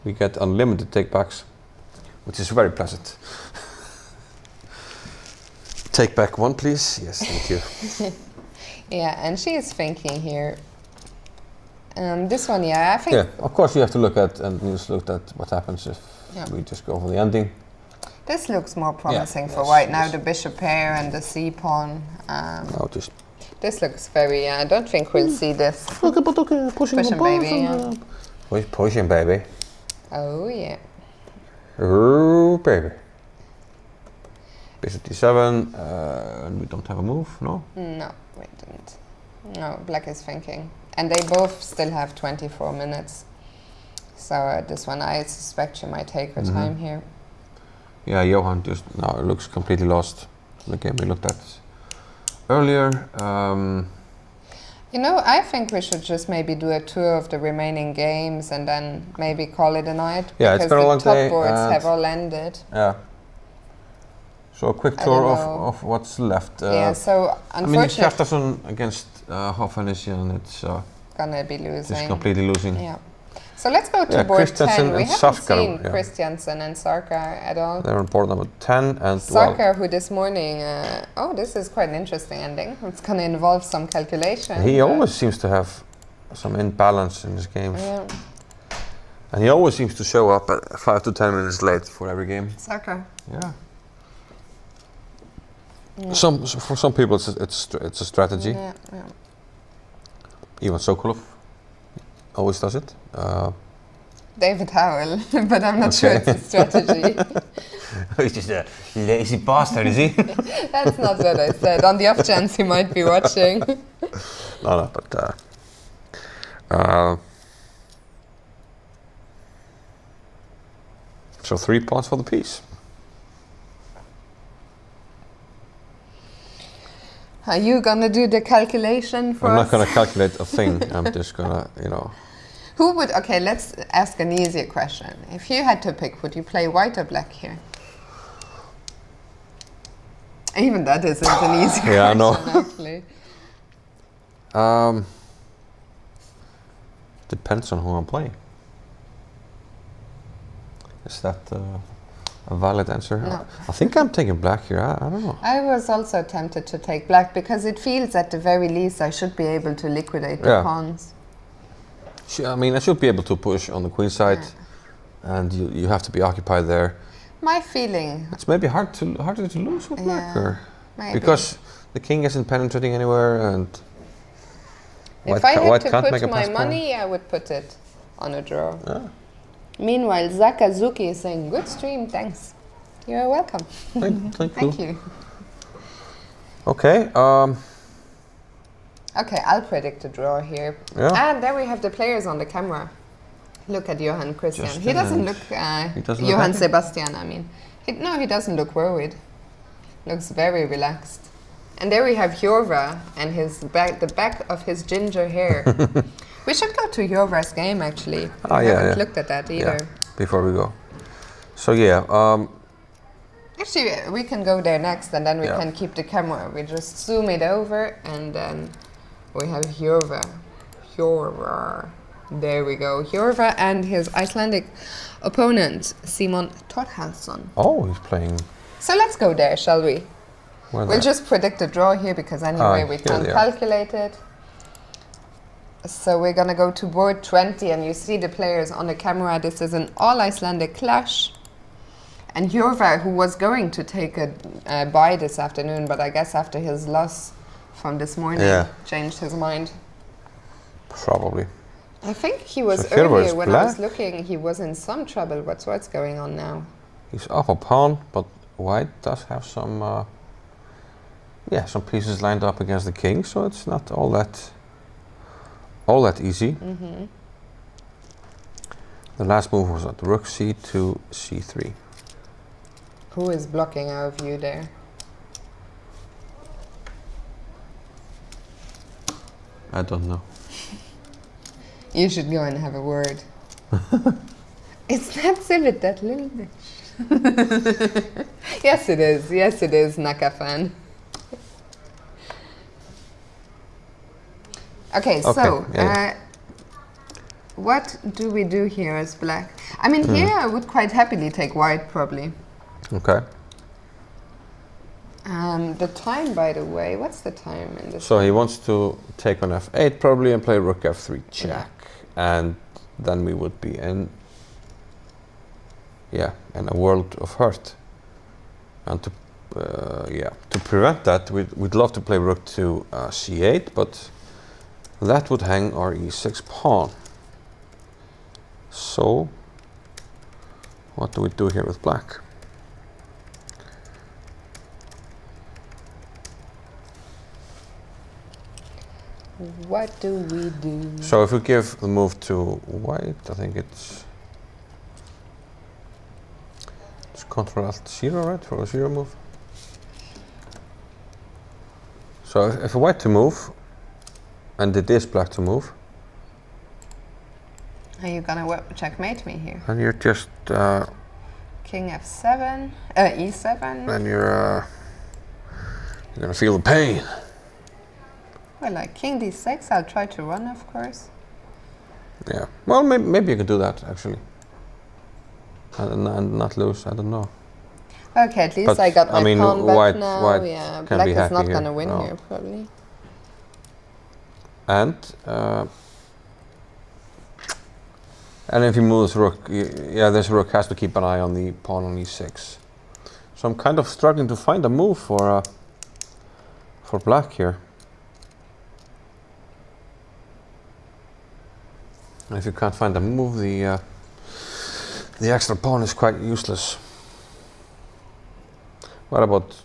S2: We get unlimited takebacks, which is very pleasant. Take back one, please. Yes, thank you.
S1: Yeah, and she is thinking here. This one, I think.
S2: Yeah, of course you have to look at, and Niels looked at what happens if we just go for the ending.
S1: This looks more promising for
S2: yes,
S1: white now.
S2: yes.
S1: The bishop pair and the c pawn. This looks very, I don't think we'll see this.
S2: Okay, pushing
S1: baby, yeah.
S2: Pushing, baby.
S1: Oh, yeah.
S2: Oh, baby. Bishop d7, and we don't have a move, no?
S1: No, we didn't. No, black is thinking. And they both still have 24 minutes. So this one, I suspect she might take her time here.
S2: Yeah, Johan just now looks completely lost. The game we looked at earlier.
S1: You know, I think we should just maybe do a tour of the remaining games and then maybe call it a night.
S2: Yeah, it's been a long
S1: because the
S2: day.
S1: top boards have all ended.
S2: Yeah. So a quick tour of what's left.
S1: Yeah, so unfortunately,
S2: I mean, Hjartarson against Hoffanesian, it's
S1: gonna be losing.
S2: just completely losing.
S1: Yeah. So let's go to board 10. We haven't
S2: Sarkar,
S1: seen Christiansen and Sarkar at all.
S2: They're on board number 10 and
S1: Sarkar, who this morning, this is quite an interesting ending. It's going to involve some calculation.
S2: He always seems to have some imbalance in his games.
S1: Yeah.
S2: And he always seems to show up at 5 to 10 minutes late for every game.
S1: Sarkar.
S2: Yeah. For some people it's a strategy.
S1: Yeah.
S2: Ivan Sokolov always does it.
S1: David Howell, but I'm not sure it's a strategy.
S2: He's just a lazy bastard, is he?
S1: That's not what I said. On the off chance he might be watching.
S2: No, but so 3 points for the piece.
S1: Are you gonna do the calculation for us?
S2: I'm not gonna calculate a thing. I'm just gonna,
S1: Who would, okay, let's ask an easier question. If you had to pick, would you play white or black here? Even that isn't an easy question,
S2: I know.
S1: actually.
S2: Depends on who I'm playing. Is that a valid answer?
S1: No.
S2: I think I'm taking black here. I don't know.
S1: I was also tempted to take black because it feels at the very least I should be able to liquidate the pawns.
S2: I mean, I should be able to push on the queen side, and you have to be occupied there.
S1: My feeling.
S2: It's maybe harder to lose with black, or
S1: maybe.
S2: because the king isn't penetrating anywhere, and
S1: if I had to put my money, I would put it on a draw.
S2: Yeah.
S1: Meanwhile, Zakazuki is saying, "Good stream, thanks. You're welcome."
S2: Thank
S1: you.
S2: Okay.
S1: Okay, I'll predict a draw here.
S2: Yeah.
S1: And there we have the players on the camera. Look at Johan Christian. He doesn't look... Johan Sebastian, I mean. He doesn't look worried. Looks very relaxed. And there we have Jorva and the back of his ginger hair. We should go to Jorva's game, actually. I haven't looked at that either.
S2: Yeah, before we go. So,
S1: actually, we can go there next, and then we can keep the camera. We just zoom it over, and then we have Jorva. There we go. Jorva and his Icelandic opponent, Simon Thorhalsson.
S2: Oh, he's playing...
S1: So let's go there, shall we? We'll just predict a draw here, because anyway we can't calculate it. So we're going to go to board 20, and you see the players on the camera. This is an all-Icelandic clash. And Jorva, who was going to take a bye this afternoon, but I guess after his loss from this morning, changed his mind.
S2: Probably.
S1: I think he was earlier, when I was looking, he was in some trouble. What's going on now?
S2: He's off a pawn, but white does have some pieces lined up against the king, so it's not all that easy. The last move was at rook c2, c3.
S1: Who is blocking our view there?
S2: I don't know.
S1: You should go and have a word. It's not Civet, that little bitch. Yes, it is. Yes, it is, Naka fan. Okay, so what do we do here as black? I mean, here I would quite happily take white, probably.
S2: Okay.
S1: The time, by the way, what's the time in this?
S2: So he wants to take on f8 probably and play rook f3 check, and then we would be in a world of hurt. And to yeah, to prevent that, we'd love to play rook to c8, but that would hang our e6 pawn. So, what do we do here with black?
S1: What do we do?
S2: So if we give the move to white, I think it's Control Alt 0, right, for a 0 move. So if white to move, and it is black to move,
S1: Are you gonna checkmate me here?
S2: and you're just
S1: King f7, e7.
S2: then you're gonna feel the pain.
S1: Well, like king d6, I'll try to run, of course.
S2: Yeah. Well, maybe you could do that actually, and not lose. I don't know.
S1: Okay, at least
S2: But,
S1: I got my
S2: I mean,
S1: pawn back
S2: white-
S1: now.
S2: white
S1: Yeah,
S2: can
S1: black
S2: be
S1: is
S2: happy
S1: not
S2: here.
S1: gonna win
S2: No.
S1: here, probably.
S2: And if he moves rook, yeah, this rook has to keep an eye on the pawn on e6. So I'm kind of struggling to find a move for black here. And if you can't find a move, the extra pawn is quite useless. What about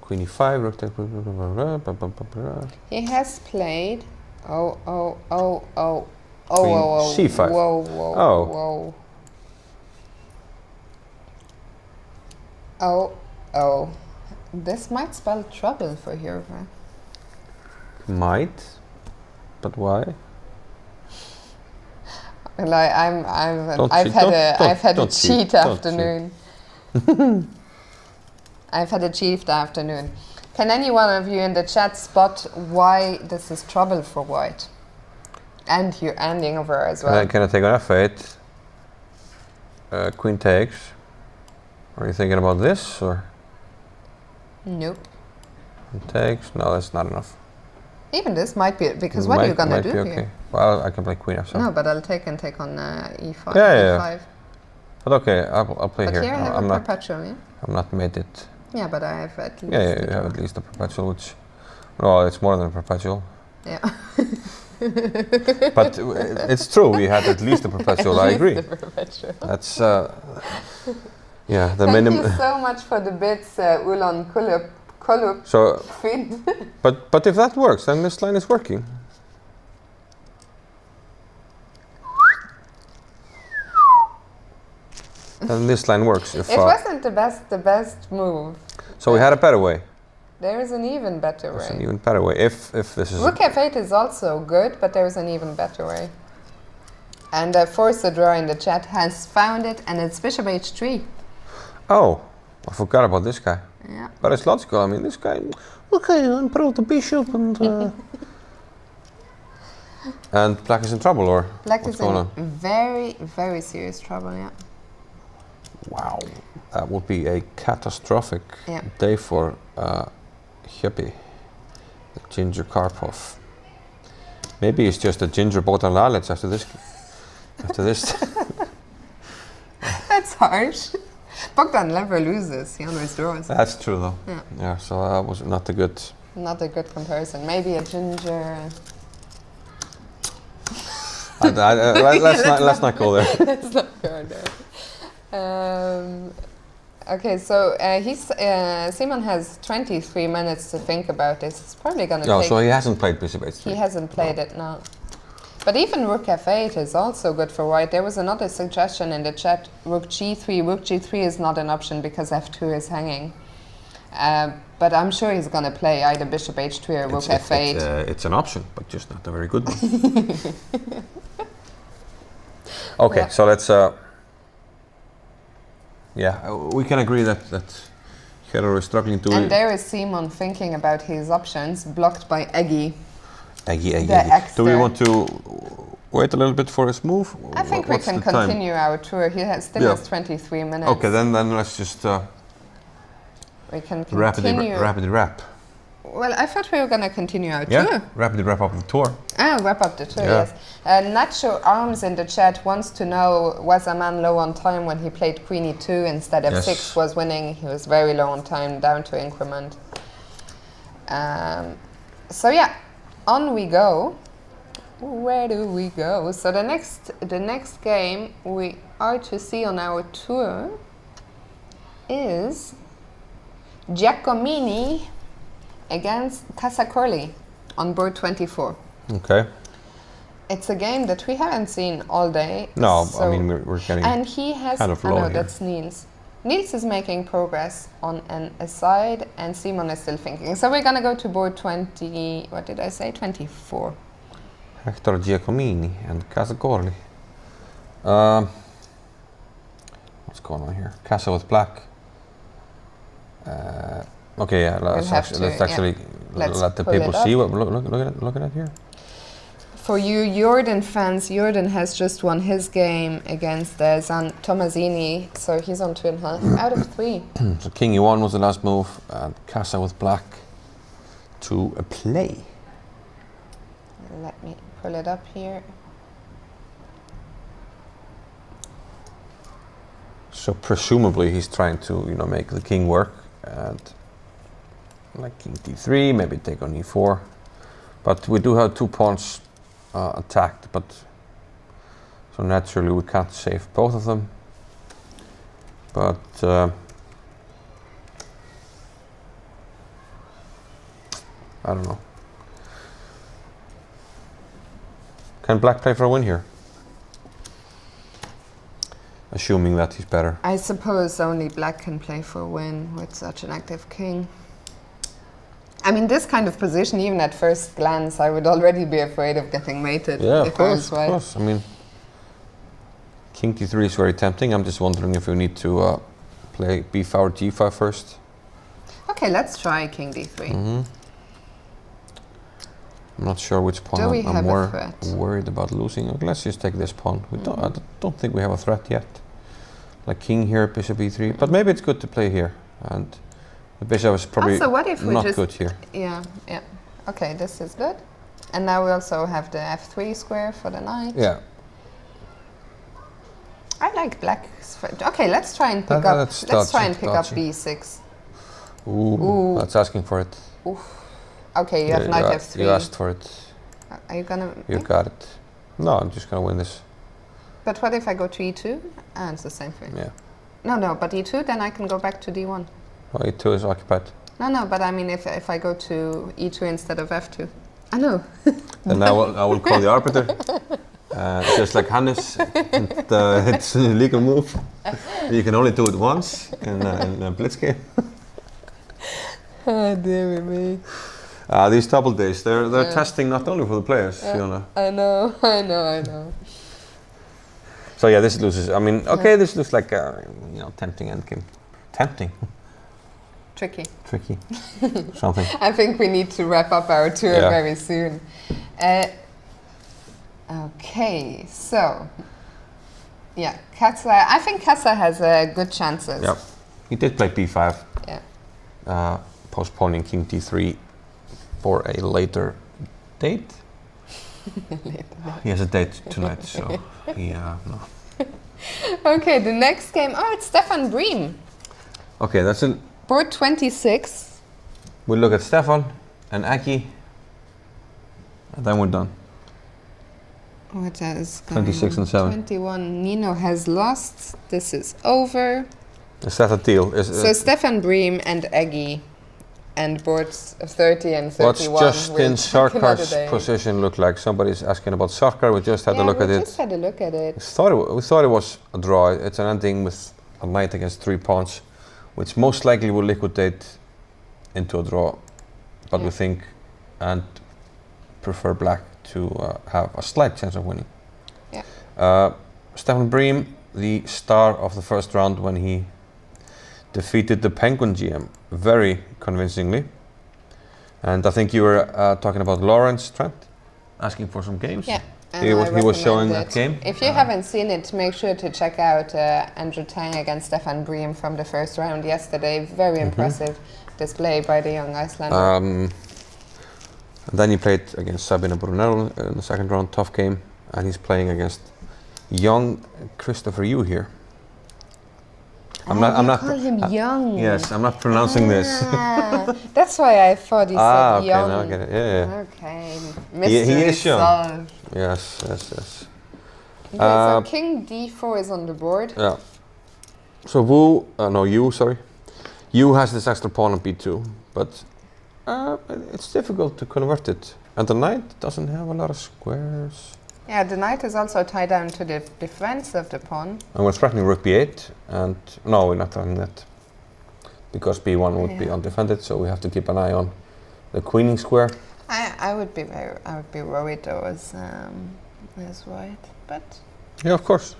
S2: queen e5, rook takes?
S1: He has played. Oh,
S2: Queen c5.
S1: Whoa. Oh. This might spell trouble for here, right?
S2: Might, but why?
S1: Like I've had a cheat afternoon. I've had a cheat afternoon. Can any one of you in the chat spot why this is trouble for white? And you're ending over as well.
S2: Can I take on f8? Queen takes. Are you thinking about this or?
S1: Nope.
S2: Queen takes. No, that's not enough.
S1: Even this might be because what are you gonna do
S2: okay.
S1: here?
S2: Well, I can play queen f7.
S1: No, but I'll take on e5.
S2: Yeah.
S1: e5.
S2: But okay, I'll play
S1: But
S2: here.
S1: here I have
S2: I'm
S1: a
S2: not.
S1: perpetual, yeah?
S2: I'm not made it.
S1: Yeah, but I have at least.
S2: Yeah, you have at least a perpetual, which. Well, it's more than a perpetual.
S1: Yeah.
S2: But it's true. We had at least a perpetual. I agree.
S1: The perpetual.
S2: That's. Yeah, the
S1: Thank
S2: minimum.
S1: you so much for the bits, Ulan Kulup.
S2: So,
S1: Fin.
S2: but if that works, then this line is working. Then this line works. If
S1: It wasn't the best move.
S2: so, we had a better way.
S1: There is an even better
S2: There's
S1: way.
S2: an even better way. If this is.
S1: Rook f8 is also good, but there is an even better way. And Force the Drawer in the chat has found it, and it's bishop h3.
S2: Oh, I forgot about this guy.
S1: Yeah.
S2: But it's logical. I mean, this guy. Okay, and put out the bishop and. And black is in trouble, or
S1: Black
S2: what's
S1: is
S2: going
S1: in
S2: on?
S1: very, very serious trouble, yeah.
S2: Wow, that would be a catastrophic
S1: Yeah.
S2: day for Hippie, the Ginger Karpov. Maybe it's just a ginger Bogdan Lalic after this. After this.
S1: That's harsh. Bogdan never loses, he always draws.
S2: That's true, though.
S1: Yeah.
S2: Yeah. So that was not a good.
S1: Not a good comparison. Maybe a ginger.
S2: Let's not go there.
S1: Let's not go there. Okay, so Simon has 23 minutes to think about this. It's probably going to
S2: No,
S1: take...
S2: so he hasn't played bishop h3.
S1: He hasn't played it, no. But even rook f8 is also good for white. There was another suggestion in the chat, rook g3. Rook g3 is not an option because f2 is hanging. But I'm sure he's going to play either bishop h3 or rook f8.
S2: It's an option, but just not a very good one. Okay,
S1: Yeah.
S2: so let's... we can agree that Hero is struggling to...
S1: And there is Simon thinking about his options, blocked by Eggy.
S2: Eggy.
S1: The
S2: Do we
S1: Exter.
S2: want to wait a little bit for his move?
S1: I think
S2: What's
S1: we can
S2: the time?
S1: continue our tour. He still
S2: Yeah.
S1: has 23 minutes.
S2: Okay, then let's just
S1: we can continue.
S2: rapidly wrap.
S1: Well, I thought we were going to continue our
S2: Yeah,
S1: tour.
S2: rapidly wrap up the tour.
S1: Ah, wrap up the tour,
S2: Yeah.
S1: yes. Nacho Arms in the chat wants to know, was a man low on time when he played Queen E2 instead of
S2: Yes.
S1: 6 was winning? He was very low on time, down to increment. So yeah, on we go. Where do we go? So the next game we are to see on our tour is Giacomini against Casacorli on board 24.
S2: Okay.
S1: It's a game that we haven't seen all day.
S2: No, I
S1: so-
S2: mean we're getting.
S1: and he has,
S2: kind of
S1: oh
S2: low
S1: no,
S2: here.
S1: that's Niels. Niels is making progress on an aside and Simon is still thinking. So we're gonna go to board 20, what did I say, 24.
S2: Hector Giacomini and Casacorli. What's going on here? Casa with black. Okay, yeah. Let's
S1: have
S2: actually,
S1: to,
S2: let's actually
S1: Let's
S2: let the
S1: pull it
S2: people
S1: up.
S2: see what. Look at it here.
S1: For you Jordan fans, Jordan has just won his game against Zan Tomasini, so he's on 2.5 out of 3.
S2: So King E1 was the last move, and Casa with black to a play.
S1: Let me pull it up here.
S2: So presumably he's trying to, make the king work, and like King D3, maybe take on E4. But we do have 2 pawns attacked, but so naturally we can't save both of them. But I don't know. Can black play for a win here? Assuming that he's better.
S1: I suppose only black can play for a win with such an active king. I mean, this kind of position, even at first glance, I would already be afraid of getting mated
S2: Yeah,
S1: if I was
S2: of
S1: white.
S2: course. I mean, King D3 is very tempting. I'm just wondering if we need to play B5 or G5 first.
S1: Okay, let's try King D3.
S2: I'm not sure which pawn
S1: Do we
S2: I'm
S1: have a
S2: more
S1: threat?
S2: worried about losing. Okay, let's just take this pawn. I don't think we have a threat yet. Like king here, bishop E3. But maybe it's good to play here. And the bishop is probably
S1: Also, what if we
S2: not
S1: just-
S2: good here.
S1: Yeah. Okay, this is good. And now we also have the F3 square for the knight.
S2: Yeah.
S1: I like black. Okay, let's try and pick
S2: That-
S1: up.
S2: that's
S1: Let's try
S2: dodgy,
S1: and pick up
S2: dodgy.
S1: B6.
S2: Ooh, that's asking for it.
S1: Okay, you have knight
S2: you
S1: F3.
S2: asked for it.
S1: Are you gonna?
S2: You got it. No, I'm just gonna win this.
S1: But what if I go to E2? Ah, it's the same thing.
S2: Yeah.
S1: No, but E2, then I can go back to D1.
S2: Well, E2 is occupied.
S1: No, but I mean, if I go to E2 instead of F2. I know.
S2: Then I will call the arbiter. Just like Hannes, it's a legal move. You can only do it once in a blitz game.
S1: Oh, dear me.
S2: These double days, they're testing not only for the players, Fiona.
S1: I know.
S2: So yeah, this loses. I mean, okay, this looks like a tempting endgame. Tempting,
S1: Tricky.
S2: tricky, something.
S1: I think we need to wrap up our tour
S2: Yeah.
S1: very soon. Okay, so yeah, Katza. I think Katza has good chances.
S2: Yep. He did play B5,
S1: Yeah.
S2: postponing King D3 for a later date. He has a date tonight, so he no.
S1: Okay, the next game. Oh, it's Stefan Bream.
S2: Okay, that's it.
S1: Board 26.
S2: We look at Stefan and Aki, and then we're done.
S1: What is
S2: 26 and 7.
S1: 21. Nino has lost. This is over.
S2: Is that a deal?
S1: So Stefan Bream and Eggy and boards of 30 and 31.
S2: What's Justin
S1: will take another
S2: Sarkar's
S1: day.
S2: position look like? Somebody's asking about Sarkar. We just had a
S1: Yeah,
S2: look
S1: we
S2: at it.
S1: just had a look at it.
S2: We thought it was a draw. It's an ending with a knight against 3 pawns, which most likely will liquidate into a draw. But we think and prefer black to have a slight chance of winning.
S1: Yeah.
S2: Stefan Bream, the star of the first round when he defeated the Penguin GM very convincingly. And I think you were talking about Lawrence Trent, asking for some games.
S1: Yeah. And
S2: he
S1: I
S2: was showing
S1: recommend
S2: that game.
S1: If you haven't seen it, make sure to check out Andrew Tang against Stefan Briem from the first round yesterday. Very impressive display by the young Icelander.
S2: And then he played against Sabine Brunel in the second round, tough game. And he's playing against young Christopher Yu here. I'm not
S1: call him young.
S2: Yes, I'm not pronouncing this.
S1: That's why I thought he said
S2: okay,
S1: young.
S2: now I get it. Yeah.
S1: Okay,
S2: He
S1: mystery
S2: is young.
S1: solved.
S2: Yes.
S1: Okay, so King D4 is on the board.
S2: Yeah. So Yu, sorry. Yu has this extra pawn on B2, but it's difficult to convert it. And the knight doesn't have a lot of squares.
S1: Yeah, the knight is also tied down to the defense of the pawn.
S2: And we're threatening rook b8, and no, we're not threatening that. Because b1 would be undefended, so we have to keep an eye on the queening square.
S1: I would be worried though as white, but
S2: Yeah, of course.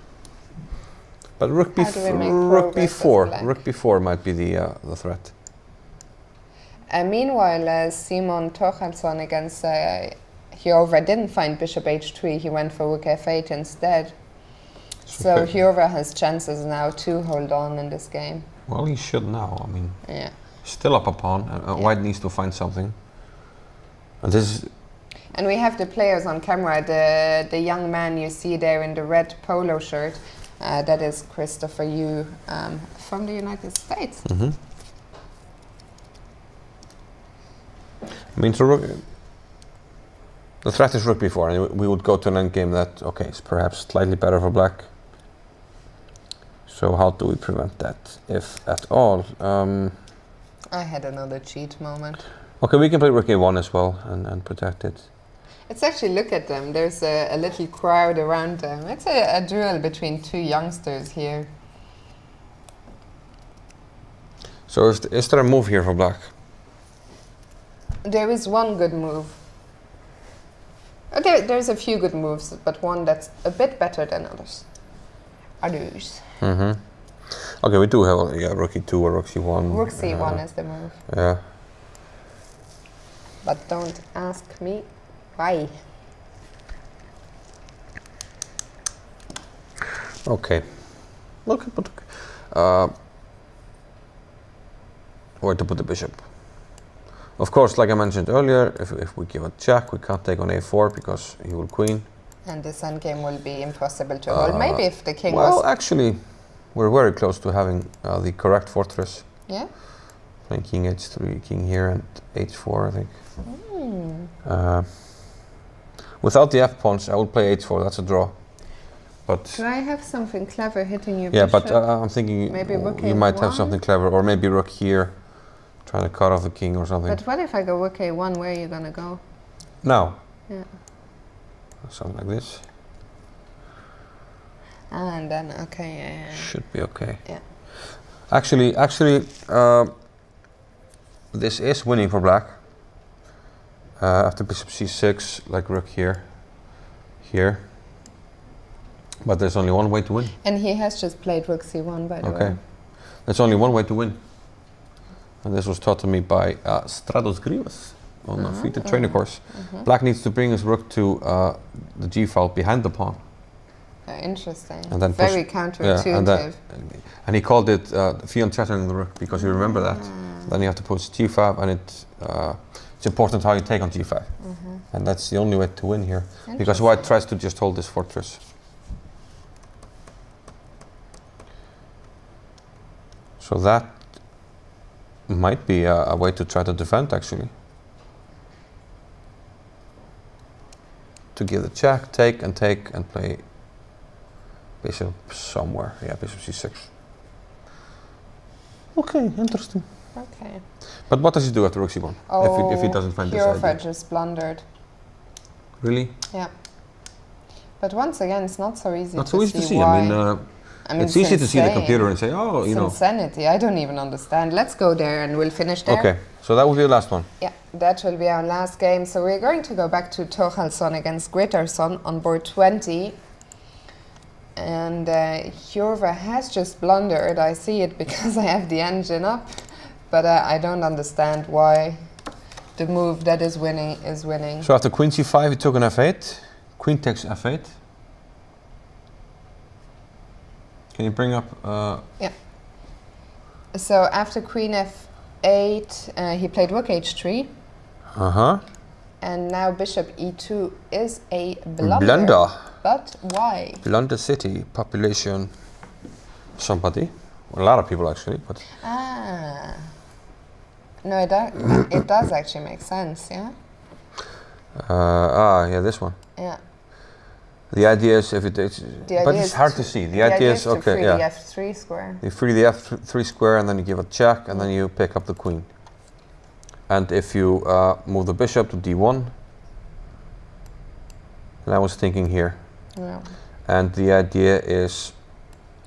S2: But rook
S1: How do we make progress as black?
S2: Rook b4 might be the threat.
S1: Meanwhile, Simon Torhallsson against Hjorvar didn't find bishop h3. He went for rook f8 instead. So
S2: Okay.
S1: Hjorvar has chances now to hold on in this game.
S2: Well, he should now. I mean,
S1: Yeah.
S2: still up a pawn, and white needs to find something. And this is
S1: And we have the players on camera. The young man you see there in the red polo shirt, that is Christopher Yu from the United States.
S2: I mean, the threat is rook b4, and we would go to an endgame that, okay, is perhaps slightly better for black. So how do we prevent that, if at all?
S1: I had another cheat moment.
S2: Okay, we can play rook a1 as well and protect it.
S1: Let's actually look at them. There's a little crowd around them. It's a duel between two youngsters here.
S2: So is there a move here for black?
S1: There is one good move. There's a few good moves, but one that's a bit better than others.
S2: Okay, we do have rook e2 or rook c1.
S1: Rook c1 is the move.
S2: Yeah.
S1: But don't ask me why.
S2: Okay. Okay, but where to put the bishop? Of course, like I mentioned earlier, if we give a check, we can't take on a4 because he will queen.
S1: And this endgame will be impossible to hold. Maybe if the king
S2: Well,
S1: was...
S2: actually, we're very close to having the correct fortress.
S1: Yeah?
S2: Playing king h3, king here, and h4, I think. Without the f-pawns, I would play h4, that's a draw. But
S1: Do I have something clever hitting your
S2: yeah,
S1: bishop?
S2: but I'm thinking
S1: Maybe rook
S2: you might have
S1: a1?
S2: something clever, or maybe rook here, trying to cut off the king or something.
S1: But what if I go rook a1, where are you going to go?
S2: Now,
S1: Yeah.
S2: something like this
S1: And then, okay, yeah.
S2: should be okay.
S1: Yeah.
S2: Actually, this is winning for black. After bishop c6, like rook here, here. But there's only one way to win.
S1: And he has just played rook c1, by the way.
S2: Okay. There's only one way to win. And this was taught to me by Stratos Grivas on a FIDE trainer course. Black needs to bring his rook to the g file behind the pawn.
S1: Interesting.
S2: And then
S1: Very
S2: push-
S1: counterintuitive.
S2: and he called it fianchetting the rook because you remember that. Then you have to push g5, and it's important how you take on g5. And that's the only way to win here. Because white tries to just hold this fortress. So that might be a way to try to defend, actually. To give the check, take, and play bishop somewhere. Yeah, bishop c6. Okay, interesting.
S1: Okay.
S2: But what does he do after rook c1? If he doesn't find this
S1: Hjorvar
S2: idea?
S1: just blundered.
S2: Really?
S1: Yeah. But once again, it's not so easy
S2: Not
S1: to
S2: so easy to see.
S1: why.
S2: I mean, it's easy to see the computer and say, oh,
S1: It's
S2: you know.
S1: insanity. I don't even understand. Let's go there and we'll finish there.
S2: Okay, so that will be the last one.
S1: Yeah, that will be our last game. So we're going to go back to Torhallsson against Gretarsson on board 20. And Hjorvar has just blundered. I see it because I have the engine up. But I don't understand why the move that is winning is winning.
S2: So after queen c5, he took an f8. queen takes f8. Can you bring up?
S1: Yeah. So after queen f8, he played rook h3. And now bishop e2 is a blunder.
S2: Blunder.
S1: But why?
S2: Blunder city population. Somebody, a lot of people actually, but.
S1: No, it does actually make sense, yeah?
S2: Yeah, this one.
S1: Yeah.
S2: The idea is but it's hard to see. The idea is okay,
S1: to free
S2: yeah.
S1: the f3 square.
S2: You free the f3 square and then you give a check and then you pick up the queen. And if you move the bishop to d1, and I was thinking here.
S1: Yeah.
S2: And the idea is,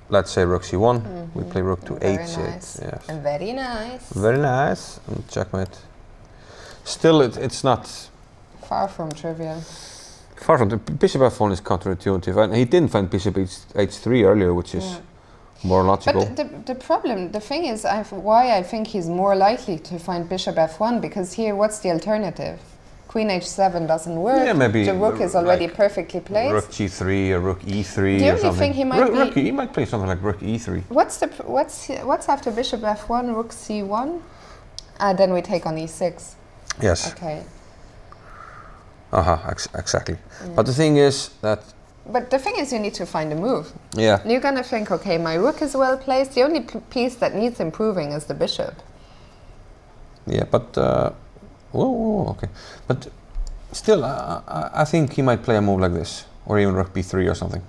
S2: let's say rook c1, we play rook to
S1: Very
S2: h8.
S1: nice.
S2: Yes.
S1: Very nice.
S2: Very nice. And checkmate. Still, it's not
S1: Far from trivial.
S2: far from. Bishop f1 is counterintuitive, and he didn't find bishop h3 earlier, which is more logical.
S1: But the problem, the thing is, why I think he's more likely to find bishop f1, because here, what's the alternative? Queen h7 doesn't work.
S2: Yeah, maybe
S1: the rook is already
S2: like
S1: perfectly placed.
S2: Rook g3 or rook e3
S1: The
S2: or
S1: only
S2: something.
S1: thing he might
S2: he might play something like rook e3.
S1: What's after bishop f1? Rook c1. Then we take on e6.
S2: Yes.
S1: Okay.
S2: Exactly. But the thing is that.
S1: But the thing is, you need to find a move.
S2: Yeah.
S1: You're gonna think, okay, my rook is well placed. The only piece that needs improving is the bishop.
S2: Yeah, but okay. But still, I think he might play a move like this, or even rook b3 or something.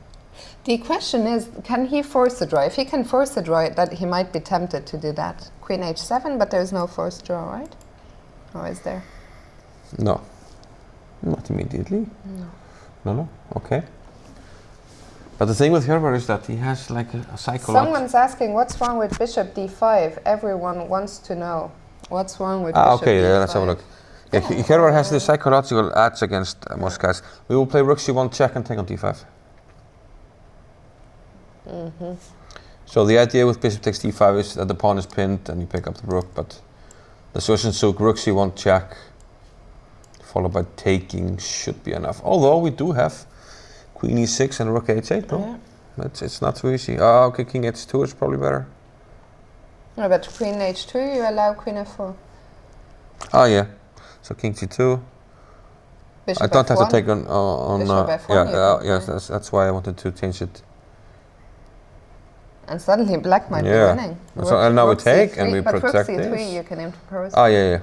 S1: The question is, can he force a draw? If he can force a draw, that he might be tempted to do that. Queen h7, but there's no forced draw, right? Or is there?
S2: No. Not immediately. No. Okay. But the thing with Herbert is that he has like a psychological.
S1: Someone's asking, what's wrong with bishop d5? Everyone wants to know. What's wrong with bishop
S2: okay,
S1: d5?
S2: let's have a look. Yeah, Herbert has the psychological edge against most guys. We will play rook c1 check and take on d5. So the idea with bishop takes d5 is that the pawn is pinned and you pick up the rook, but the Sushensuk rook c1 check followed by taking should be enough. Although we do have queen e6 and rook h8, no? Yeah. It's not so easy. Okay, king h2 is probably better.
S1: No, but queen h2, you allow queen f4.
S2: Oh yeah, so king c2.
S1: Bishop
S2: I don't
S1: f1.
S2: have to take on
S1: Bishop f1.
S2: Yes, that's why I wanted to change it.
S1: And suddenly black might be winning.
S2: So and now we take
S1: c3,
S2: and we
S1: but
S2: protect
S1: rook c3
S2: this.
S1: you can impose.
S2: Oh yeah.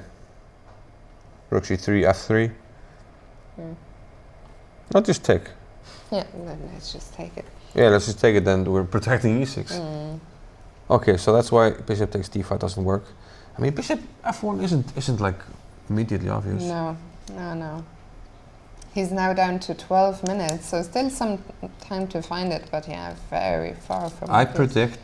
S2: Rook c3, f3. Not just take.
S1: Yeah, let's just take it.
S2: Yeah, let's just take it. Then we're protecting e6. Okay, so that's why bishop takes d5 doesn't work. I mean, bishop f1 isn't like immediately obvious.
S1: No. He's now down to 12 minutes, so still some time to find it, but yeah, very far from
S2: I
S1: obvious.
S2: predict.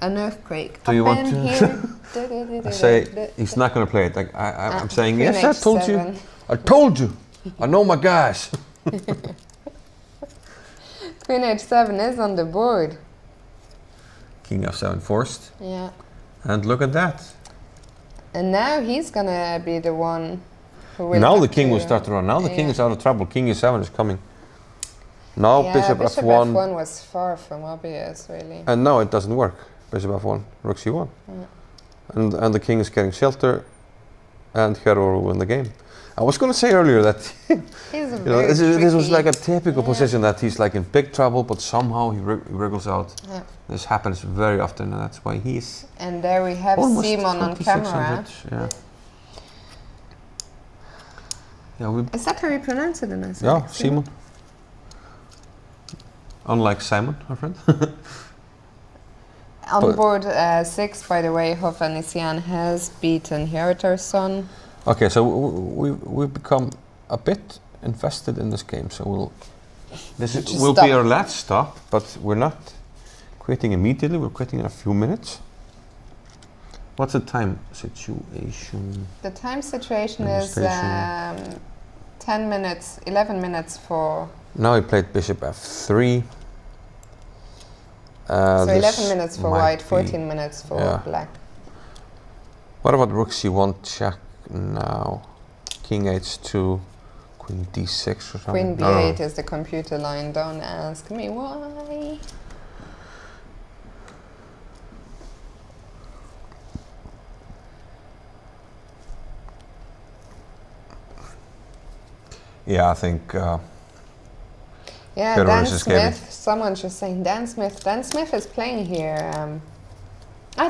S1: An earthquake.
S2: Do you want to?
S1: Here.
S2: I say he's not going to play it. Like I'm saying
S1: Queen
S2: yes. I told you.
S1: h7.
S2: I told you. I know my guys.
S1: Queen h7 is on the board.
S2: King f7 forced.
S1: Yeah.
S2: And look at that.
S1: And now he's gonna be the one who will.
S2: Now
S1: have
S2: the king
S1: to
S2: will start to run. Now the king is out of trouble. King e7 is coming. Now bishop f1.
S1: f1 was far from obvious, really.
S2: And now it doesn't work. Bishop f1, rook c1. And the king is getting shelter, and Heror will win the game. I was going to say earlier that this was like a typical position that he's like in big trouble, but somehow he wriggles out. Yeah. This happens very often, and that's why he's.
S1: And there we have Simon on camera.
S2: Yeah,
S1: is that how you pronounce it in Icelandic?
S2: Yeah, Simon. Unlike Simon, our friend.
S1: On board 6, by the way, Hofannisian has beaten Hjartarson.
S2: Okay, so we've become a bit invested in this game, so this will be our last stop, but we're not quitting immediately, we're quitting in a few minutes. What's the time situation?
S1: The time situation is 10 minutes, 11 minutes for...
S2: Now he played bishop f3.
S1: So 11 minutes for white, 14 minutes for black.
S2: What about rook c1 check now? King h2, Queen d6 or something.
S1: Queen
S2: No, no,
S1: b8
S2: no.
S1: is the computer line. Don't ask me why.
S2: Yeah, I think
S1: Yeah,
S2: Federer
S1: Dan
S2: is escaping.
S1: Smith. Someone just saying Dan Smith. Dan Smith is playing here.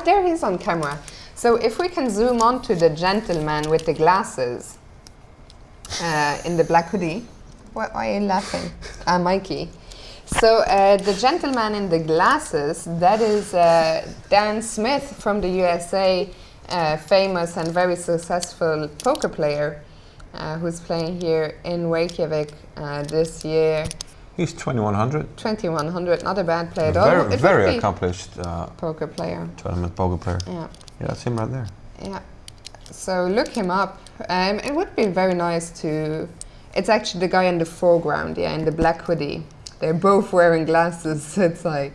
S1: There he's on camera. So if we can zoom on to the gentleman with the glasses in the black hoodie. Why are you laughing? Mikey. So the gentleman in the glasses, that is Dan Smith from the USA, famous and very successful poker player who's playing here in Reykjavik this year.
S2: he's 2100.
S1: 2100, not a bad player at all.
S2: Very, very accomplished
S1: Poker player.
S2: tournament poker player.
S1: Yeah.
S2: Yeah, that's him right there.
S1: Yeah, so look him up. It would be very nice to. It's actually the guy in the foreground, yeah, in the black hoodie. They're both wearing glasses, so it's like,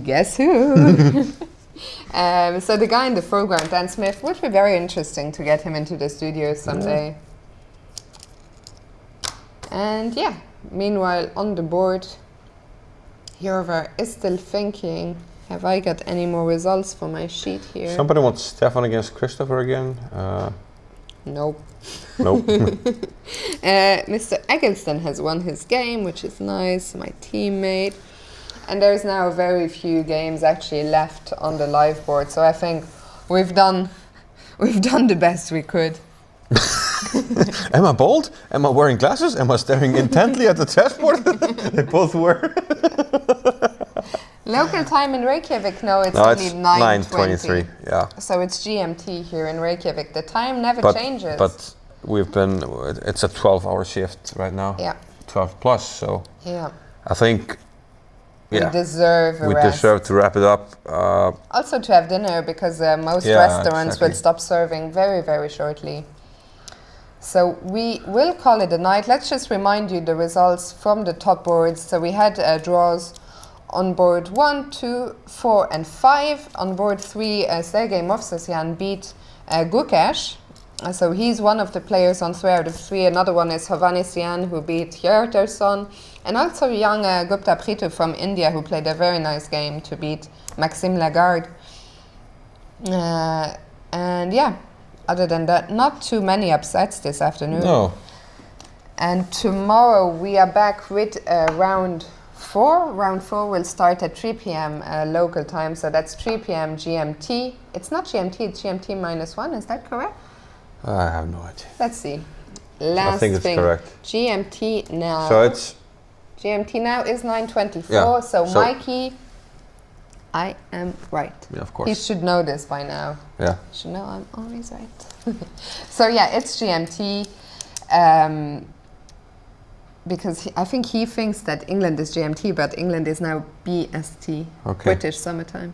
S1: guess who? So the guy in the foreground, Dan Smith, would be very interesting to get him into the studio someday. And yeah, meanwhile on the board, Jorvar is still thinking. Have I got any more results for my sheet here?
S2: Somebody wants Stefan against Christopher again.
S1: Nope.
S2: Nope.
S1: Mr. Eggleston has won his game, which is nice, my teammate. And there's now very few games actually left on the live board, so I think we've done the best we could.
S2: Am I bold? Am I wearing glasses? Am I staring intently at the chessboard? They both were.
S1: Local time in Reykjavik, no, it's
S2: No,
S1: only
S2: it's
S1: 9:23.
S2: 9:23. Yeah.
S1: So it's GMT here in Reykjavik. The time never changes.
S2: But we've been. It's a 12-hour shift right now.
S1: yeah,
S2: 12 plus. So
S1: yeah.
S2: I think. Yeah.
S1: We deserve a
S2: We
S1: rest.
S2: deserve to wrap it up.
S1: Also to have dinner, because most
S2: Yeah,
S1: restaurants will
S2: exactly.
S1: stop serving very, very shortly. So we will call it a night. Let's just remind you the results from the top boards. So we had draws on board 1, 2, 4 and 5. On board 3, Sergei Movsesyan beat Gukesh. So he's one of the players on 3 out of 3. Another one is Hovhannisyan, who beat Hjertarsson. And also young Gupta Pritu from India, who played a very nice game to beat Maxime Lagarde. And yeah, other than that, not too many upsets this afternoon.
S2: No.
S1: And tomorrow we are back with round 4. Round 4 will start at 3 p.m. Local time, so that's 3 p.m. GMT. It's not GMT, it's GMT -1, is that correct?
S2: I have no idea.
S1: Let's see. Last
S2: I think it's
S1: thing.
S2: correct.
S1: GMT now.
S2: So it's.
S1: GMT now is 9:24.
S2: Yeah,
S1: So
S2: so-
S1: Mikey, I am right.
S2: Yeah, of
S1: He
S2: course.
S1: should know this by now.
S2: Yeah.
S1: Should know I'm always right. So yeah, it's GMT. Because I think he thinks that England is GMT, but England is now BST,
S2: Okay.
S1: British Summertime,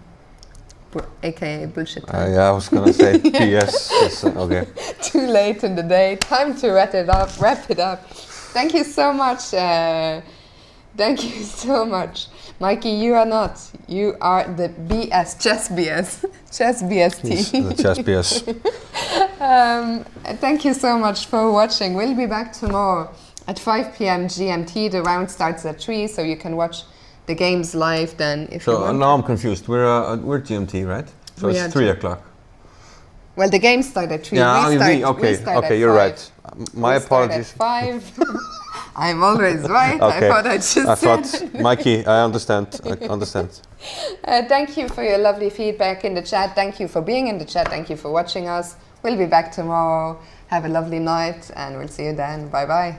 S1: aka bullshit time.
S2: Yeah, I was gonna say PS. Okay.
S1: Too late in the day. Time to wrap it up. Thank you so much. Thank you so much. Mikey, you are not. You are the BS, chess BS. Chess BST.
S2: He's the chess PS.
S1: Thank you so much for watching. We'll be back tomorrow at 5 p.m. GMT. The round starts at 3, so you can watch the games live then if you
S2: So
S1: want.
S2: now I'm confused. We're GMT, right? So
S1: We are
S2: it's 3 o'clock.
S1: Well, the games start at 3.
S2: Yeah,
S1: we
S2: okay,
S1: start
S2: okay,
S1: at
S2: you're
S1: 5.
S2: right. My
S1: We start
S2: apologies.
S1: At 5. I'm always right.
S2: Okay.
S1: I thought I just
S2: I
S1: said.
S2: thought, Mikey, I understand. I understand.
S1: Thank you for your lovely feedback in the chat. Thank you for being in the chat. Thank you for watching us. We'll be back tomorrow. Have a lovely night, and we'll see you then. Bye bye.